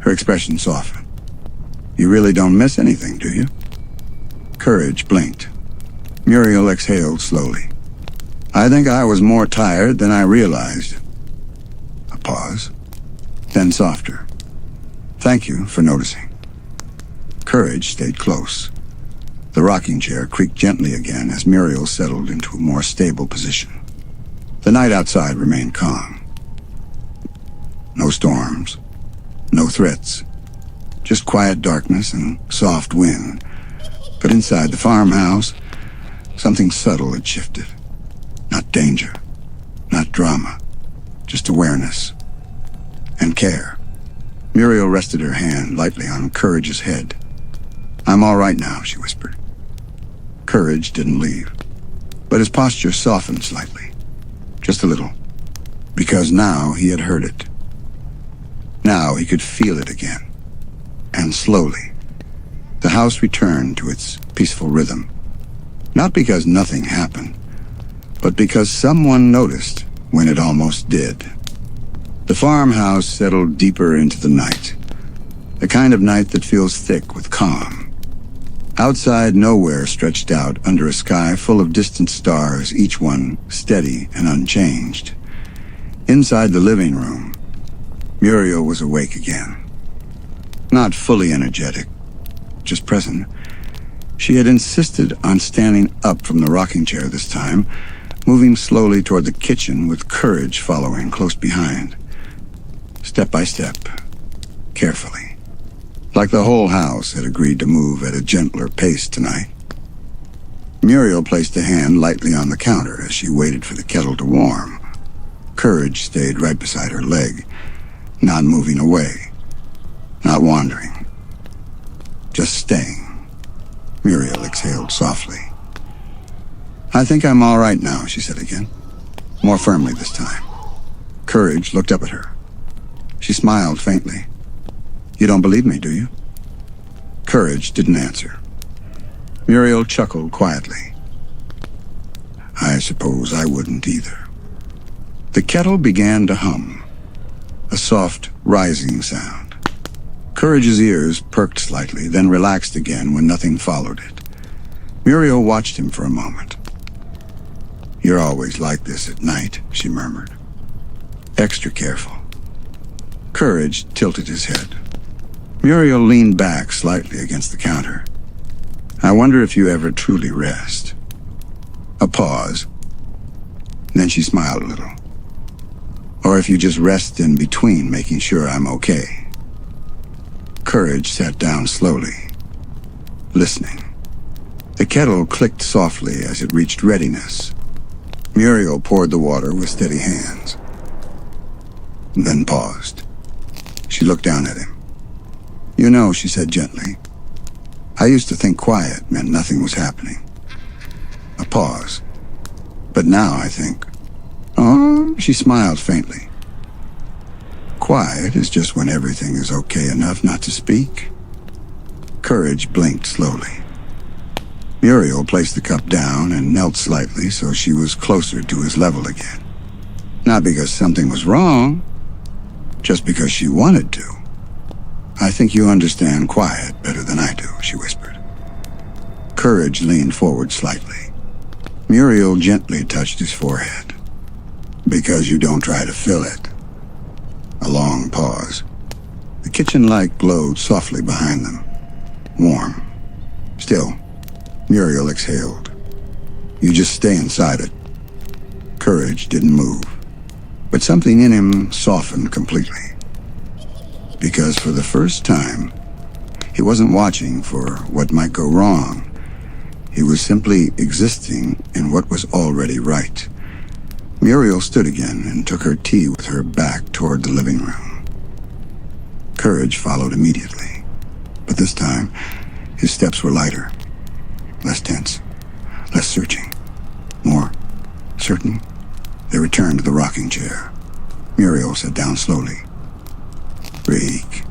Her expression softened. You really don't miss anything, do you? Courage blinked. Muriel exhaled slowly. I think I was more tired than I realized. A pause. Then softer. Thank you for noticing. Courage stayed close. The rocking chair creaked gently again as Muriel settled into a more stable position. The night outside remained calm. No storms. No threats. Just quiet darkness and soft wind. But inside the farmhouse, something subtle had shifted. Not danger. Not drama. Just awareness. And care. Muriel rested her hand lightly on Courage's head. I'm all right now, she whispered. Courage didn't leave, but his posture softened slightly. Just a little. Because now he had heard it. Now he could feel it again. And slowly, the house returned to its peaceful rhythm. Not because nothing happened, but because someone noticed when it almost did. The farmhouse settled deeper into the night. The kind of night that feels thick with calm. Outside, nowhere stretched out under a sky full of distant stars, each one steady and unchanged. Inside the living room, Muriel was awake again. Not fully energetic, just present. She had insisted on standing up from the rocking chair this time, moving slowly toward the kitchen with Courage following close behind. Step by step, carefully. Like the whole house had agreed to move at a gentler pace tonight. Muriel placed a hand lightly on the counter as she waited for the kettle to warm. Courage stayed right beside her leg, not moving away, not wandering. Just staying. Muriel exhaled softly. I think I'm all right now, she said again, more firmly this time. Courage looked up at her. smiled faintly. "You don't believe me, do you?" Courage didn't answer. Muriel chuckled quietly. "I suppose I wouldn't either." The kettle began to hum, a soft, rising sound. Courage's ears perked slightly, then relaxed again when nothing followed it. Muriel watched him for a moment. "You're always like this at night," she murmured. "Extra careful." Courage tilted his head. Muriel leaned back slightly against the counter. "I wonder if you ever truly rest." A pause. Then she smiled a little. "Or if you just rest in between, making sure I'm okay." Courage sat down slowly, listening. The kettle clicked softly as it reached readiness. Muriel poured the water with steady hands, then paused. She looked down at him. "You know," she said gently, "I used to think quiet meant nothing was happening." A pause. "But now I think..." "Oh," she smiled faintly. "Quiet is just when everything is okay enough not to speak." Courage blinked slowly. Muriel placed the cup down and knelt slightly so she was closer to his level again. Not because something was wrong, just because she wanted to. "I think you understand quiet better than I do," she whispered. Courage leaned forward slightly. Muriel gently touched his forehead. "Because you don't try to fill it." A long pause. The kitchen light glowed softly behind them. Warm. Still. Muriel exhaled. "You just stay inside it." Courage didn't move, but something in him softened completely. Because for the first time, he wasn't watching for what might go wrong. He was simply existing in what was already right. Muriel stood again and took her tea with her back toward the living room. Courage followed immediately, but this time, his steps were lighter. Less tense, less searching, more certain. They returned to the rocking chair. Muriel sat down slowly. "Creak."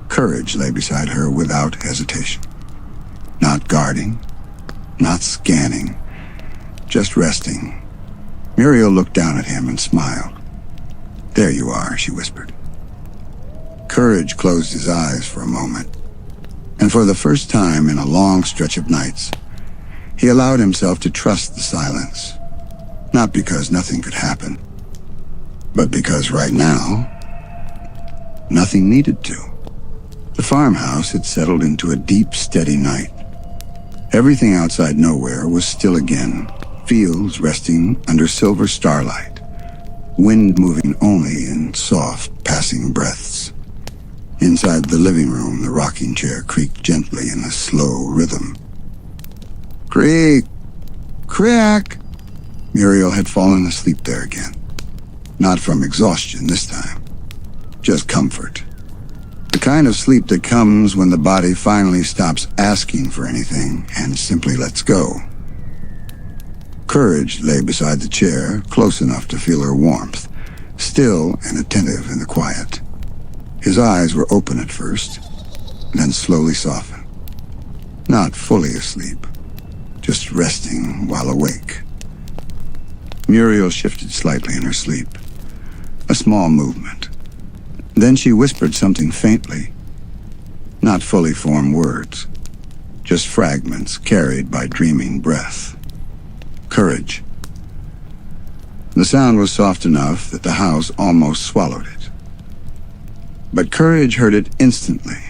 Courage lay beside her without hesitation. Not guarding, not scanning, just resting. Muriel looked down at him and smiled. "There you are," she whispered. Courage closed his eyes for a moment, and for the first time in a long stretch of nights, he allowed himself to trust the silence. Not because nothing could happen, but because right now, nothing needed to. The farmhouse had settled into a deep, steady night. Everything outside nowhere was still again, fields resting under silver starlight, wind moving only in soft, passing breaths. Inside the living room, the rocking chair creaked gently in a slow rhythm. "Creak! Crack!" Muriel had fallen asleep there again. Not from exhaustion this time, just comfort. The kind of sleep that comes when the body finally stops asking for anything and simply lets go. Courage lay beside the chair, close enough to feel her warmth, still and attentive in the quiet. His eyes were open at first, then slowly softened. Not fully asleep, just resting while awake. Muriel shifted slightly in her sleep, a small movement. Then she whispered something faintly, not fully formed words, just fragments carried by dreaming breath. "Courage." The sound was soft enough that the house almost swallowed it. But Courage heard it instantly.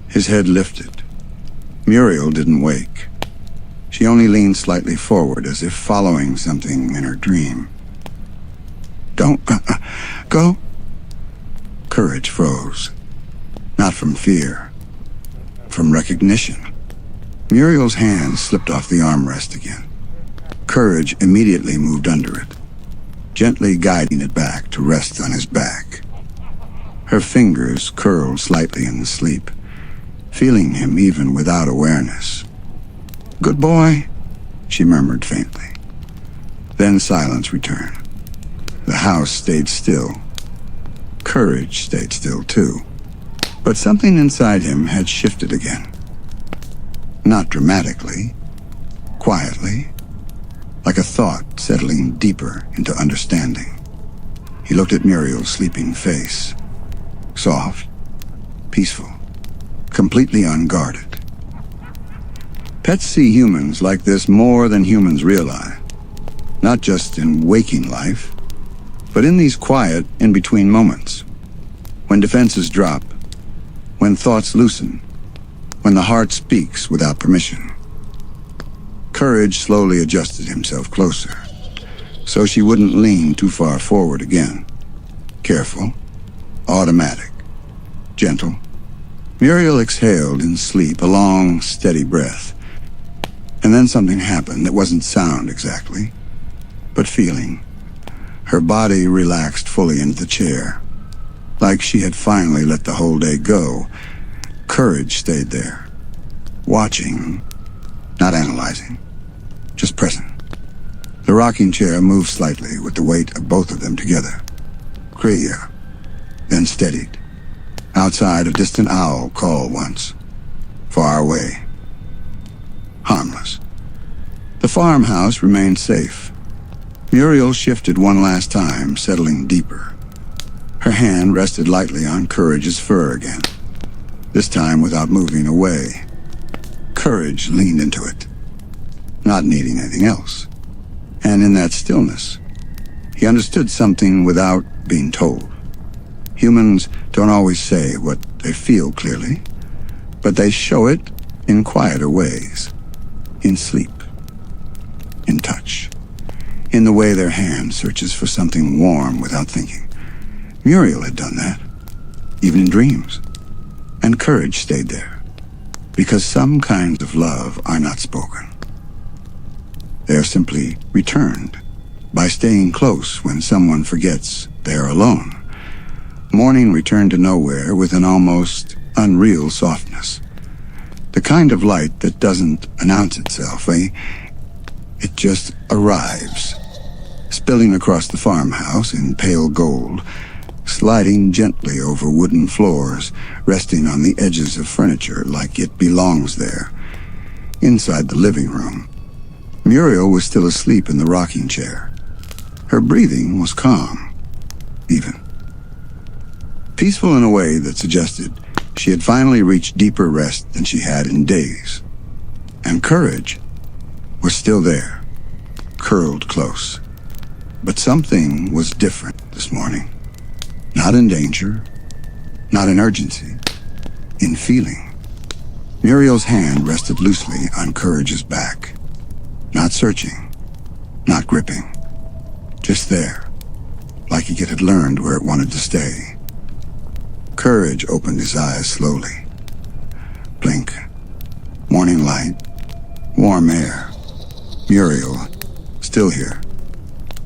His head lifted. Muriel didn't wake. She only leaned slightly forward as if following something in her dream. "Don't go." Courage froze. Not from fear, from recognition. Muriel's hand slipped off the armrest again. Courage immediately moved under it, gently guiding it back to rest on his back. Her fingers curled slightly in the sleep, feeling him even without awareness. "Good boy," she murmured faintly. Then silence returned. The house stayed still. Courage stayed still too, but something inside him had shifted again. Not dramatically, quietly, like a thought settling deeper into understanding. He looked at Muriel's sleeping face, soft, peaceful, completely unguarded. Pets see humans like this more than humans realize, not just in waking life, but in these quiet, in-between moments, when defenses drop, when thoughts loosen, when the heart speaks without permission. Courage slowly adjusted himself closer, so she wouldn't lean too far forward again. Careful, automatic, gentle. Muriel exhaled in sleep, a long, steady breath. And then something happened that wasn't sound exactly, but feeling. Her body relaxed fully into the chair, like she had finally let the whole day go. Courage stayed there, watching, not analyzing, just present. The rocking chair moved slightly with the weight of both of them together. Clear, then steadied. Outside, a distant owl called once, far away. Harmless. The farmhouse remained safe. Muriel shifted one last time, settling deeper. Her hand rested lightly on Courage's fur again, this time without moving away. Courage leaned into it, not needing anything else. And in that stillness, he understood something without being told. Humans don't always say what they feel clearly, but they show it in quieter ways. In sleep, in touch, in the way their hand searches for something warm without thinking. Muriel had done that, even in dreams. And Courage stayed there, because some kinds of love are not spoken. They are simply returned by staying close when someone forgets they are alone. Morning returned to nowhere with an almost unreal softness. The kind of light that doesn't announce itself, it just arrives, spilling across the farmhouse in pale gold, sliding gently over wooden floors, resting on the edges of furniture like it belongs there. Inside the living room, Muriel was still asleep in the rocking chair. Her breathing was calm, even. Peaceful in a way that suggested she had finally reached deeper rest than she had in days. And Courage was still there, curled close. But something was different this morning. Not in danger, not in urgency, in feeling. Muriel's hand rested loosely on Courage's back. Not searching, not gripping. Just there, like it had learned where it wanted to stay. Courage opened his eyes slowly. Blink. Morning light. Warm air. Muriel, still here.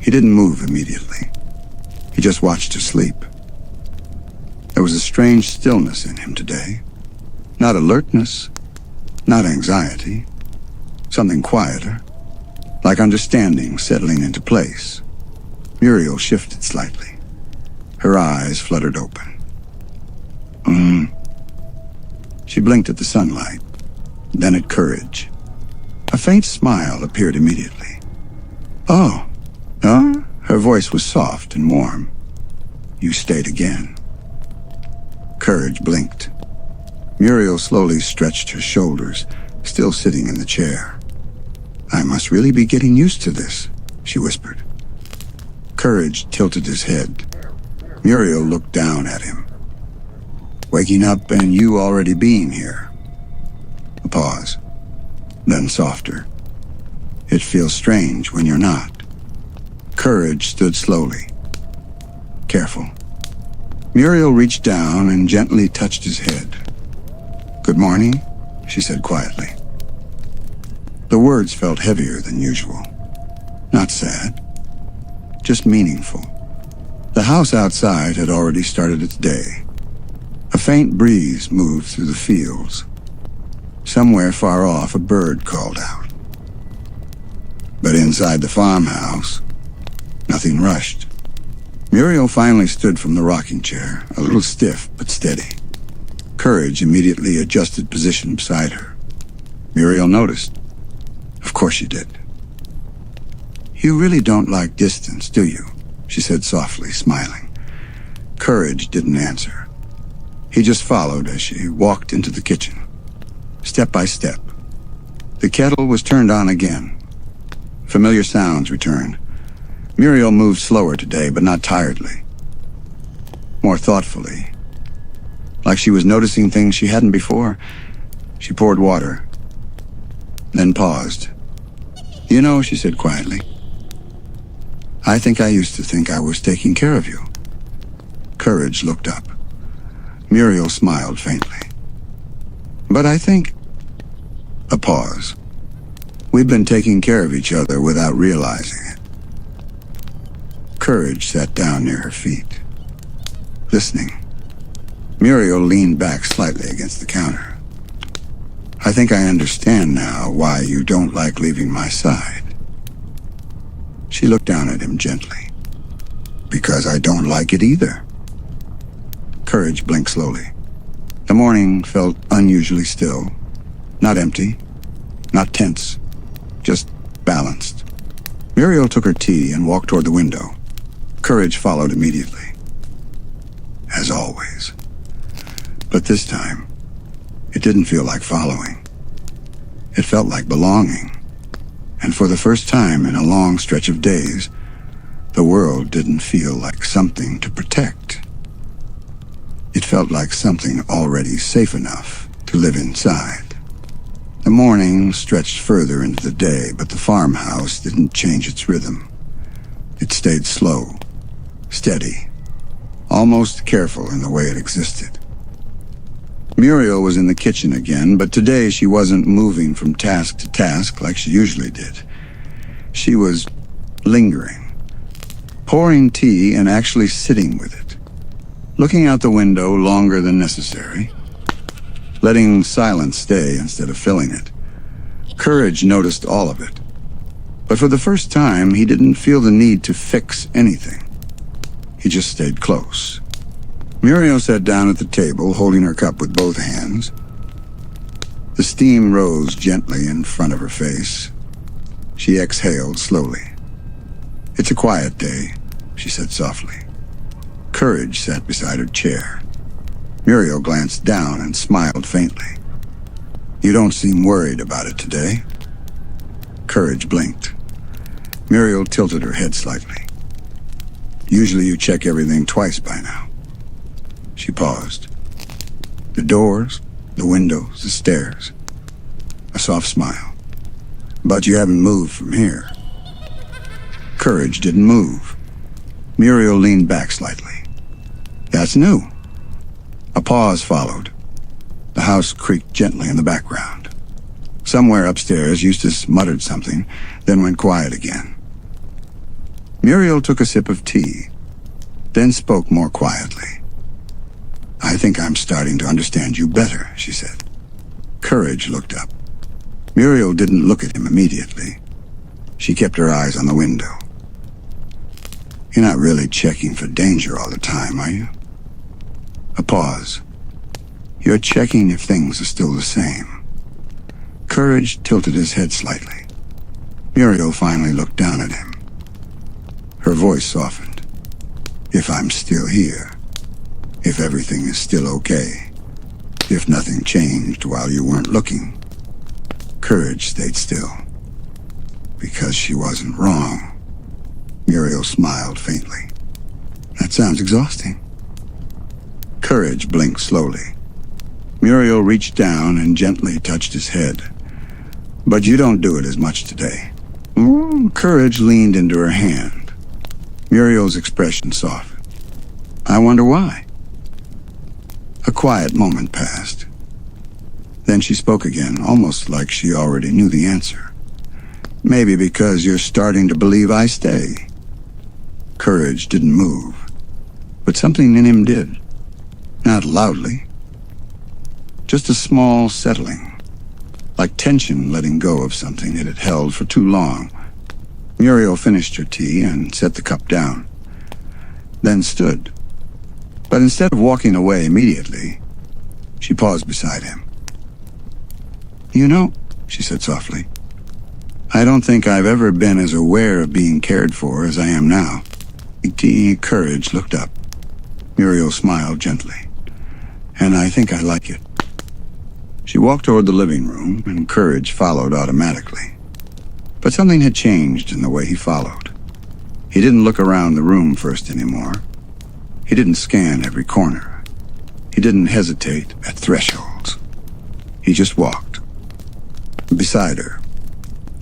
He didn't move immediately. He just watched her sleep. There was a strange stillness in him today. Not alertness, not anxiety. Something quieter, like understanding settling into place. Muriel shifted slightly. Her eyes fluttered open. She blinked at the sunlight, then at Courage. A faint smile appeared immediately. Oh, huh? Her voice was soft and warm. You stayed again. Courage blinked. Muriel slowly stretched her shoulders, still sitting in the chair. I must really be getting used to this, she whispered. Courage tilted his head. Muriel looked down at him. Waking up and you already being here. A pause, then softer. It feels strange when you're not. Courage stood slowly. Careful. Muriel reached down and gently touched his head. Good morning, she said quietly. The words felt heavier than usual. Not sad, just meaningful. The house outside had already started its day. A faint breeze moved through the fields. Somewhere far off, a bird called out. But inside the farmhouse, nothing rushed. Muriel finally stood from the rocking chair, a little stiff but steady. Courage immediately adjusted position beside her. Muriel noticed. Of course she did. "You really don't like distance, do you?" she said softly, smiling. Courage didn't answer. He just followed as she walked into the kitchen. Step by step. The kettle was turned on again. Familiar sounds returned. Muriel moved slower today, but not tiredly. More thoughtfully. Like she was noticing things she hadn't before. She poured water, then paused. "You know," she said quietly, "I think I used to think I was taking care of you." Courage looked up. Muriel smiled faintly. "But I think..." A pause. "We've been taking care of each other without realizing it." Courage sat down near her feet, listening. Muriel leaned back slightly against the counter. "I think I understand now why you don't like leaving my side." She looked down at him gently. "Because I don't like it either." Courage blinked slowly. The morning felt unusually still. Not empty, not tense, just balanced. Muriel took her tea and walked toward the window. Courage followed immediately. As always. But this time, it didn't feel like following. It felt like belonging. And for the first time in a long stretch of days, the world didn't feel like something to protect. It felt like something already safe enough to live inside. The morning stretched further into the day, but the farmhouse didn't change its rhythm. It stayed slow, steady, almost careful in the way it existed. Muriel was in the kitchen again, but today she wasn't moving from task to task like she usually did. She was lingering, pouring tea and actually sitting with it, looking out the window longer than necessary, letting silence stay instead of filling it. Courage noticed all of it, but for the first time he didn't feel the need to fix anything. He just stayed close. Muriel sat down at the table, holding her cup with both hands. The steam rose gently in front of her face. She exhaled slowly. "It's a quiet day," she said softly. Courage sat beside her chair. Muriel glanced down and smiled faintly. "You don't seem worried about it today." Courage blinked. Muriel tilted her head slightly. "Usually you check everything twice by now." She paused. The doors, the windows, the stairs. A soft smile. "But you haven't moved from here." Courage didn't move. Muriel leaned back slightly. "That's new." A pause followed. The house creaked gently in the background. Somewhere upstairs, Eustace muttered something, then went quiet again. Muriel took a sip of tea, then spoke more quietly. "I think I'm starting to understand you better," she said. Courage looked up. Muriel didn't look at him immediately. She kept her eyes on the window. "You're not really checking for danger all the time, are you?" A pause. "You're checking if things are still the same." Courage tilted his head slightly. Muriel finally looked down at him. Her voice softened. "If I'm still here, if everything is still okay, if nothing changed while you weren't looking." Courage stayed still. Because she wasn't wrong. Muriel smiled faintly. "That sounds exhausting." Courage blinked slowly. Muriel reached down and gently touched his head. "But you don't do it as much today." Courage leaned into her hand. Muriel's expression softened. "I wonder why." A quiet moment passed. Then she spoke again, almost like she already knew the answer. "Maybe because you're starting to believe I stay." Courage didn't move, but something in him did. Not loudly. Just a small settling, like tension letting go of something it had held for too long. Muriel finished her tea and set the cup down. then stood. But instead of walking away immediately, she paused beside him. "You know," she said softly, "I don't think I've ever been as aware of being cared for as I am now." Courage looked up. Muriel smiled gently. "And I think I like it." She walked toward the living room, and Courage followed automatically. But something had changed in the way he followed. He didn't look around the room first anymore. He didn't scan every corner. He didn't hesitate at thresholds. He just walked. Beside her,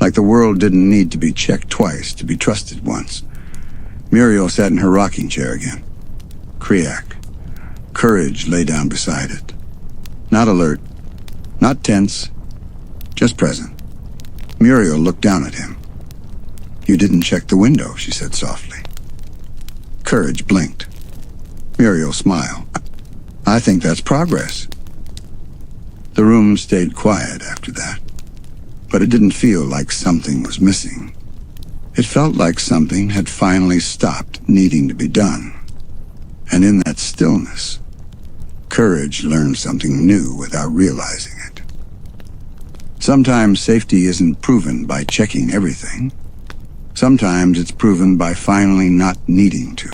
like the world didn't need to be checked twice to be trusted once. Muriel sat in her rocking chair again. Creak. Courage lay down beside it. Not alert, not tense, just present. Muriel looked down at him. "You didn't check the window," she said softly. Courage blinked. Muriel smiled. "I think that's progress." The room stayed quiet after that, but it didn't feel like something was missing. It felt like something had finally stopped needing to be done. And in that stillness, Courage learned something new without realizing it. Sometimes safety isn't proven by checking everything. Sometimes it's proven by finally not needing to.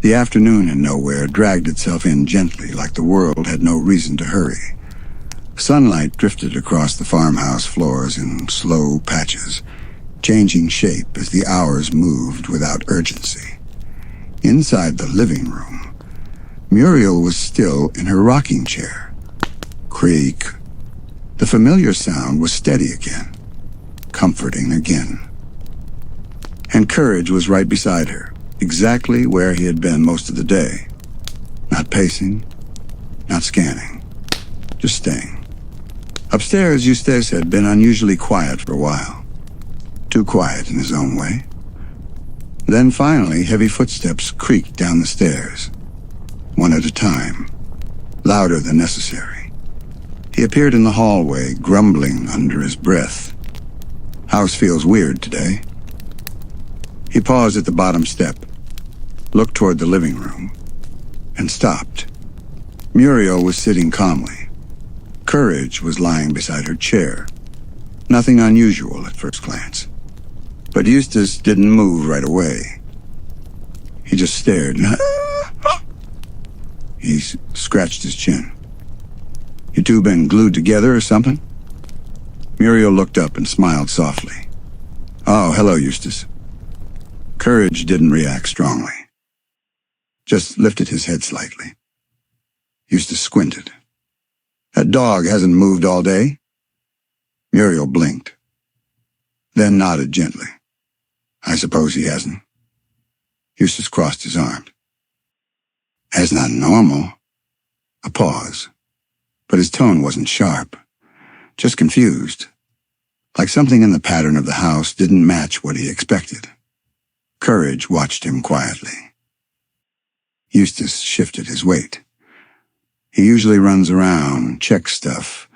The afternoon in nowhere dragged itself in gently, like the world had no reason to hurry. Sunlight drifted across the farmhouse floors in slow patches, changing shape as the hours moved without urgency. Inside the living room, Muriel was still in her rocking chair. Creak. The familiar sound was steady again, comforting again. And Courage was right beside her, exactly where he had been most of the day. Not pacing, not scanning, just staying. Upstairs, Eustace had been unusually quiet for a while. Too quiet in his own way. Then finally, heavy footsteps creaked down the stairs, one at a time, louder than necessary. He appeared in the hallway, grumbling under his breath. "House feels weird today." He paused at the bottom step, looked toward the living room, and stopped. Muriel was sitting calmly. Courage was lying beside her chair. Nothing unusual at first glance. But Eustace didn't move right away. He just stared. He scratched his chin. "You two been glued together or something?" Muriel looked up and smiled softly. "Oh, hello, Eustace." Courage didn't react strongly. Just lifted his head slightly. Eustace squinted. "That dog hasn't moved all day?" Muriel blinked, then nodded gently. "I suppose he hasn't." Eustace crossed his arms. "That's not normal." A pause, but his tone wasn't sharp, just confused, like something in the pattern of the house didn't match what he expected. Courage watched him quietly. Eustace shifted his weight. He usually runs around, checks stuff,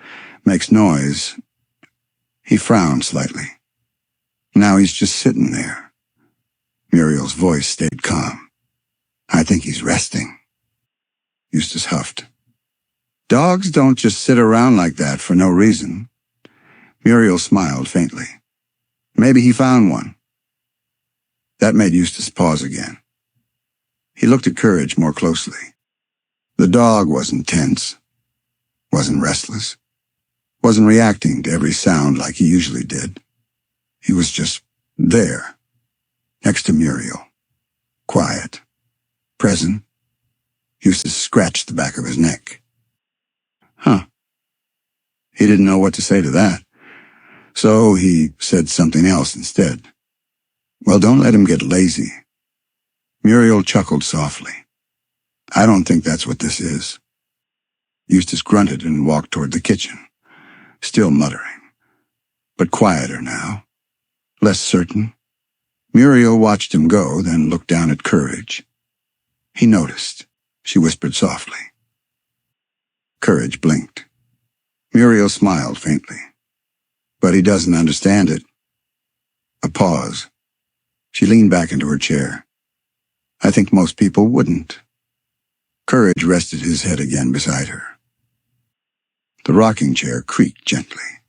makes noise. He frowned slightly. Now he's just sitting there. Muriel's voice stayed calm. "I think he's resting." Eustace huffed. "Dogs don't just sit around like that for no reason." Muriel smiled faintly. "Maybe he found one." That made Eustace pause again. He looked at Courage more closely. The dog wasn't tense, wasn't restless, wasn't reacting to every sound like he usually did. He was just there, next to Muriel, quiet, present. Eustace scratched the back of his neck. Huh. He didn't know what to say to that, so he said something else instead. "Well, don't let him get lazy." Muriel chuckled softly. "I don't think that's what this is." Eustace grunted and walked toward the kitchen, still muttering, but quieter now, less certain. Muriel watched him go, then looked down at Courage. He noticed. She whispered softly. Courage blinked. Muriel smiled faintly. "But he doesn't understand it." A pause. She leaned back into her chair. I think most people wouldn't. Courage rested his head again beside her. The rocking chair creaked gently.